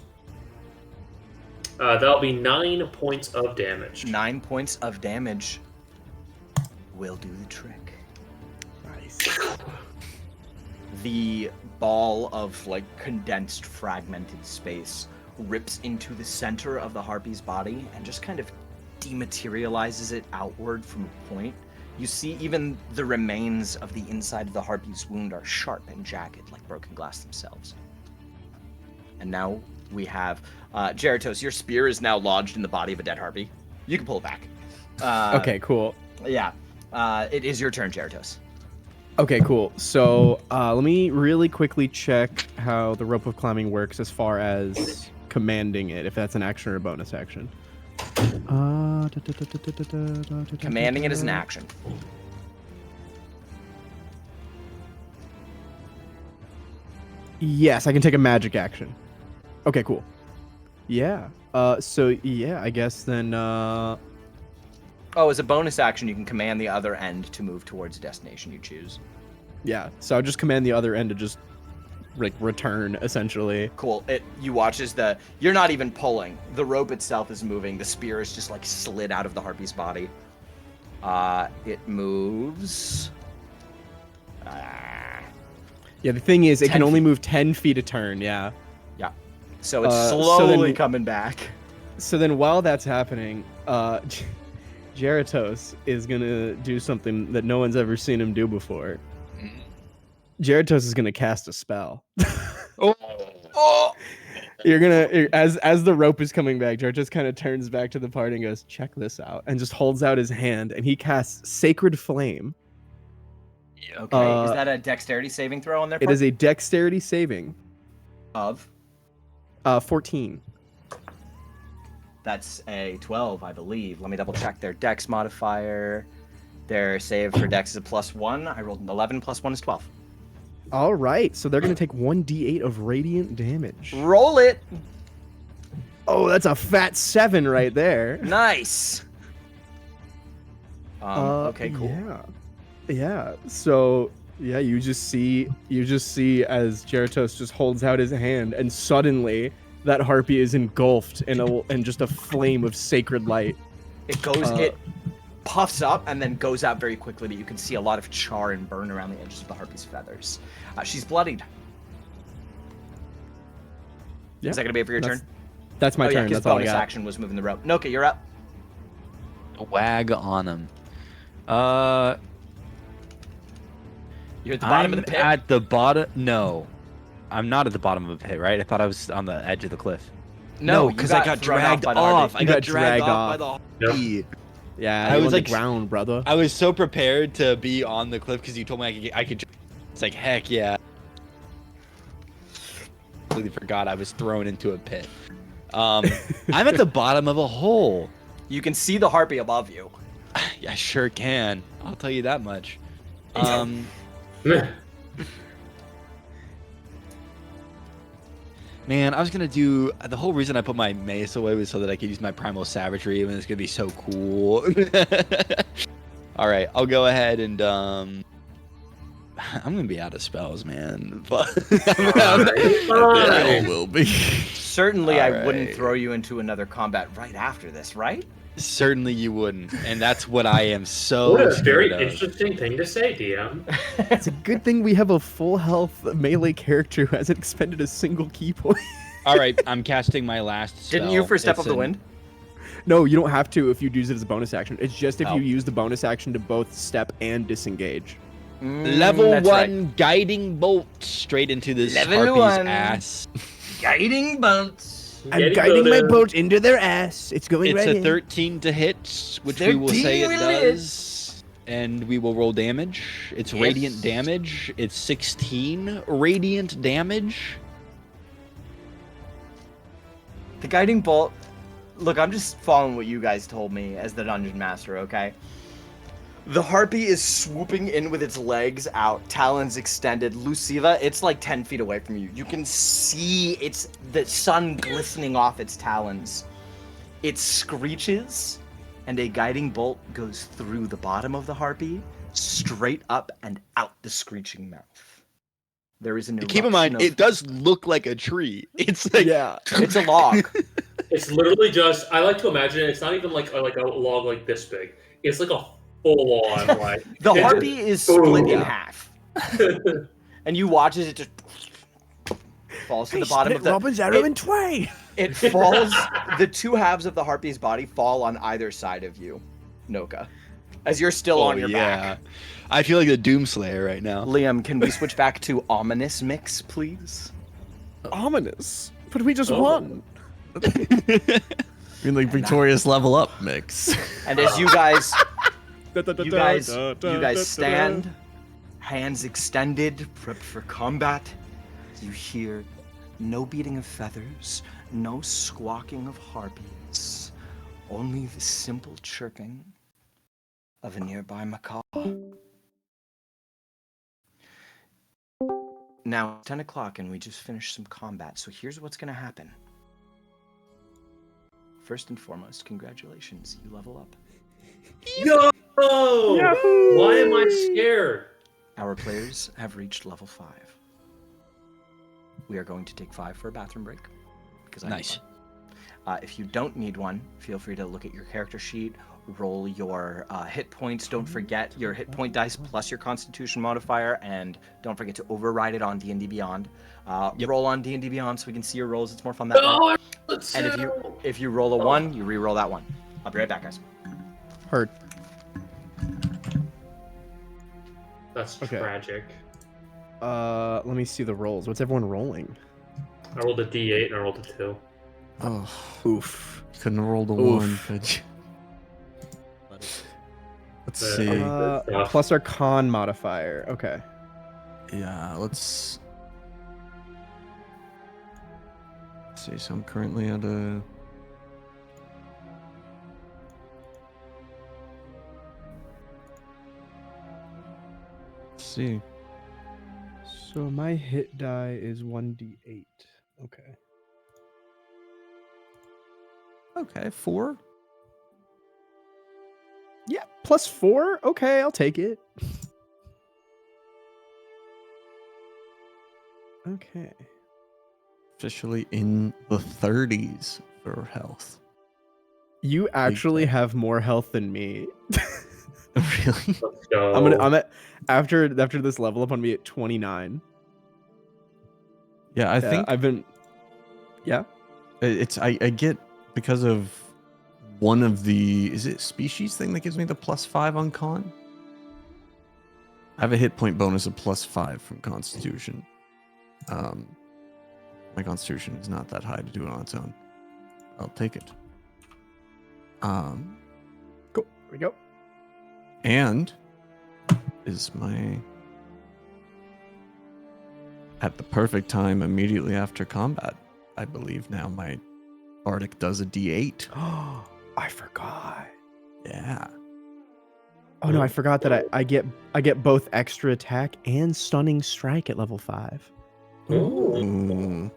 That'll be 9 points of damage. 9 points of damage will do the trick. Nice. The ball of like condensed, fragmented space rips into the center of the Harpy's body and just kind of dematerializes it outward from a point. You see even the remains of the inside of the Harpy's wound are sharp and jagged like broken glass themselves. And now we have Geratos, your spear is now lodged in the body of a dead Harpy. You can pull it back. Okay, cool. Yeah. It is your turn, Geratos. Okay, cool. So let me really quickly check how the rope of climbing works as far as commanding it, if that's an action or a bonus action. Commanding it is an action. Yes, I can take a magic action. Okay, cool. Yeah. So yeah, I guess then. Oh, as a bonus action, you can command the other end to move towards a destination you choose. Yeah. So I'll just command the other end to just like return essentially. Cool. You watch as you're not even pulling. The rope itself is moving. The spear is just like slid out of the harpy's body. It moves. Yeah. The thing is, it 10 can only feet. move 10 feet a turn. Yeah. Yeah. So it's so then- slowly coming back. So then, while that's happening, Jeratos is gonna do something that no one's ever seen him do before. Jeratos is gonna cast a spell. Oh! You're gonna as the rope is coming back, Jeratos kind of turns back to the party and goes, "Check this out," and just holds out his hand, and he casts Sacred Flame. Okay. Is that a dexterity saving throw on their It part? is a dexterity saving, Of? 14. That's a 12, I believe. Let me double check their dex modifier. Their save for dex is a +1. I rolled an 11, +1 is 12. All right, so they're gonna take 1d8 of radiant damage. Roll it! Oh, that's a fat 7 right there. Nice! Okay, cool. Yeah. So yeah, you just see as Jeratos just holds out his hand, and suddenly that harpy is engulfed in just a flame of sacred light. It puffs up and then goes out very quickly, but you can see a lot of char and burn around the edges of the harpy's feathers. She's bloodied. Yeah, Is that gonna be it for your turn? That's my turn. His That's all I bonus got. action was moving the rope. Noka, you're up. Wag on him. You're at the bottom I'm of the pit. at the bottom. No, I'm not at the bottom of the pit, right? I thought I was on the edge of the cliff. No, you because I got thrown dragged by the off. harpy. I got dragged off by the Yep. harpy. Yeah, I you was on like- the ground, brother. I was so prepared to be on the cliff because you told me I could. It's like heck yeah. Completely forgot I was thrown into a pit. I'm at the bottom of a hole. You can see the harpy above you. I sure can. I'll tell you that much. Man, I was gonna do the whole reason I put my mace away was so that I could use my primal savagery, and it's gonna be so cool. All right, I'll go ahead and I'm gonna be out of spells, man. But They all will be. Certainly, I wouldn't Alright. throw you into another combat right after this, right? certainly you wouldn't, and that's what I am so. What a very scared of. interesting thing to say, DM. It's a good thing we have a full health melee character who hasn't expended a single key point. All right, I'm casting my last spell. Didn't you for Step It's of the an- Wind? No, you don't have to if you use it as a bonus action. It's just if Oh. you use the bonus action to both step and disengage. Level That's 1 right. guiding bolt straight into this Level harpy's 1. ass. Guiding bolts. Getting loaded. into their ass. It's going It's a 13 to hit, which we will say 13 it will hit. does. And we will roll damage. It's Yes. radiant damage. It's 16 radiant damage. The guiding bolt. Look, I'm just following what you guys told me as the dungeon master, okay? The harpy is swooping in with its legs out, talons extended. Luciva, it's like 10 feet away from you. You can see the sun glistening off its talons. It screeches, and a guiding bolt goes through the bottom of the harpy, straight up and out the screeching mouth. There is an Keep in mind, eruption it does look like a tree. It's like Yeah. It's a log. It's literally just. I like to imagine it's not even like a log like this big. It's like a full on like. The harpy is split in Yeah. half, and you watch as it just falls to the bottom of the. Robin's arrow in twain. It falls. The two halves of the harpy's body fall on either side of you, Noka, as you're still on your back. I feel like the Doomslayer right now. Liam, can we switch back to ominous mix, please? Ominous. But we just Oh. won. I mean, like victorious level up mix. And as you guys stand, hands extended, prepped for combat, you hear no beating of feathers, no squawking of harpies, only the simple chirping of a nearby macaw. Now, it's 10 o'clock and we just finished some combat, so here's what's going to happen. First and foremost, congratulations, you level up. Yo! Why am I scared? Our players have reached level 5. We are going to take 5 for a bathroom break. Because Nice. If you don't need one, feel free to look at your character sheet, roll your hit points. Don't forget your hit point dice plus your Constitution modifier, and don't forget to override it on D&D Beyond. Roll on D&D Beyond so we can see your rolls. It's more fun that way. And if you roll a 1, you re-roll that 1. I'll be right back, guys. Heard. That's Okay. tragic. Let me see the rolls. What's everyone rolling? I rolled a D8 and I rolled a 2. Oh, Oof. couldn't have rolled a Oof. 1, could you? Let's Uh, see. Plus our con modifier. Okay. Yeah, let's see. So I'm currently at a. Let's see. So my hit die is 1d8. Okay. Okay, 4. Yeah, plus 4? Okay, I'll take it. Okay. Officially in the 30s for health. You actually time. have more health than me. Really? Let's go. I'm at after this level up, I'm gonna be at 29. Yeah, I think I've been. Yeah. it's I get because of one of the is it species thing that gives me the +5 on con. I have a hit point bonus of +5 from Constitution. My Constitution is not that high to do it on its own. I'll take it. Cool. Here we go. And is my at the perfect time immediately after combat. I believe now my Bardic does a D8. Oh, I forgot. Yeah. Oh no, I forgot that I get both extra attack and stunning strike at level 5. Ooh.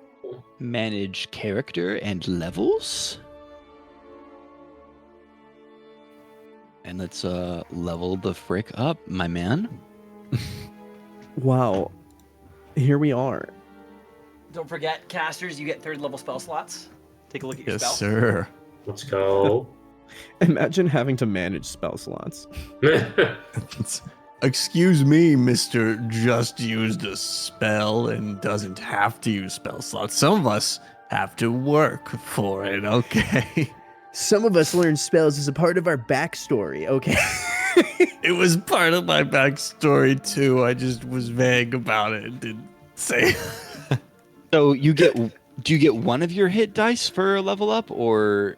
Manage character and levels. And let's level the frick up, my man. Wow. Here we are. Don't forget, casters, you get 3rd level spell slots. Take a look at your Yes, spell. sir. Let's go. Imagine having to manage spell slots. Excuse me, Mr. Just used a spell and doesn't have to use spell slots. Some of us have to work for it, okay? Some of us learn spells as a part of our backstory, okay? It was part of my backstory too. I just was vague about it and didn't say. So do you get one of your hit dice for a level up, or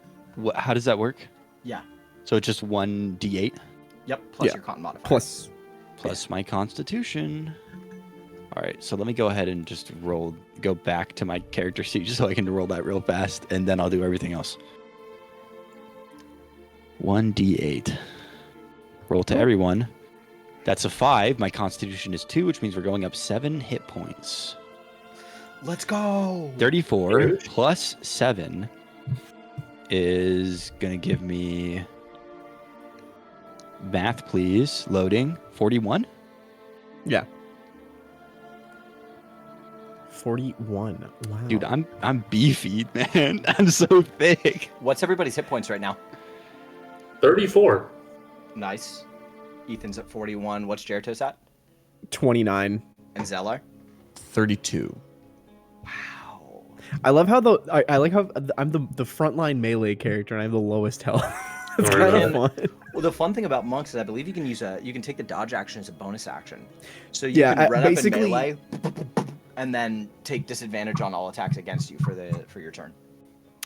how does that work? Yeah. So it's just 1d8 Yep. Plus Yeah. your con modifier. plus my Constitution. All right, so let me go ahead and just go back to my character sheet just so I can roll that real fast, and then I'll do everything else. 1d8. Roll to everyone. That's a 5. My Constitution is 2, which means we're going up 7 hit points. Let's go. 34 plus 7 is going to give me... Math, please. Loading. 41? Yeah. 41. Wow. Dude, I'm beefy, man. I'm so thick. What's everybody's hit points right now? 34. Nice. Ethan's at 41. What's Jeritos at? 29. And Zellar? 32. Wow. I love how I like how I'm the frontline melee character and I have the lowest health. It's Alright. kind of fun. Well, the fun thing about monks is I believe you can take the dodge action as a bonus action. So you Yeah, can run up in basically- melee and then take disadvantage on all attacks against you for your turn.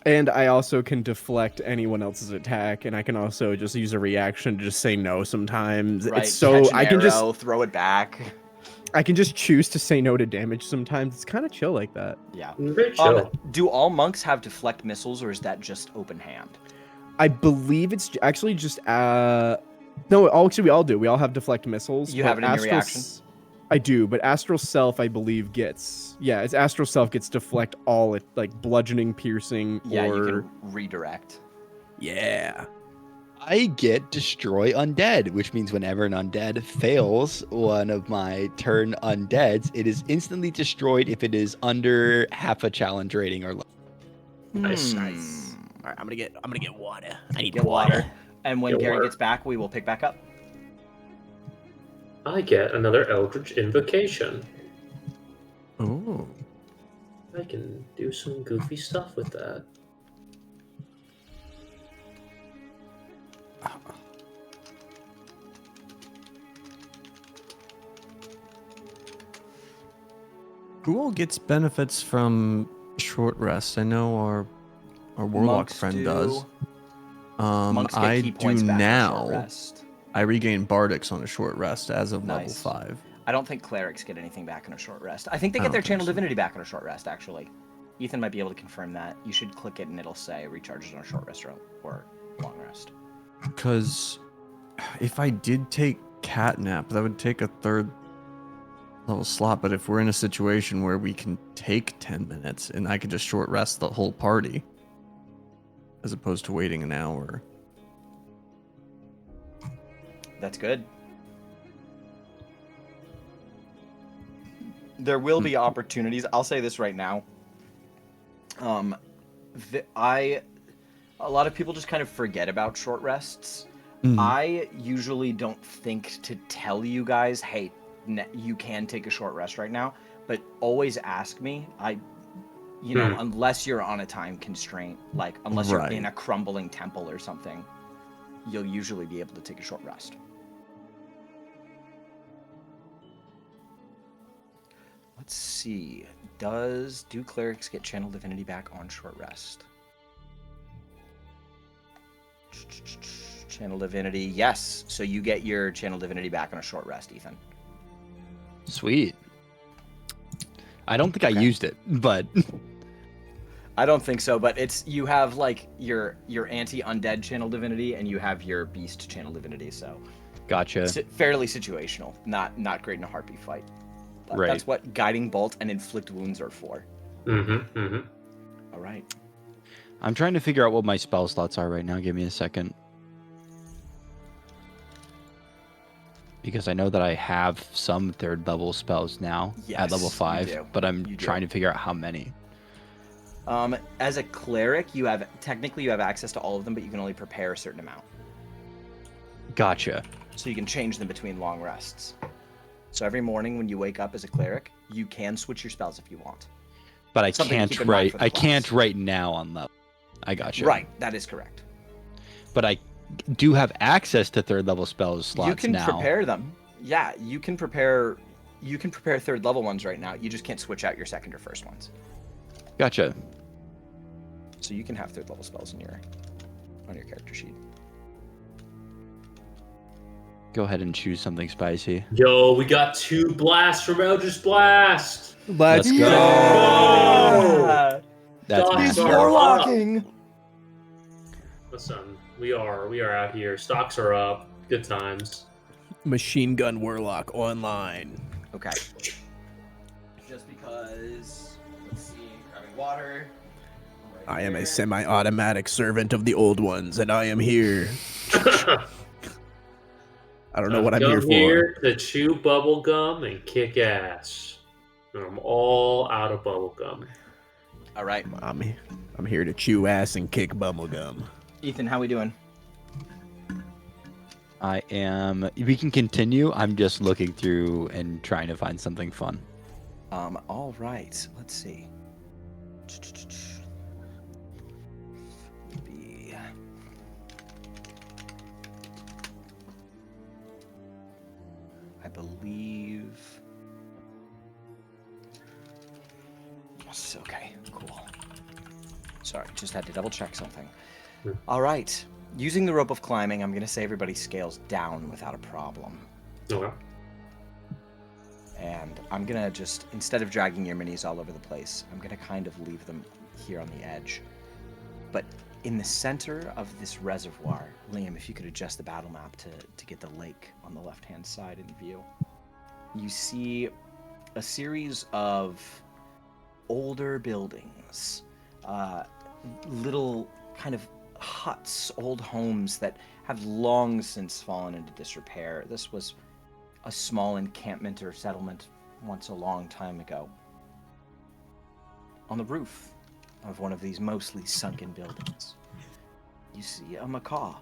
And I also can deflect anyone else's attack, and I can also just use a reaction to just say no sometimes. Right. It's so Catch an I can arrow, throw it back. just choose to say no to damage sometimes. It's kind of chill like that. Yeah. Very chill. Do all monks have deflect missiles, or is that just open hand? I believe it's actually just no. Actually, we all do. We all have deflect missiles. You but have it in your reaction? I do, but Astral Self, I believe, it's Astral Self gets deflect all it like bludgeoning, piercing, Yeah, or you can redirect. yeah. I get Destroy Undead, which means whenever an undead fails one of my turn undeads, it is instantly destroyed if it is under half a challenge rating or low. Nice. Nice. All right, I'm gonna get water. I need Get water. And when Get Gary water. gets back, we will pick back up. I get another Eldritch Invocation. Oh. I can do some goofy stuff with that. Who all gets benefits from short rest? I know our warlock Monks friend does. Monks get I key do points back on short now. rest. I regain Bardics on a short rest as of level Nice. 5. I don't think clerics get anything back on a short rest. I think they I get don't their think channel so. divinity back on a short rest, actually. Ethan might be able to confirm that. You should click it and it'll say recharges on a short rest or long rest. Because if I did take Catnap, that would take a 3rd level slot. But if we're in a situation where we can take 10 minutes and I could just short rest the whole party, as opposed to waiting an hour. That's good. There will be opportunities. I'll say this right now. A lot of people just kind of forget about short rests. I usually don't think to tell you guys, hey, you can take a short rest right now, but always ask me. Unless you're on a time constraint, like unless you're in a crumbling temple or something, you'll usually be able to take a short rest. Let's see. Do clerics get channel divinity back on short rest? Channel divinity, yes. So you get your channel divinity back on a short rest, Ethan. Sweet. I don't think I used it, but I don't think so, but you have like your anti-undead channel divinity and you have your beast channel divinity, so gotcha. Fairly situational, not great in a harpy fight. Right. That's what guiding bolt and inflict wounds are for. All right. I'm trying to figure out what my spell slots are right now. Give me a second. Because I know that I have some 3rd level spells now at level Yes, 5, you do. but I'm You do. trying to figure out how many. As a cleric, you have access to all of them, but you can only prepare a certain amount. Gotcha. So you can change them between long rests. So every morning when you wake up as a cleric, you can switch your spells if you want. But I Something to can't keep in mind write. for the I class. can't write now on level. I gotcha. Right, that is correct. But I do have access to 3rd level spells slots You can now. prepare them. Yeah, you can prepare 3rd level ones right now. You just can't switch out your 2nd or 1st ones. Gotcha. So you can have 3rd level spells on your character sheet. Go ahead and choose something spicy. Yo, we got 2 blasts from Eldritch Blast. Let's go. Yeah! That's Stocks He's massive. are up. warlocking! Listen, we are out here. Stocks are up. Good times. Machine Gun Warlock online. Okay. Just because, let's see, grabbing water. Right I am a here. semi-automatic servant of the old ones, and I am here. I don't know what I'm here for. here to chew bubble gum and kick ass. And I'm all out of bubble gum. All right, I'm here to chew ass and kick bubblegum. Ethan, how we doing? I am. We can continue. I'm just looking through and trying to find something fun. All right. Let's see. I believe. Yes, okay, cool. Sorry, just had to double check something. All right. Using the rope of climbing, I'm going to say everybody scales down without a problem. Okay. And I'm going to just, instead of dragging your minis all over the place, I'm going to kind of leave them here on the edge. But in the center of this reservoir, Liam, if you could adjust the battle map to get the lake on the left-hand side in view. you see a series of older buildings, little kind of huts, old homes that have long since fallen into disrepair. This was a small encampment or settlement once a long time ago. On the roof of one of these mostly sunken buildings, you see a macaw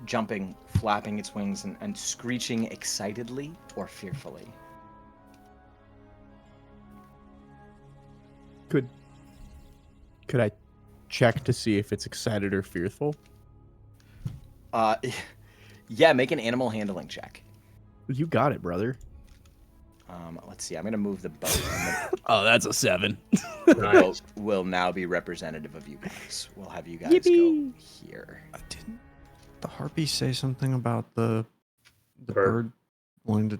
jumping, flapping its wings, and screeching excitedly or fearfully. Could I check to see if it's excited or fearful? Yeah, make an animal handling check. You got it, brother. Let's see. I'm gonna move the boat. And Oh, that's a 7. the boat will now be representative of you guys. We'll have you guys go here. Didn't the Harpy say something about the Bird. bird wanting to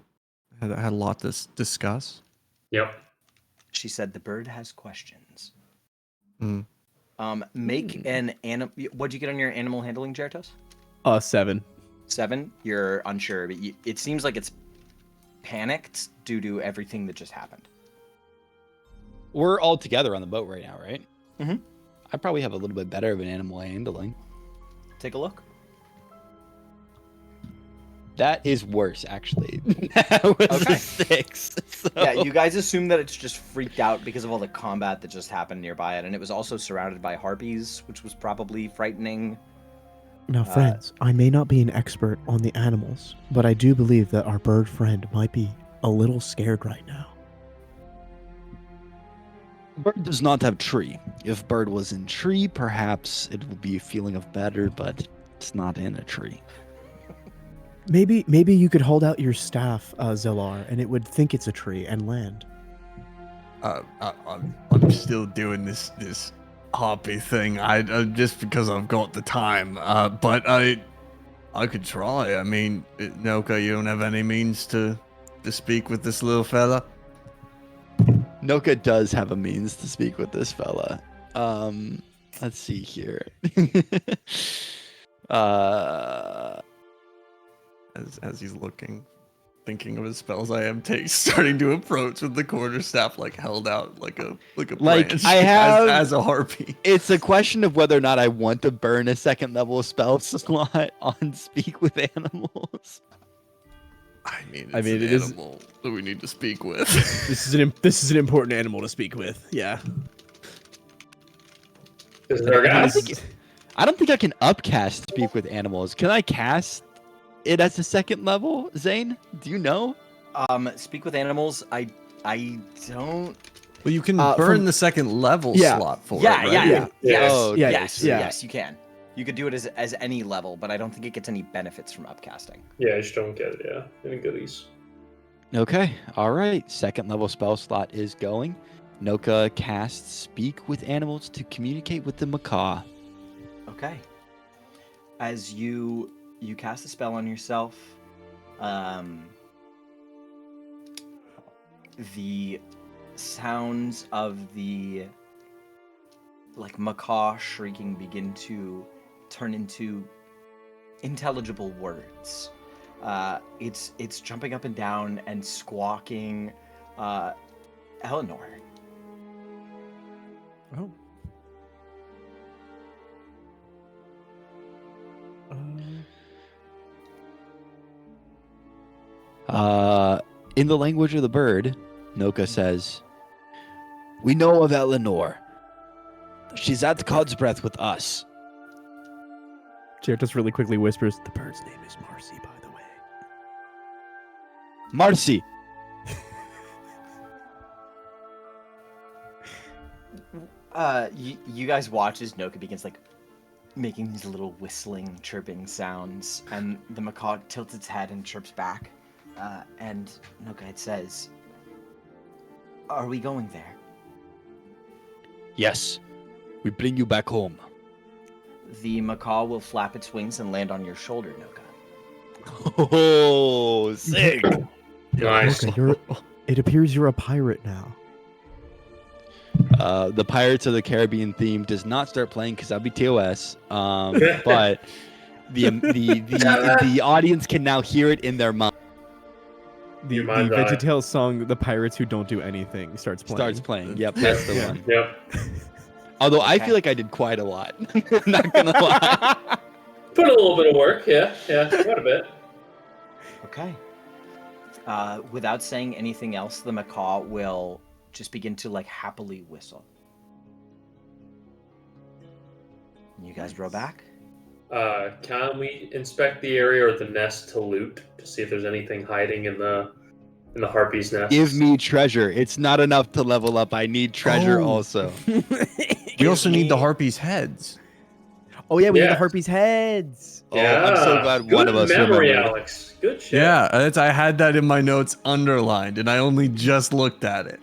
had a lot to discuss? Yep. She said the bird has questions. Mm. Make an animal. What'd you get on your animal handling, Jeritos? 7. 7. You're unsure, but it seems like it's panicked due to everything that just happened. We're all together on the boat right now, right? Mhm. I probably have a little bit better of an animal handling. Take a look. That is worse, actually. That was Okay. a 6. So. Yeah, you guys assume that it's just freaked out because of all the combat that just happened nearby it, and it was also surrounded by harpies, which was probably frightening. Now, friends, I may not be an expert on the animals, but I do believe that our bird friend might be a little scared right now. Bird does not have tree. If bird was in tree, perhaps it would be a feeling of better, but it's not in a tree. Maybe you could hold out your staff, Zelar, and it would think it's a tree and land. I'm still doing this Harpy thing. I just because I've got the time. But I could try. I mean, Noka, you don't have any means to speak with this little fella? Noka does have a means to speak with this fella. Let's see here. As he's thinking of his spells, I am starting to approach with the quarterstaff held out like a branch I have as a harpy. It's a question of whether or not I want to burn a second level spell slot on speak with animals. I mean, it an is- animal that we need to speak with. This is an important animal to speak with. Yeah. Is there I don't guys? think I don't think I can upcast speak with animals. Can I cast it as a second level, Zane? Do you know? Speak with animals. I don't. Well, you can From- burn the second level Yeah. slot for Yeah, it, right? yeah. Yes. Oh, yeah, yes. yeah. Yes, you can. You could do it as any level, but I don't think it gets any benefits from upcasting. Yeah, I just don't get it. Yeah, any goodies? Okay, all right. Second level spell slot is going. Noka casts speak with animals to communicate with the macaw. Okay. As you cast a spell on yourself, the sounds of the macaw shrieking begin to turn into intelligible words. It's jumping up and down and squawking. Eleanor. Oh. In the language of the bird, Noka says, "We know of Eleanor. She's at God's breath with us." Jared just really quickly whispers, "The bird's name is Marcy, by the way." Marcy. You guys watch as Noka begins making these little whistling, chirping sounds, and the macaw tilts its head and chirps back. And Noka says, "Are we going there?" Yes, we bring you back home. The macaw will flap its wings and land on your shoulder, Noka. Oh, sick. Nice. Okay, it appears you're a pirate now. The Pirates of the Caribbean theme does not start playing because that'd be TOS. But the audience can now hear it in their mind. You mind that? VeggieTales song, "The Pirates Who Don't Do Anything," starts playing. Yep, that's the one. Yep. Although I Okay. feel like I did quite a lot. Not gonna lie. Put a little bit of work. Yeah, quite a bit. Okay. Without saying anything else, the macaw will just begin to like happily whistle. You guys row back? Can we inspect the area or the nest to loot to see if there's anything hiding in the harpy's nest? Give me treasure. It's not enough to level up. I need treasure Oh. also. We also need the harpies' heads. Oh yeah, we need Yeah. the harpies' heads. Yeah. Oh, I'm so glad Good one of us memory, remembered. Alex. Good shit. Yeah, I had that in my notes underlined, and I only just looked at it.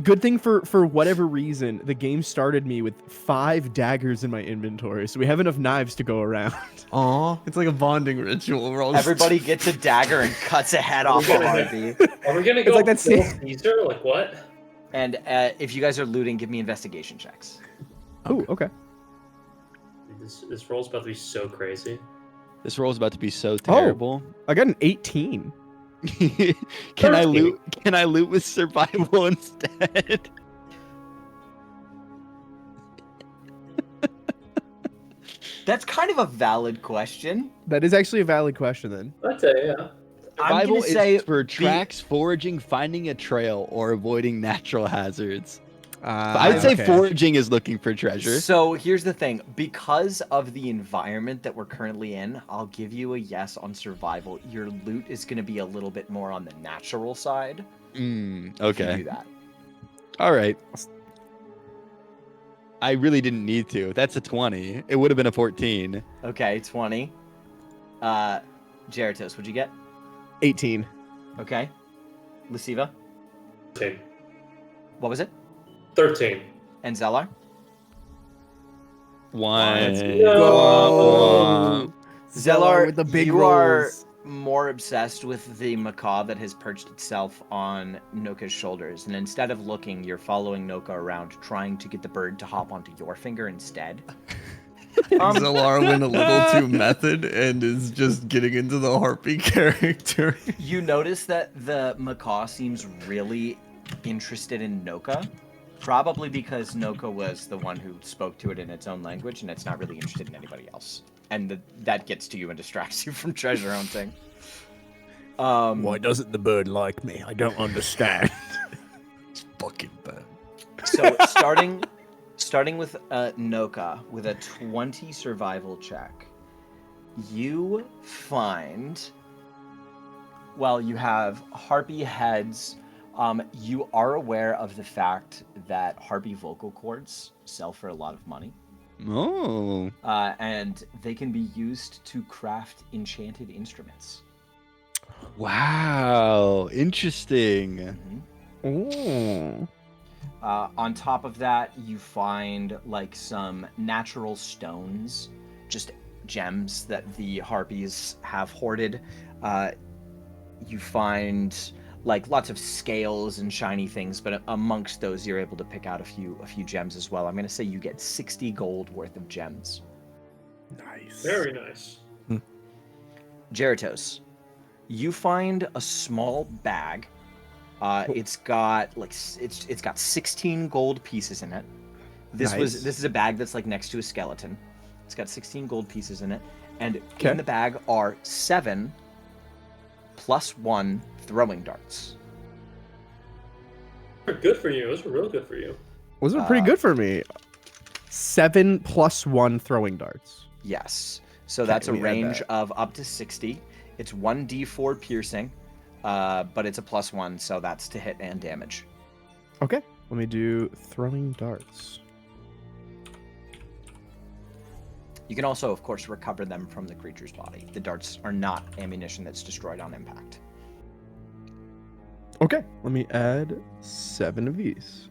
Good thing for whatever reason, the game started me with 5 daggers in my inventory, so we have enough knives to go around. Aw, it's like a bonding ritual. We're all Everybody gets a dagger and cuts a head off a harpy. Are we gonna It's go like that full scene- Caesar? Like what? And if you guys are looting, give me investigation checks. Oh, okay. This roll's about to be so crazy. This roll's about to be so terrible. I got an 18. Can I loot? Can I loot with survival instead? That's kind of a valid question. That is actually a valid question then. I'd say, yeah. I'm Survival gonna say is for tracks, foraging, finding a trail, or avoiding natural hazards. I'd say okay. foraging is looking for treasure. So here's the thing. Because of the environment that we're currently in, I'll give you a yes on survival. Your loot is going to be a little bit more on the natural side. If you Okay. do that. All right. I really didn't need to. That's a 20. It would have been a 14. Okay, 20. Jeratos, what'd you get? 18. Okay. Luciva, 13. what was it? 13. And Zellar? One. Go. Zellar, with the big you are rolls. more obsessed with the macaw that has perched itself on Noka's shoulders, and instead of looking, you're following Noka around, trying to get the bird to hop onto your finger instead. Zellar went a little too method and is just getting into the harpy character. You notice that the macaw seems really interested in Noka, probably because Noka was the one who spoke to it in its own language, and it's not really interested in anybody else. And that gets to you and distracts you from treasure hunting. Why doesn't the bird like me? I don't understand. It's fucking bad. So starting with Noka with a 20 survival check, you find, well, you have harpy heads. You are aware of the fact that harpy vocal cords sell for a lot of money. Oh. And they can be used to craft enchanted instruments. Wow. Interesting. Mhm. Oh. On top of that, you find like some natural stones, just gems that the harpies have hoarded. You find like lots of scales and shiny things, but amongst those, you're able to pick out a few gems as well. I'm gonna say you get 60 gold worth of gems. Nice. Very nice. Jeratos, you find a small bag. It's got it's got 16 gold pieces in it. This is a bag that's like next to a skeleton. It's got 16 gold pieces in it, and in the bag are 7 + 1 throwing darts. Good for you. Those were real good for you. Those are pretty good for me. 7 + 1 throwing darts. Yes. So that's a let me add range that. of up to 60. It's 1d4 piercing, but it's a +1, so that's to hit and damage. Okay. Let me do throwing darts. You can also, of course, recover them from the creature's body. The darts are not ammunition that's destroyed on impact. Okay. Let me add 7 of these.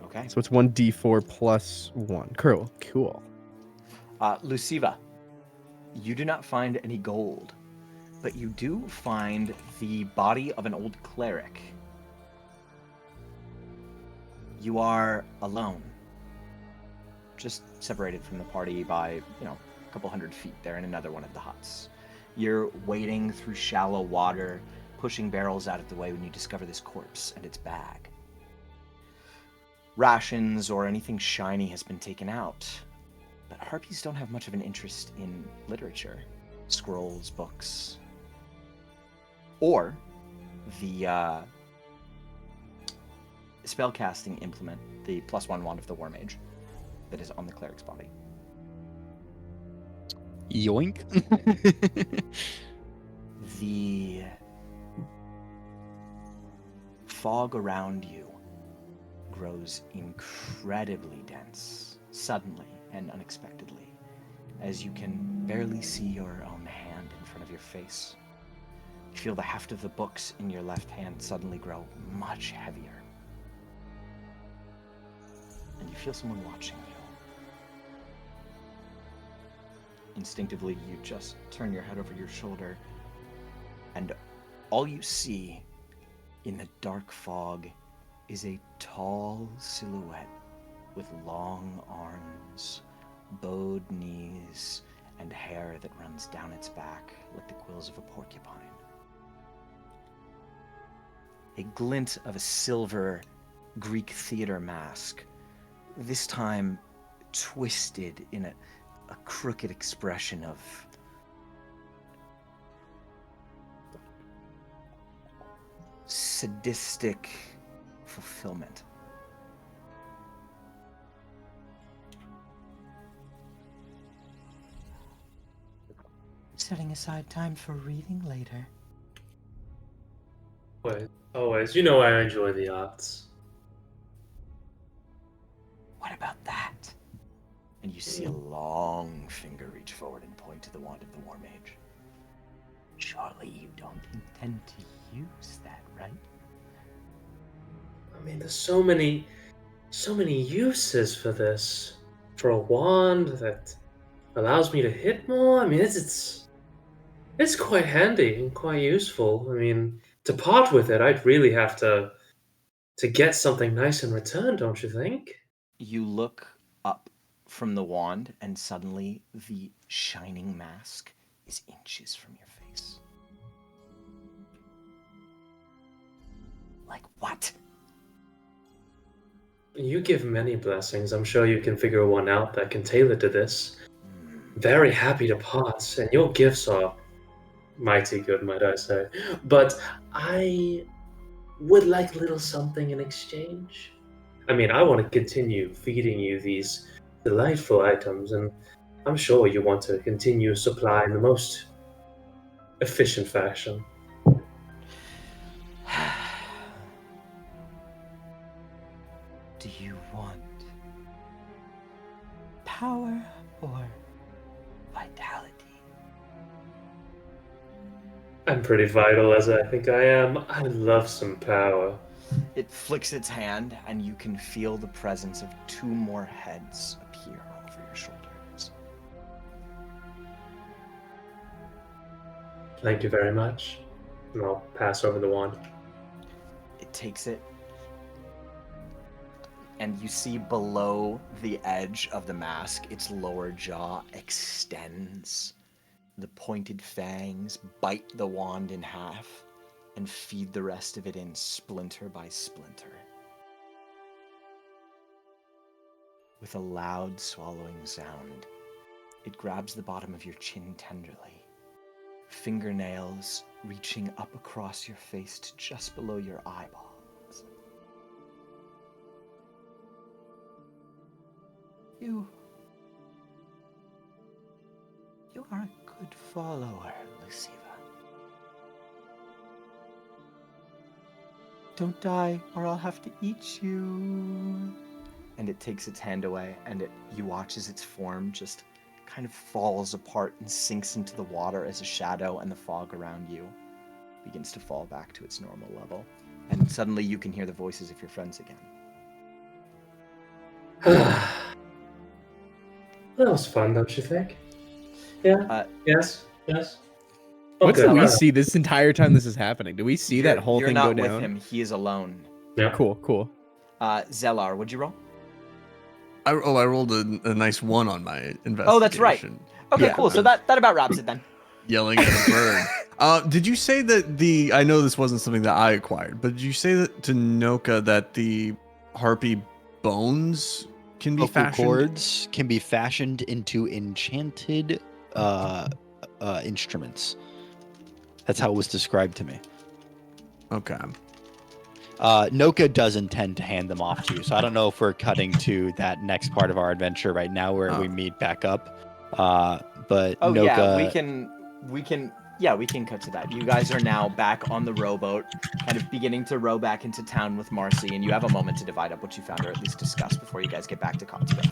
Okay. So it's 1d4 + 1. Cool. Luciva, you do not find any gold, but you do find the body of an old cleric. You are alone, just separated from the party by, a couple hundred feet there in another one of the huts. You're wading through shallow water, pushing barrels out of the way when you discover this corpse and its bag. Rations or anything shiny has been taken out, but Harpies don't have much of an interest in literature, scrolls, books, or the spellcasting implement, the +1 wand of the War Mage, that is on the cleric's body. Yoink. The fog around you grows incredibly dense, suddenly and unexpectedly, as you can barely see your own hand in front of your face. You feel the heft of the books in your left hand suddenly grow much heavier. And you feel someone watching you. Instinctively, you just turn your head over your shoulder, and all you see in the dark fog is a tall silhouette with long arms, bowed knees, and hair that runs down its back like the quills of a porcupine. A glint of a silver Greek theater mask, this time twisted in a crooked expression of sadistic fulfillment. Setting aside time for reading later. Always. You know I enjoy the arts. What about that? And you see a long finger reach forward and point to the wand of the War Mage. Surely you don't intend to use that, right? I mean, there's so many uses for this. For a wand that allows me to hit more. I mean, it's quite handy and quite useful. I mean, to part with it, I'd really have to get something nice in return, don't you think? You look up from the wand, and suddenly the shining mask is inches from your face. Like what? You give many blessings. I'm sure you can figure one out that can tailor to this. Very happy to part, and your gifts are mighty good, might I say. But I would like a little something in exchange. I mean, I want to continue feeding you these delightful items, and I'm sure you want to continue supplying the most efficient fashion. Do you want power or vitality? I'm pretty vital as I think I am. I love some power. It flicks its hand, and you can feel the presence of 2 more heads appear over your shoulders. Thank you very much. And I'll pass over the wand. It takes it, and you see below the edge of the mask, its lower jaw extends. The pointed fangs bite the wand in half and feed the rest of it in splinter by splinter. With a loud swallowing sound, it grabs the bottom of your chin tenderly, fingernails reaching up across your face to just below your eyeballs. You are a good follower, Luciva. Don't die, or I'll have to eat you. And it takes its hand away, and you watch as its form just kind of falls apart and sinks into the water as a shadow, and the fog around you begins to fall back to its normal level. And suddenly you can hear the voices of your friends again. That was fun, don't you think? Yeah. Yes. What's Okay. do we see this entire time this is happening? Do we see that whole You're thing not go with down? him. He is alone. Yeah. Cool. Zellar, what'd you roll? I rolled a nice 1 on my investigation. Oh, that's right. Okay, Yeah, cool. So that about wraps it then. Yelling at a bird. Did you say that I know this wasn't something that I acquired, but did you say that to Noka that the harpy bones can be Vocal fashioned? cords can be fashioned into enchanted instruments. That's how it was described to me. Okay. Noka does intend to hand them off to you, so I don't know if we're cutting to that next part of our adventure right now where we meet back up. But Oh Noka, yeah, we can cut to that. You guys are now back on the rowboat, kind of beginning to row back into town with Marcy, and you have a moment to divide up what you found, or at least discuss before you guys get back to Cotsmouth.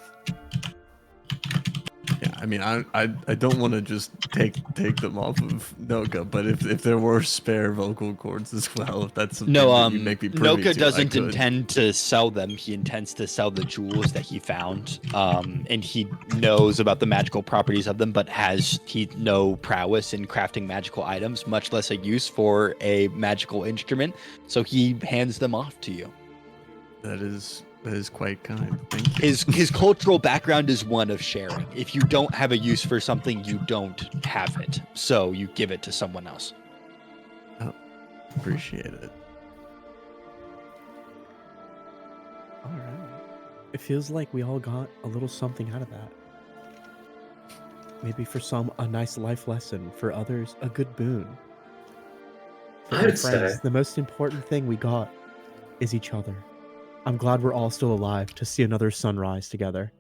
Yeah, I mean, I don't want to just take them off of Noka, but if there were spare vocal cords as well, if that's something that you make me privy Noka to, doesn't I could. intend to sell them. He intends to sell the jewels that he found. And he knows about the magical properties of them, but has no prowess in crafting magical items, much less a use for a magical instrument. So he hands them off to you. That is quite kind. Thank you. His cultural background is one of sharing. If you don't have a use for something, you don't have it. So you give it to someone else. Appreciate it. All right. It feels like we all got a little something out of that. Maybe for some, a nice life lesson. For others, a good boon. For my I'd friends, say. the most important thing we got is each other. I'm glad we're all still alive to see another sunrise together.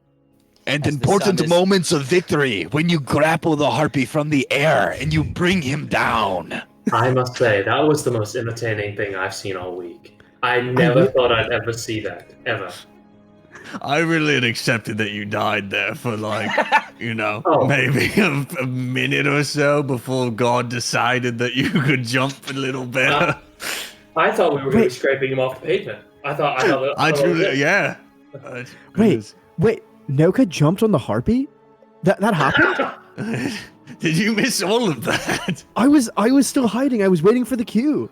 And As the important sun is- moments of victory when you grapple the harpy from the air and you bring him down. I must say, that was the most entertaining thing I've seen all week. I never thought I'd ever see that, ever. I really had accepted that you died there for Oh. maybe a minute or so before God decided that you could jump a little better. I thought we were going to be Wait. scraping him off the pavement. I thought that was truly, it. yeah. Wait, Noka jumped on the harpy? That happened? Did you miss all of that? I was still hiding. I was waiting for the cue.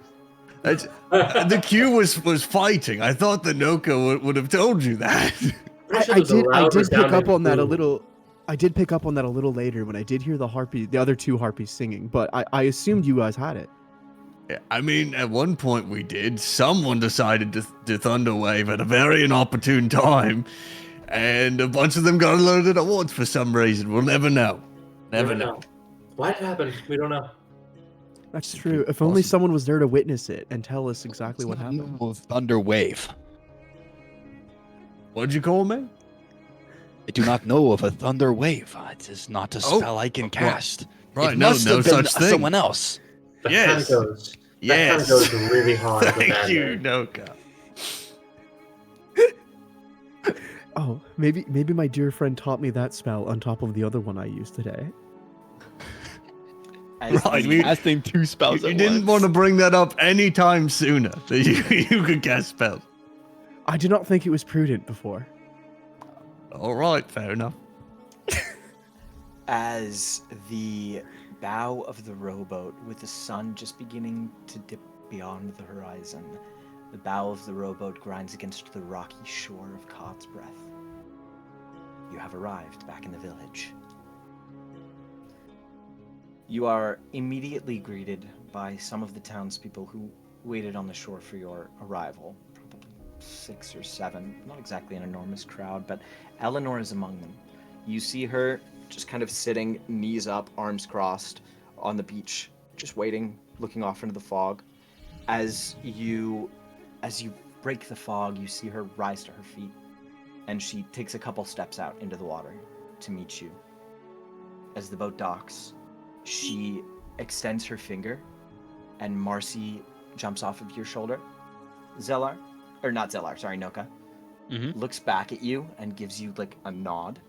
The queue was fighting. I thought the Noka would have told you that. Pretty sure I there's a loud, did pick up resounding on that a boom. little. I did pick up on that a little later when I did hear the other two harpies singing, but I assumed you guys had it. Yeah, I mean, at one point we did. Someone decided to thunder wave at a very inopportune time, and a bunch of them got alerted at once for some reason. We'll never know. Never know. Why did it happen? We don't know. That's true. If only someone was there to witness it and tell us exactly what happened. Thunder wave. What'd you call me? I do not know of a thunder wave. It is not a spell I can cast. Right, It no must have been such thing. someone else. That Yes. kind of goes. Yes. That kind of goes really hard. with Thank that you, name. Noka. Oh, maybe my dear friend taught me that spell on top of the other one I used today. As Right, the- Casting two spells You didn't want to bring that up anytime sooner that you could cast spells. I did not think it was prudent before. All right, fair enough. As the bow of the rowboat, with the sun just beginning to dip beyond the horizon, the bow of the rowboat grinds against the rocky shore of Cotsbreath. You have arrived back in the village. You are immediately greeted by some of the townspeople who waited on the shore for your arrival. Probably 6 or 7, not exactly an enormous crowd, but Eleanor is among them. You see her just kind of sitting, knees up, arms crossed, on the beach, just waiting, looking off into the fog. As you break the fog, you see her rise to her feet, and she takes a couple steps out into the water to meet you. As the boat docks, she extends her finger, and Marcy jumps off of your shoulder. Noka, Mhm. looks back at you and gives you like a nod.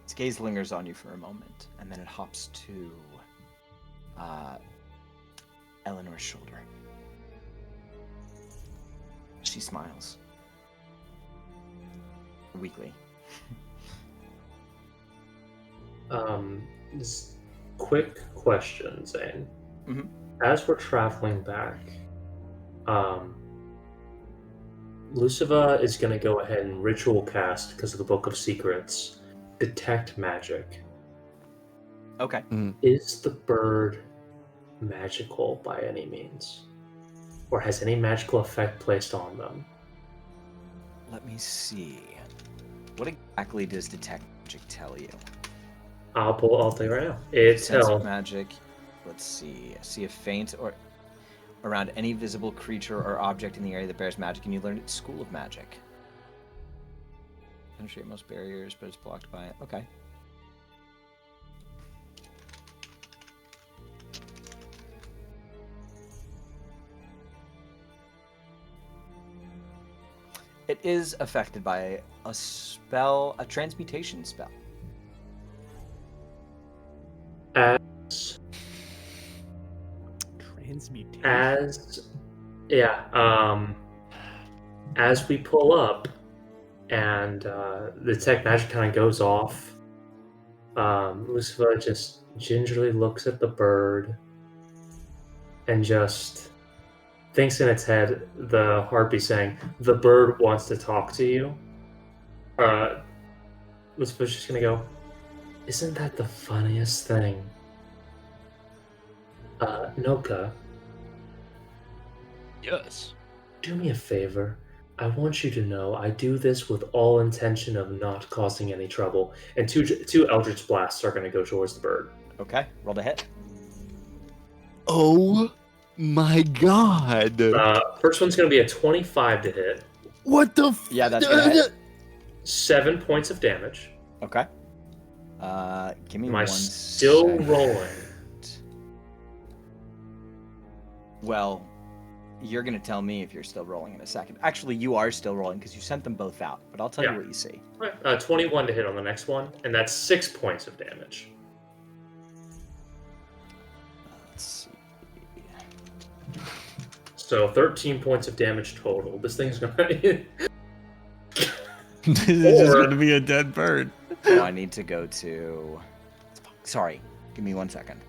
Its gaze lingers on you for a moment, and then it hops to Eleanor's shoulder. She smiles. Weakly. This quick question, Zane. Mhm. As we're traveling back, Luciva is going to go ahead and ritual cast, because of the Book of Secrets, detect magic. Okay. Is the bird magical by any means? Or has any magical effect placed on them? Let me see. What exactly does detect magic tell you? I'll tell you right now. It Sense tells magic. Let's see. See a faint or around any visible creature or object in the area that bears magic, and you learn it School of Magic. Penetrate most barriers, but it's blocked by it. Okay. It is affected by a spell, a transmutation spell. as Transmutation. As we pull up and the tech magic kind of goes off, Luciva just gingerly looks at the bird and just thinks in its head, the harpy saying, "The bird wants to talk to you." Luciva's just gonna go, "Isn't that the funniest thing?" Noka, Yes. do me a favor. I want you to know I do this with all intention of not causing any trouble. And two Eldritch Blasts are going to go towards the bird. Okay, roll to hit. Oh my god. First one's going to be a 25 to hit. What the? Yeah, that's gonna hit. 7 points of damage. Okay. Give me Am I one still second. rolling? Well, you're gonna tell me if you're still rolling in a second. Actually, you are still rolling because you sent them both out. But I'll tell you Yeah. what you see. 21 to hit on the next one, and that's 6 points of damage. Let's see. So 13 points of damage total. This thing's going to... This is just Or- going to be a dead bird. Oh, I need to go to. Sorry, give me 1 second.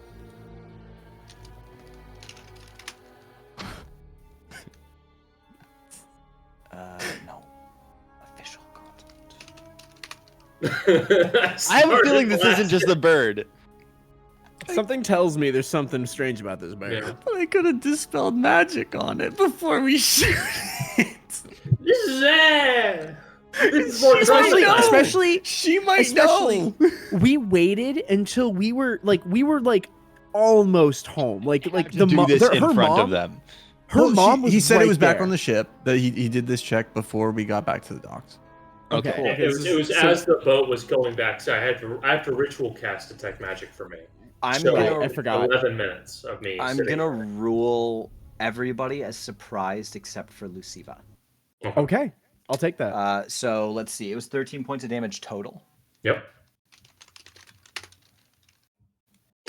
No. Official content. I have a feeling this isn't just the bird. Something tells me there's something strange about this bird. Yeah. I could have dispelled magic on it before we shoot it. This is more Especially, drama. especially, She might Especially- know. we waited until we were like almost home. Like To do this in her front mom, of them. Her Well, mom was he said right it was back there. on the ship. That he did this check before we got back to the docks. Okay, Cool. It was so- as the boat was going back, so I have to ritual cast detect magic for me. I'm So, gonna. I forgot. 11 minutes of me. I'm sitting gonna there. rule everybody as surprised except for Luciva. Okay, I'll take that. So let's see. It was 13 points of damage total. Yep.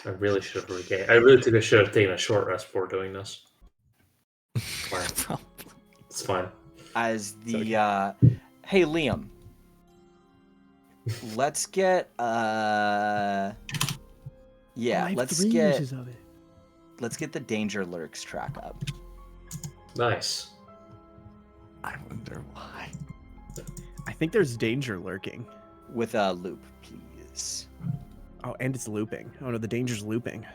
I really should have regained. I really think I should have taken a short rest before doing this. Fine. It's fine. As the hey Liam, let's get yeah, I have let's 3 get uses of it. let's get the danger lurks track up Nice. I wonder why. I think there's danger lurking. with a loop, please. Oh, and it's looping. Oh no, the danger's looping.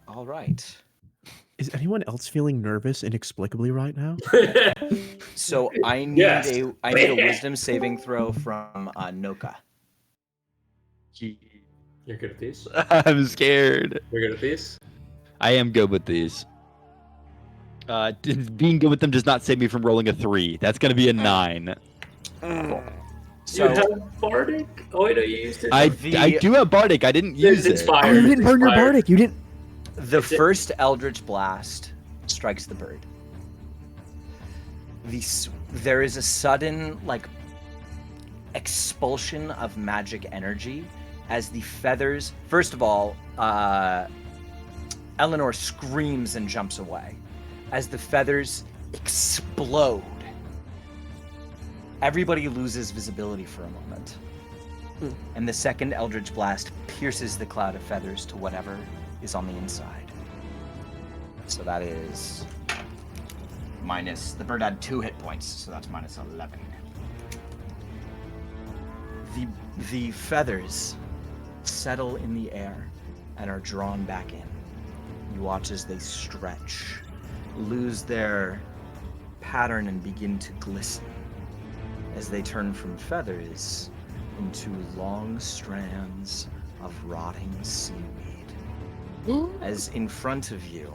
All right. Is anyone else feeling nervous inexplicably right now? So I need Yes. a wisdom saving throw from Noka. You're good at these? I'm scared. You're good at these? I am good with these. Being good with them does not save me from rolling a 3. That's going to be a 9. So you have Bardic? Oh, wait, no, you used it. I The- do have Bardic. I didn't use It's it. Oh, inspired. you didn't burn your Inspired. bardic. You didn't. the first Eldritch Blast strikes the bird. There is a sudden, like, expulsion of magic energy as the feathers. First of all, Eleanor screams and jumps away as the feathers explode. Everybody loses visibility for a moment. And the second Eldritch Blast pierces the cloud of feathers to whatever is on the inside. So that is minus. The bird had 2 hit points, so that's minus 11. The feathers settle in the air and are drawn back in. You watch as they stretch, lose their pattern, and begin to glisten as they turn from feathers into long strands of rotting seaweed. As in front of you,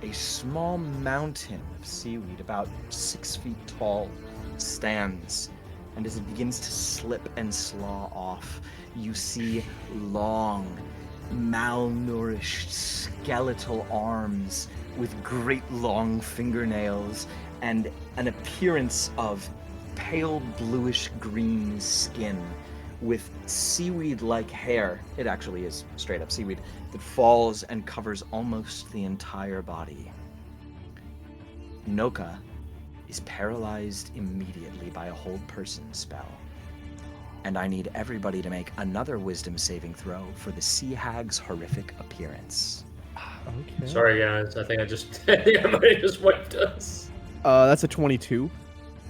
a small mountain of seaweed, about 6 feet tall, stands, and as it begins to slip and slaw off, you see long, malnourished skeletal arms with great long fingernails and an appearance of pale bluish green skin with seaweed-like hair. It actually is straight up seaweed that falls and covers almost the entire body. Noka is paralyzed immediately by a hold person spell. And I need everybody to make another wisdom saving throw for the sea hag's horrific appearance. Okay. Sorry, guys. I think I might have just wiped us. That's a 22.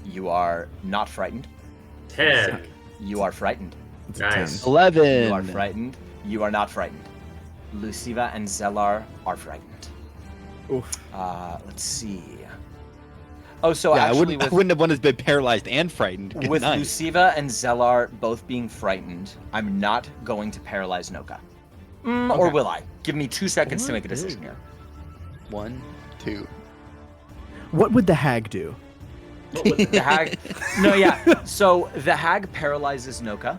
You are not frightened. 10. You are frightened. It's a Nice. 10. 11. You are frightened. You are not frightened. Luciva and Zellar are frightened. Oof. Let's see. Oh, so Yeah, I actually wouldn't have wanted to be paralyzed and frightened. Good with night. Luciva and Zellar both being frightened, I'm not going to paralyze Noka. Or will I? Give me 2 seconds to make a decision here. 1, 2. What would the hag do? The hag. No, yeah. So the hag paralyzes Noka,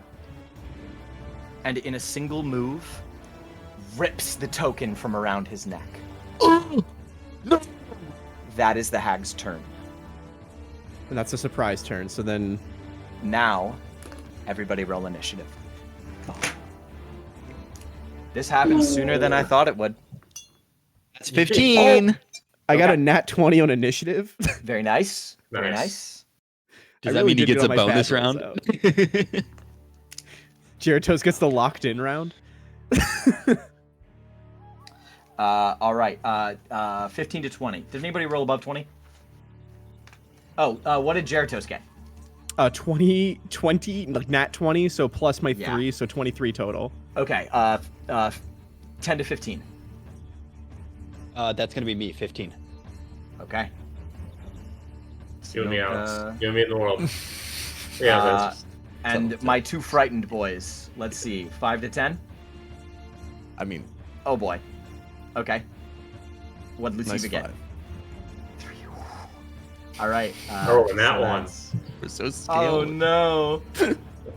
and in a single move, rips the token from around his neck. No. That is the hag's turn. And that's a surprise turn. So then, Now, everybody roll initiative. This happened sooner than I thought it would. That's 15. I got Okay. a nat 20 on initiative. Very nice. Very Nice. nice. Does I that really mean he did gets a good on my bonus bad rolls, round? Gyarados gets the locked in round. All right. 15 to 20. Did anybody roll above 20? Oh, what did Gyarados get? 20, like nat 20, so plus my Yeah. 3, so 23 total. Okay. 10 to 15. That's going to be me, 15. Okay. You and me, Alex. Noka. You and me in the world. Yeah, Uh, that's and my 2 frightened boys. Let's see. 5 to 10? I mean, Oh boy. Okay. What'd Luciva nice get? 5. 3. All right. Oh, and that so one. that's- We're so Oh skilled. no.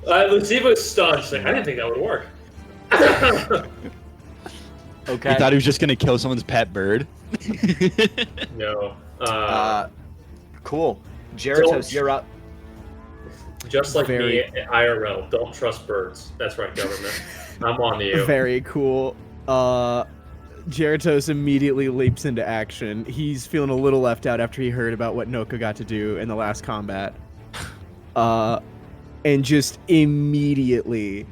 Luciva was stunned. She's like, I didn't think that would work. Okay. He thought he was just going to kill someone's pet bird. No. Cool. Gyarados, Don't- you're up. Just like Very- me, IRL. Don't trust birds. That's right, government. I'm on to you. Very cool. Gyarados immediately leaps into action. He's feeling a little left out after he heard about what Noka got to do in the last combat. And just immediately.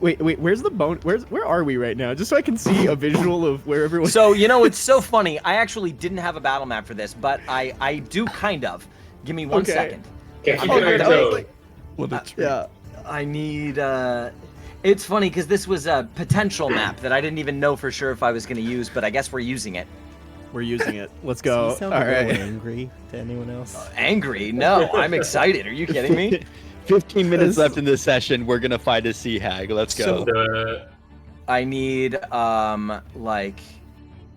Wait, where's the bone? Where are we right now? Just so I can see a visual of where everyone. So, it's so funny. I actually didn't have a battle map for this, but I do kind of. Give me 1 Okay. second. Can't keep Oh, you on your that was toes. like- What a treat. Yeah. I need, It's funny because this was a potential map that I didn't even know for sure if I was going to use, but I guess we're using it. We're using it. Let's Does go. he sound All a little right. angry to anyone else? Angry? No, I'm excited. Are you kidding me? 15 minutes This- left in this session. We're going to fight a sea hag. Let's go. The- I need, like,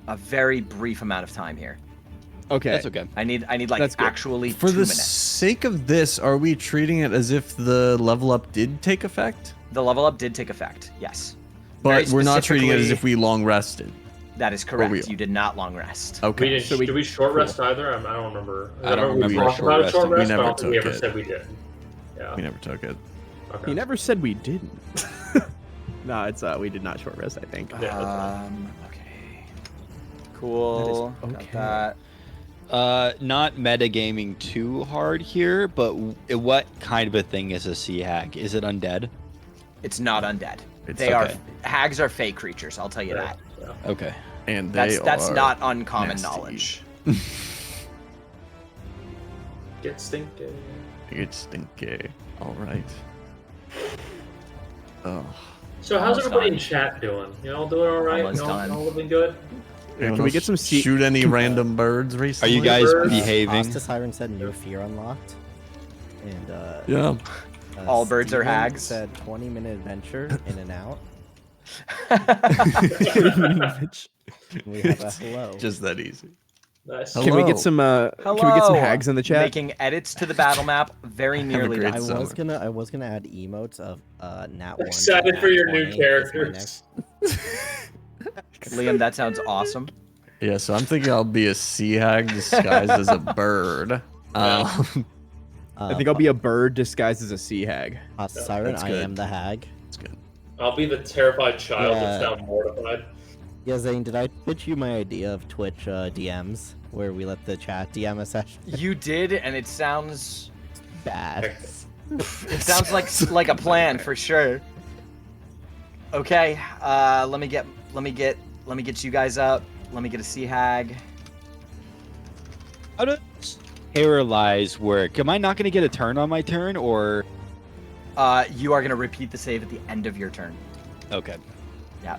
a very brief amount of time here. Okay. That's okay. I need like That's good. actually For 2 the minutes. sake of this, are we treating it as if the level up did take effect? The level up did take effect. Yes, But Very we're not treating it as specifically- if we long rested. that is correct. we- You did not long rest. Okay. we didn't. so we- did we short rest either? I don't remember. I don't we remember talked short about a short resting. We rest. but I never don't think we took ever it. said we did. Yeah. We never took it. Okay. He never said we didn't. No, it's we did not short rest, I think. Yeah, that's right. Okay. Cool. That is Got okay. that. Not metagaming too hard here, but what kind of a thing is a sea hag? Is it undead? It's not undead. It's They are okay. hags are fey creatures. I'll tell you Yeah, that. yeah. Okay. And they That's are not uncommon nasty. knowledge. Get stinky. It's stinky. All right. Oh. So how's Almost everybody done. in chat doing? You all doing all right? Almost You all, done. all living good? Anyone can we else get some shoot any random birds Are recently? you guys Birds. behaving? Asta Siren said new fear unlocked. And Yeah. All birds are Steven hags. said 20-minute adventure in and out. We have a hello. Just that easy. Nice. Hello. Can we get some? Can we get some hags in the chat? Making edits to the battle map very nearly great done. summer. I was gonna add emotes of Nat 1. Excited to for Nat your new 20 is my characters. Liam, that sounds awesome. Yeah, so I'm thinking I'll be a sea hag disguised as a bird. I think I'll be a bird disguised as a sea hag. Asta Siren, That's I good. am the hag. That's good. I'll be the terrified child that's Yeah. now mortified. Yeah, Zane, did I pitch you my idea of Twitch DMs where we let the chat DM a session? You did, and it sounds Bad. it sounds like a plan for sure. Okay, let me get you guys up. Let me get a sea hag. How does paralyze work? Am I not going to get a turn on my turn, or? You are gonna repeat the save at the end of your turn. Okay. Yeah,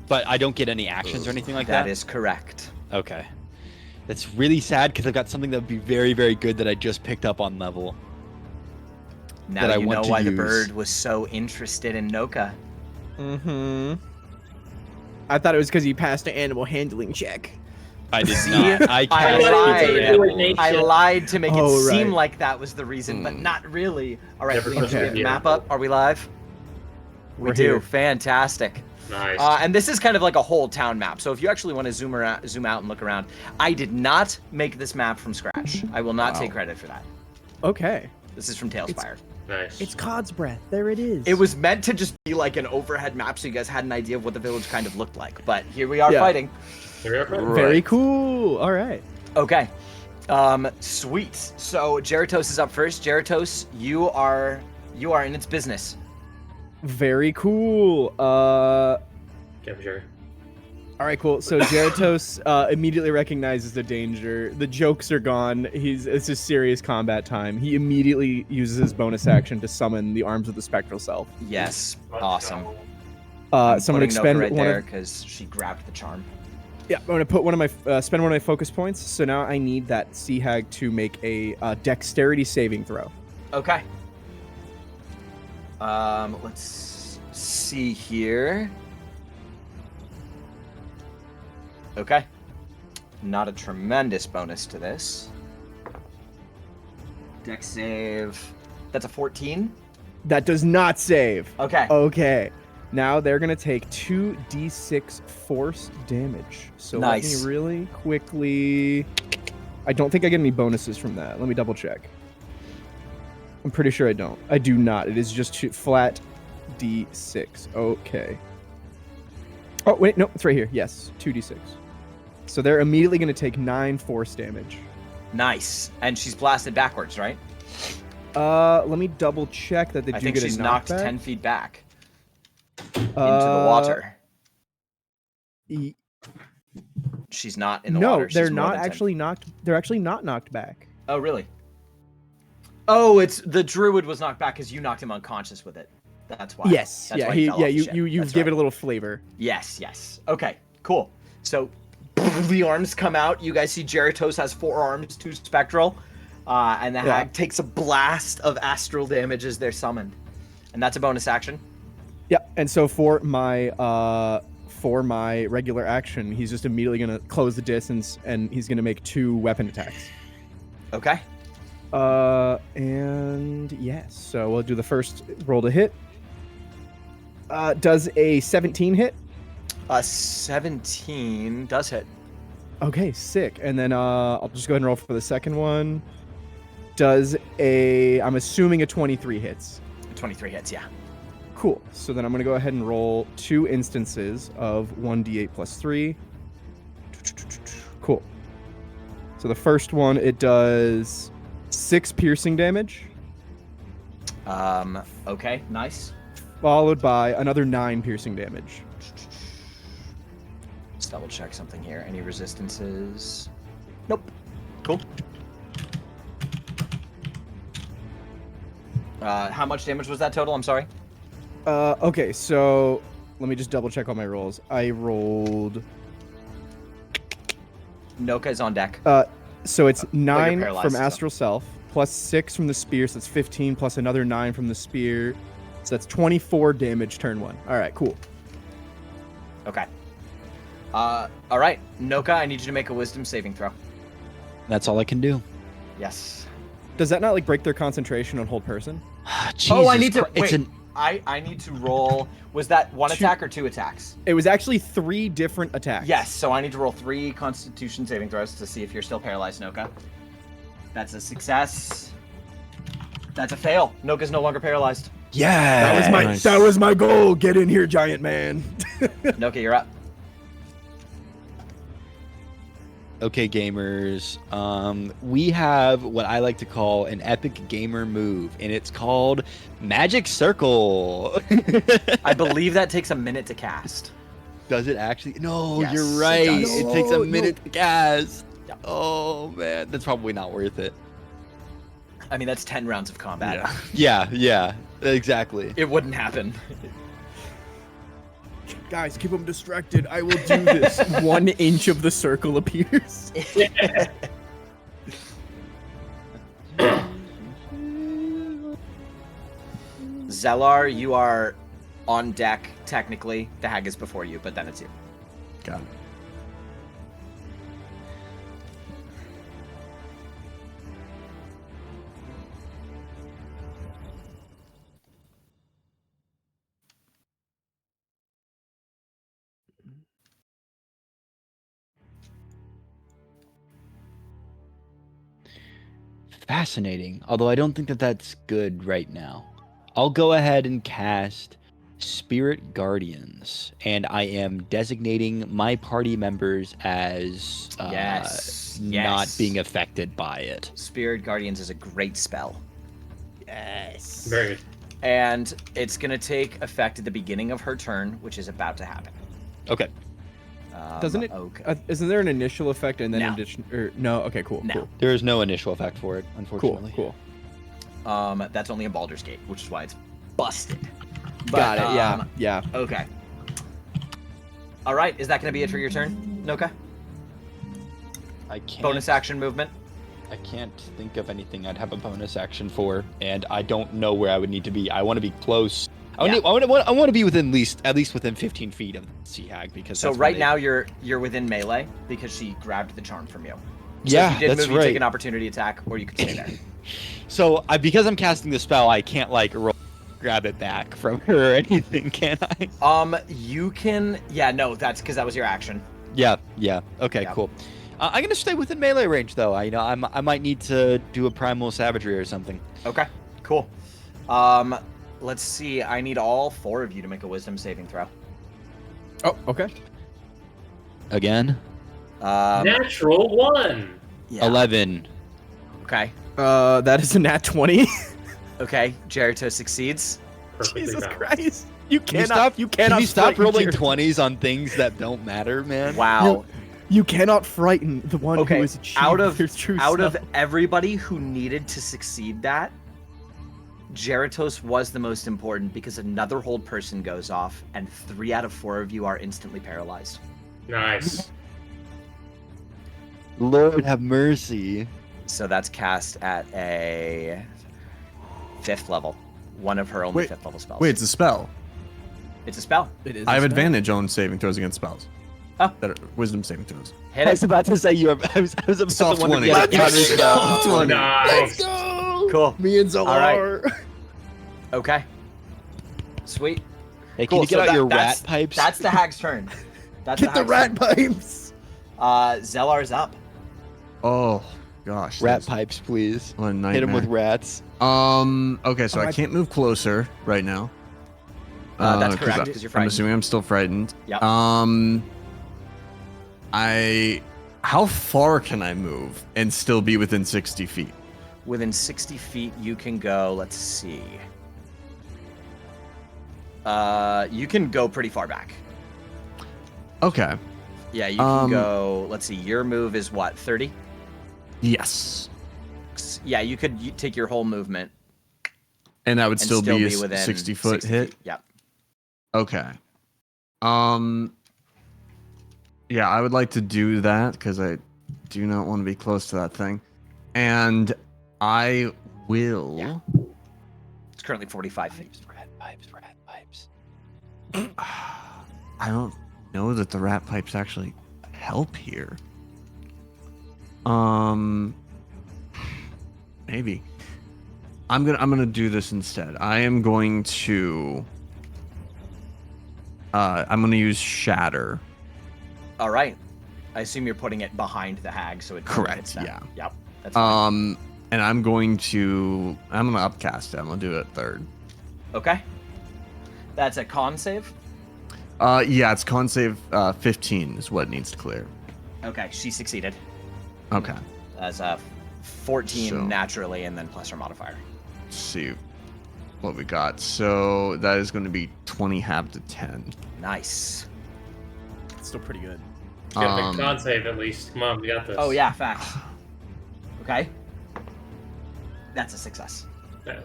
But I don't get any actions or anything like that? that is correct. Okay. That's really sad because I've got something that would be very, very good that I just picked up on level. Now That I you want know to why the use. bird was so interested in Noka. Mm-hmm. I thought it was because he passed an animal handling check. I did See? not. I I cast lied. it to animals. I lied to make it Oh, seem right. like that was the reason, but not really. All right, Never Liam, trust do we have the the map animal. up? Are we live? We We're do. here. Fantastic. Nice. And this is kind of like a whole town map. So if you actually want to zoom out and look around, I did not make this map from scratch. I will not take credit for that. Okay. This is from Tailspire. Nice. It's Cod's breath. There it is. It was meant to just be like an overhead map so you guys had an idea of what the village kind of looked like. But here we are Yeah. fighting. Here we are, friends. very cool. All right. Okay. Sweet. So Geratos is up first. Geratos, you are in its business. Very cool. Okay, I'm sure. All right, cool. So Geratos immediately recognizes the danger. The jokes are gone. It's a serious combat time. He immediately uses his bonus action to summon the arms of the spectral self. Yes. Awesome. So I'm gonna Putting Noka expend right one there of, because she grabbed the charm. yeah, I'm gonna put one of my spend one of my focus points. So now I need that sea hag to make a dexterity saving throw. Okay. Let's see here. Okay. Not a tremendous bonus to this. Dex save. That's a 14. That does not save. Okay. Okay. Now they're gonna take 2d6 force damage. So Nice. let me really quickly. I don't think I get any bonuses from that. Let me double check. I'm pretty sure I don't. I do not. It is just flat d6. Okay. Oh wait, no, it's right here. Yes, 2d6. So they're immediately gonna take 9 force damage. Nice. And she's blasted backwards, right? Let me double check that they I do think get she's a knocked knockback. 10 feet back into the water. e- She's not in the no, water. She's they're more not than 10 actually knocked. They're actually not knocked back. Oh, really? Oh, it's the druid was knocked back because you knocked him unconscious with it. That's why. Yes. That's Yeah. why he He, fell yeah. off the You ship. you That's give right. it a little flavor. Yes. Yes. Okay. Cool. So the arms come out. You guys see Geratos has 4 arms, 2 spectral, and the hag takes a blast of astral damage as they're summoned, and that's a bonus action. Yeah. And so for my regular action, he's just immediately gonna close the distance and he's gonna make 2 weapon attacks. Okay. And yes. So we'll do the first roll to hit. Does a 17 hit? 17 does hit. Okay, sick. And then I'll just go ahead and roll for the second one. Does I'm assuming a 23 hits. 23 hits. Yeah. Cool. So then I'm going to go ahead and roll 2 instances of 1d8 plus 3. Cool. So the first one, it does 6 piercing damage, Okay. Nice. followed by another 9 piercing damage. Let's double check something here. Any resistances? Nope. Cool. How much damage was that total? I'm sorry. Okay, so let me just double check all my rolls. I rolled. Noka is on deck. So it's 9 paralyzed, from so- Astral Self, plus 6 from the spear, so that's 15, plus another 9 from the spear. So that's 24 damage turn 1. All right, cool. Okay. All right, Noka, I need you to make a Wisdom saving throw. That's all I can do. Yes. Does that not like break their concentration on hold person? Oh, I need to. It's Wait, an I need to roll. Was that one attack or 2 attacks? It was actually 3 different attacks. Yes. So I need to roll 3 Constitution saving throws to see if you're still paralyzed, Noka. That's a success. That's a fail. Noka's no longer paralyzed. yeah. That was my goal. Get in here, giant man. Noka, you're up. Okay, gamers. We have what I like to call an epic gamer move, and it's called Magic Circle. I believe that takes a minute to cast. Does it actually? No, Yes, you're it right. does. It takes a No, minute to cast. Yep. Oh man, that's probably not worth it. I mean, that's 10 rounds of combat. Yeah, exactly. It wouldn't happen. Guys, keep them distracted. I will do this. 1 inch of the circle appears. Zellar, you are on deck, technically. The hag is before you, but then it's you. Got it. Fascinating. Although I don't think that that's good right now. I'll go ahead and cast Spirit Guardians, and I am designating my party members as Yes. not being affected by it. Spirit Guardians is a great spell. Yes. Very good. And it's going to take effect at the beginning of her turn, which is about to happen. Okay. Doesn't it? Okay. Isn't there an initial effect and then No. addition? Or no? Okay, cool. No. Cool. There is no initial effect for it, Cool. unfortunately. Cool. That's only in Baldur's Gate, which is why it's busted. Got it. Yeah. um, Yeah. Okay. All right. Is that going to be it for your turn, Noka? I can't. Bonus action movement. I can't think of anything I'd have a bonus action for, and I don't know where I would need to be. I want to be close. I want to be within at least within 15 feet of the Sea Hag because. So that's where right they- now you're within melee because she grabbed the charm from you. So Yeah, if you did that's move, you take right. an opportunity attack, or you could stay there. So because I'm casting the spell, I can't like grab it back from her or anything, can I? You can. Yeah, no, that's because that was your action. Yeah. Okay, Yeah. cool. I'm gonna stay within melee range though. I might need to do a primal savagery or something. Okay, cool. Let's see. I need all 4 of you to make a Wisdom saving throw. Oh. Okay. Again. Natural 1. Yeah. 11. Okay. That is a nat 20. Okay. Jericho succeeds. Perfectly Jesus balanced. Christ! You Can you cannot. stop? You cannot. Can you stop frighten rolling Jared. 20s on things that don't matter, man? Wow. You cannot frighten the one Okay. who is achieved Out of their true out of self. everybody who needed to succeed that, Jeritos was the most important because another hold person goes off, and 3 out of 4 of you are instantly paralyzed. Nice. Lord have mercy. So that's cast at a 5th level. One of her only Wait, 5th level spells. Wait, it's a spell. It's a spell. It is I have a spell. advantage on saving throws against spells. Oh. That are wisdom saving throws. Hit I it. was about to say you. I was about Soft to wonder 20. if you had a Let's counter go! spell. 20. Nice. Go! Cool. Me and Zolar. All Okay. Sweet. Hey, can Cool, you get so out that- your that's- rat pipes? That's the hag's turn. That's Get the hag's rat turn. pipes. Zellar's up. Oh gosh. rat that's- pipes, please. What a Hit him with nightmare. rats. Okay, so Oh, I I- can't move closer right now. That's 'cause correct, I- 'cause you're I'm frightened. assuming I'm still frightened. Yep. How far can I move and still be within 60 feet? Within 60 feet, you can go. Let's see. You can go pretty far back. Okay. Yeah, you can Um, go. Let's see. Your move is what? 30. Yes. Yeah, you could take your whole movement. And that would and still be a within 60-foot 60 hit? feet. Yep. Okay. Yeah, I would like to do that because I do not want to be close to that thing. And I will... Yeah. It's currently 45 feet. Rat pipes. I don't know that the rat pipes actually help here. Maybe. I'm gonna do this instead. I am going to I'm gonna use shatter. All right. I assume you're putting it behind the hag, so it Correct, hits them. yeah. Yep. That's fine. And I'm gonna upcast it. I'm gonna do it third. Okay. That's a con save. Yeah, it's con save 15 is what it needs to clear. Okay, she succeeded. Okay. As a 14 So- naturally, and then plus her modifier. Let's see what we got. So that is going to be 20 halved to 10. Nice. Still pretty good. Get a con save at least. Come on, we got this. Oh yeah, facts. Okay. That's a success. Yeah.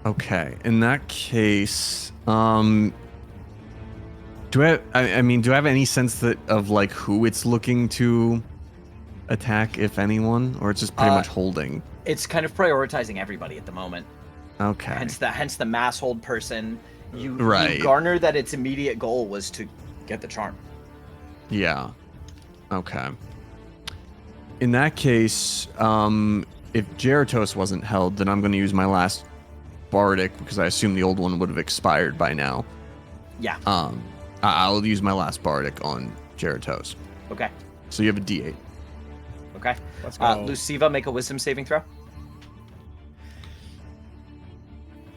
Okay. In that case, do I have any sense of like who it's looking to attack, if anyone, or it's just pretty much holding? It's kind of prioritizing everybody at the moment. Okay. Hence the mass hold person. You Right. garner that its immediate goal was to get the charm. Yeah. Okay. In that case, if Geratos wasn't held, then I'm going to use my last bardic because I assume the old one would have expired by now. Yeah. I'll use my last bardic on Geratos. Okay. So you have a D8. Okay. Let's go. Luciva, make a wisdom saving throw.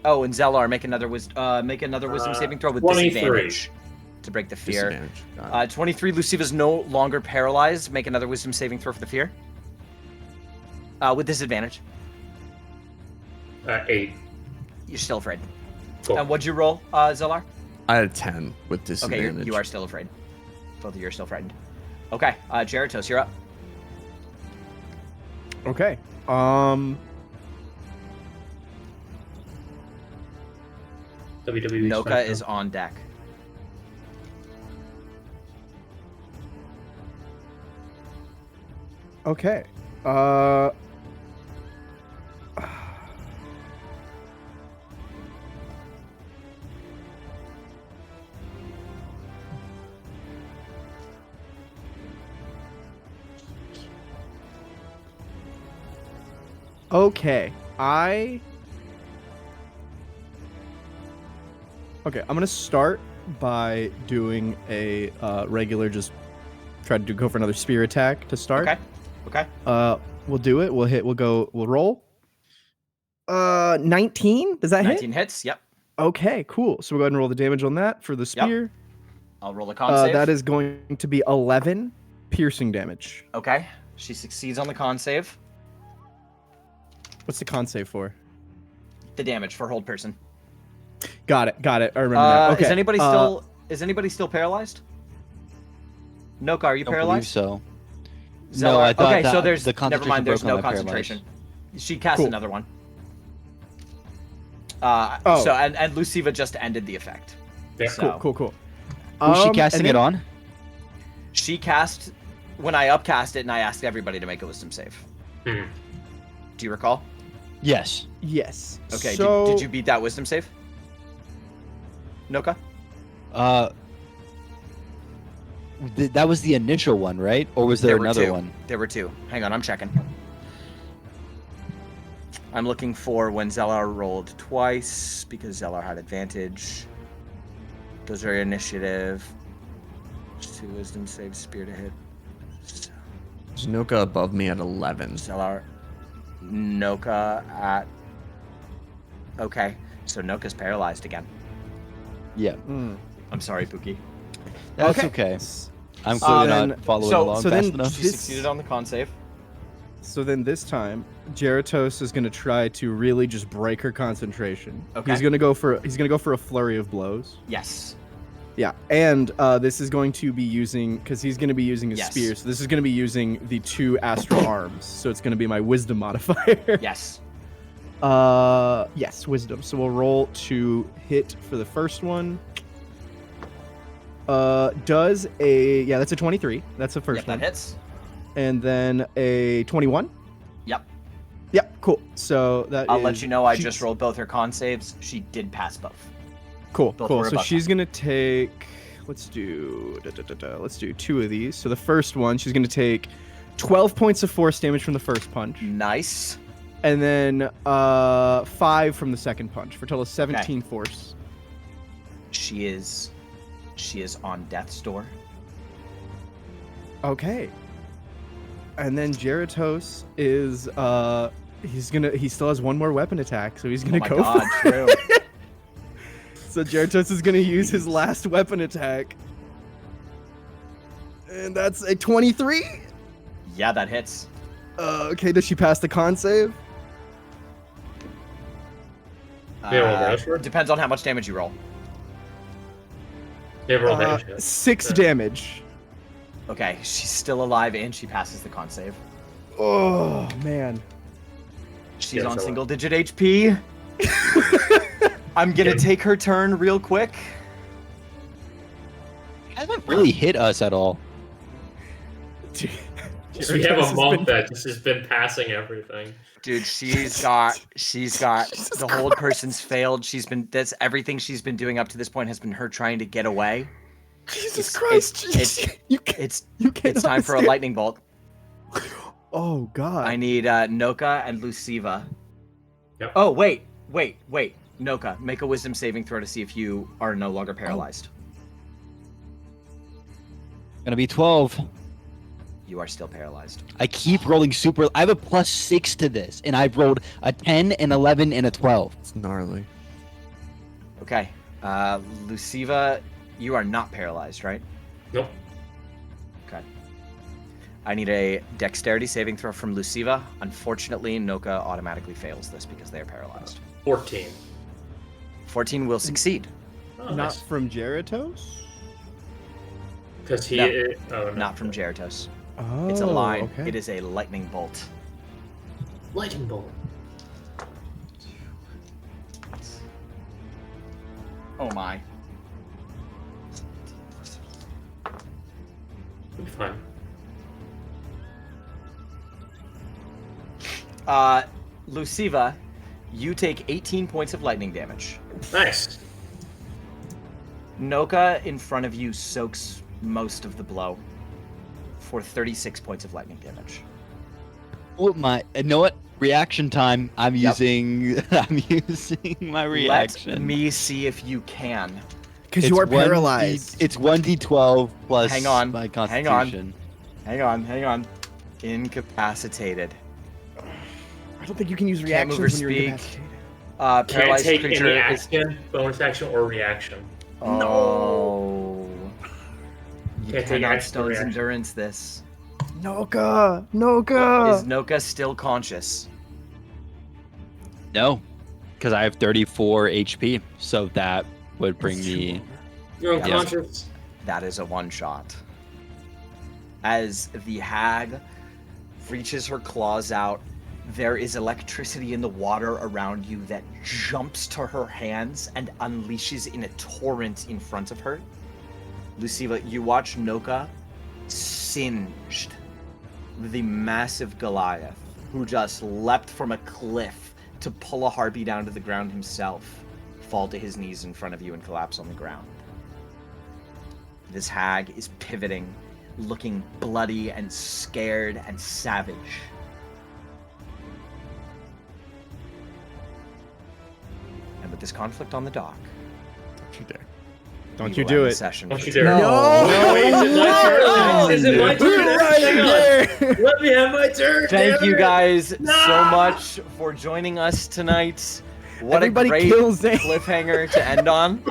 Oh, and Zellar, make another wisdom saving throw with 23. disadvantage to break the fear. Disadvantage. Got it. 23. Luciva's no longer paralyzed. Make another wisdom saving throw for the fear. With disadvantage. 8. You're still afraid. Cool. And what'd you roll, Zellar? I had a 10 with Okay, disadvantage. you are still afraid. Both of you are still frightened. Okay, Geratos, you're up. Okay. WWE Noka SmackDown. is on deck. Okay. Okay. Okay, I'm gonna start by doing a regular, just try to go for another spear attack to start. Okay. We'll do it. We'll roll. 19? Does that 19 hit? hits. Yep. Okay, cool. So we'll go ahead and roll the damage on that for the spear. I'll roll a con save. That is going to be 11 piercing damage. Okay. She succeeds on the con save. What's the con save for? The damage for hold person. Got it. I remember that. Okay. Is anybody still paralyzed? Noka, are you Don't paralyzed? believe so. Zellar- No, I thought okay, so that there's the never mind. concentration There's broke on no the concentration. She cast Cool. another one. Oh. So and Luciva just ended the effect. Yeah. So Cool. Who's she and casting then- it on? she cast when I upcast it, and I asked everybody to make a wisdom save. Hmm. Do you recall? Yes. Yes. Okay. So, Did you beat that wisdom save? Noka? That was the initial one, right? Or was there were another two. one? There were two. Hang on, I'm checking. I'm looking for when Zellar rolled twice because Zellar had advantage. Those are initiative. Just 2 wisdom saves, spear to hit. Is Noka above me at 11? Zellar. Noka at. Okay, so Noka's paralyzed again. Yeah. I'm sorry, Pookie. That's Okay. okay. I'm clearly then- not following so- along so fast then- enough. She This- succeeded on the con save. So then this time, Geratos is going to try to really just break her concentration. Okay. He's going to go for a flurry of blows. Yes. Yeah, and this is going to be using, because he's going to be using his Yes. spear, so this is going to be using the 2 astral arms. So it's going to be my wisdom modifier. Yes. Yes, wisdom. So we'll roll to hit for the first one. That's a 23. That's the first Yep, one. that hits. And then a 21. Yep. Yep, cool. So I'll let you know I just rolled both her con saves. She did pass both. Cool, Both cool. were So above she's gonna take. Let's do 2 of these. So the first one, she's gonna take 12 points of force damage from the first punch, Nice. and then 5 from the second punch for a total of 17 force. She is on death's door. Okay. And then Jeratos is he still has one more weapon attack, so he's gonna Oh my go god, for true. it. So Jeratos is gonna use his last weapon attack. And that's a 23. Yeah, that hits. Okay, does she pass the con save? Yeah, roll damage for it? Depends on how much damage you roll. Never roll damage yet. 6 Yeah. damage. Okay, she's still alive and she passes the con save. Oh man. She's Yeah, on so- single digit HP. I'm gonna take her turn real quick. Hasn't really hit us at all. We have a monk that just has been passing everything. Dude, she's got the hold person's failed. That's everything she's been doing up to this point has been her trying to get away. Jesus It's- Christ! it's- you can't. It's You can't. it's time for a lightning bolt. Oh God. I need Noka and Luciva. Yep. Oh wait. Noka, make a wisdom saving throw to see if you are no longer paralyzed. Gonna be 12. You are still paralyzed. I keep rolling super. I have a +6 to this, and I've rolled a 10, an 11, and a 12. It's gnarly. Okay. Luciva, you are not paralyzed, right? Nope. Okay. I need a dexterity saving throw from Luciva. Unfortunately, Noka automatically fails this because they are paralyzed. 14. 14 will succeed. Oh, Not nice. from Jeratos. Because he. No. Oh, no. Not from Jeratos. Oh. It's a line. Okay. It is a lightning bolt. Lightning bolt. Oh my. We'll be fine. Luciva, you take 18 points of lightning damage. Nice. Noka in front of you soaks most of the blow for 36 points of lightning damage. Oh my! You know what? Reaction time. I'm Yep. using. I'm using my reaction. Let me see if you can. Because It's you are 1D paralyzed. It's 1d12 plus Hang on, my hang on. constitution. Hang on. Incapacitated. I don't think you can use Can't move reactions or when you're speak. incapacitated. Can't Paralyzed take creature any is. action, bonus action, or reaction. Oh. You Can't take cannot action or Stone's reaction. endurance this. Noka. Is Noka still conscious? No, because I have 34 HP, so that would bring me. You're Yeah. unconscious. That is a one shot. As the hag reaches her claws out, there is electricity in the water around you that jumps to her hands and unleashes in a torrent in front of her. Luciva, you watch Noka singed the massive Goliath, who just leapt from a cliff to pull a harpy down to the ground himself, fall to his knees in front of you and collapse on the ground. This hag is pivoting, looking bloody and scared and savage. And with this conflict on the dock, Don't you dare. Don't we you will do end the it. session Don't for you today. dare. No, is it my turn? Is it my turn? Right Hang on. there. Let me have my turn. Thank damn you it. guys so No! much for joining us tonight. What Everybody a great kills Zane. cliffhanger to end on.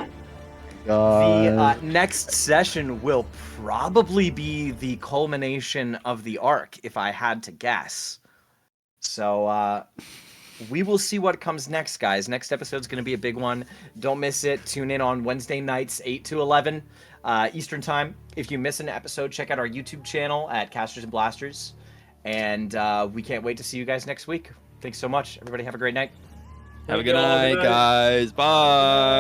The next session will probably be the culmination of the arc, if I had to guess. So we will see what comes next, guys. Next episode's going to be a big one. Don't miss it. Tune in on Wednesday nights, 8 to 11 Eastern Time. If you miss an episode, check out our YouTube channel at Casters and Blasters. And we can't wait to see you guys next week. Thanks so much. Everybody have a great night. Have a Thank good you all. night, guys. Bye.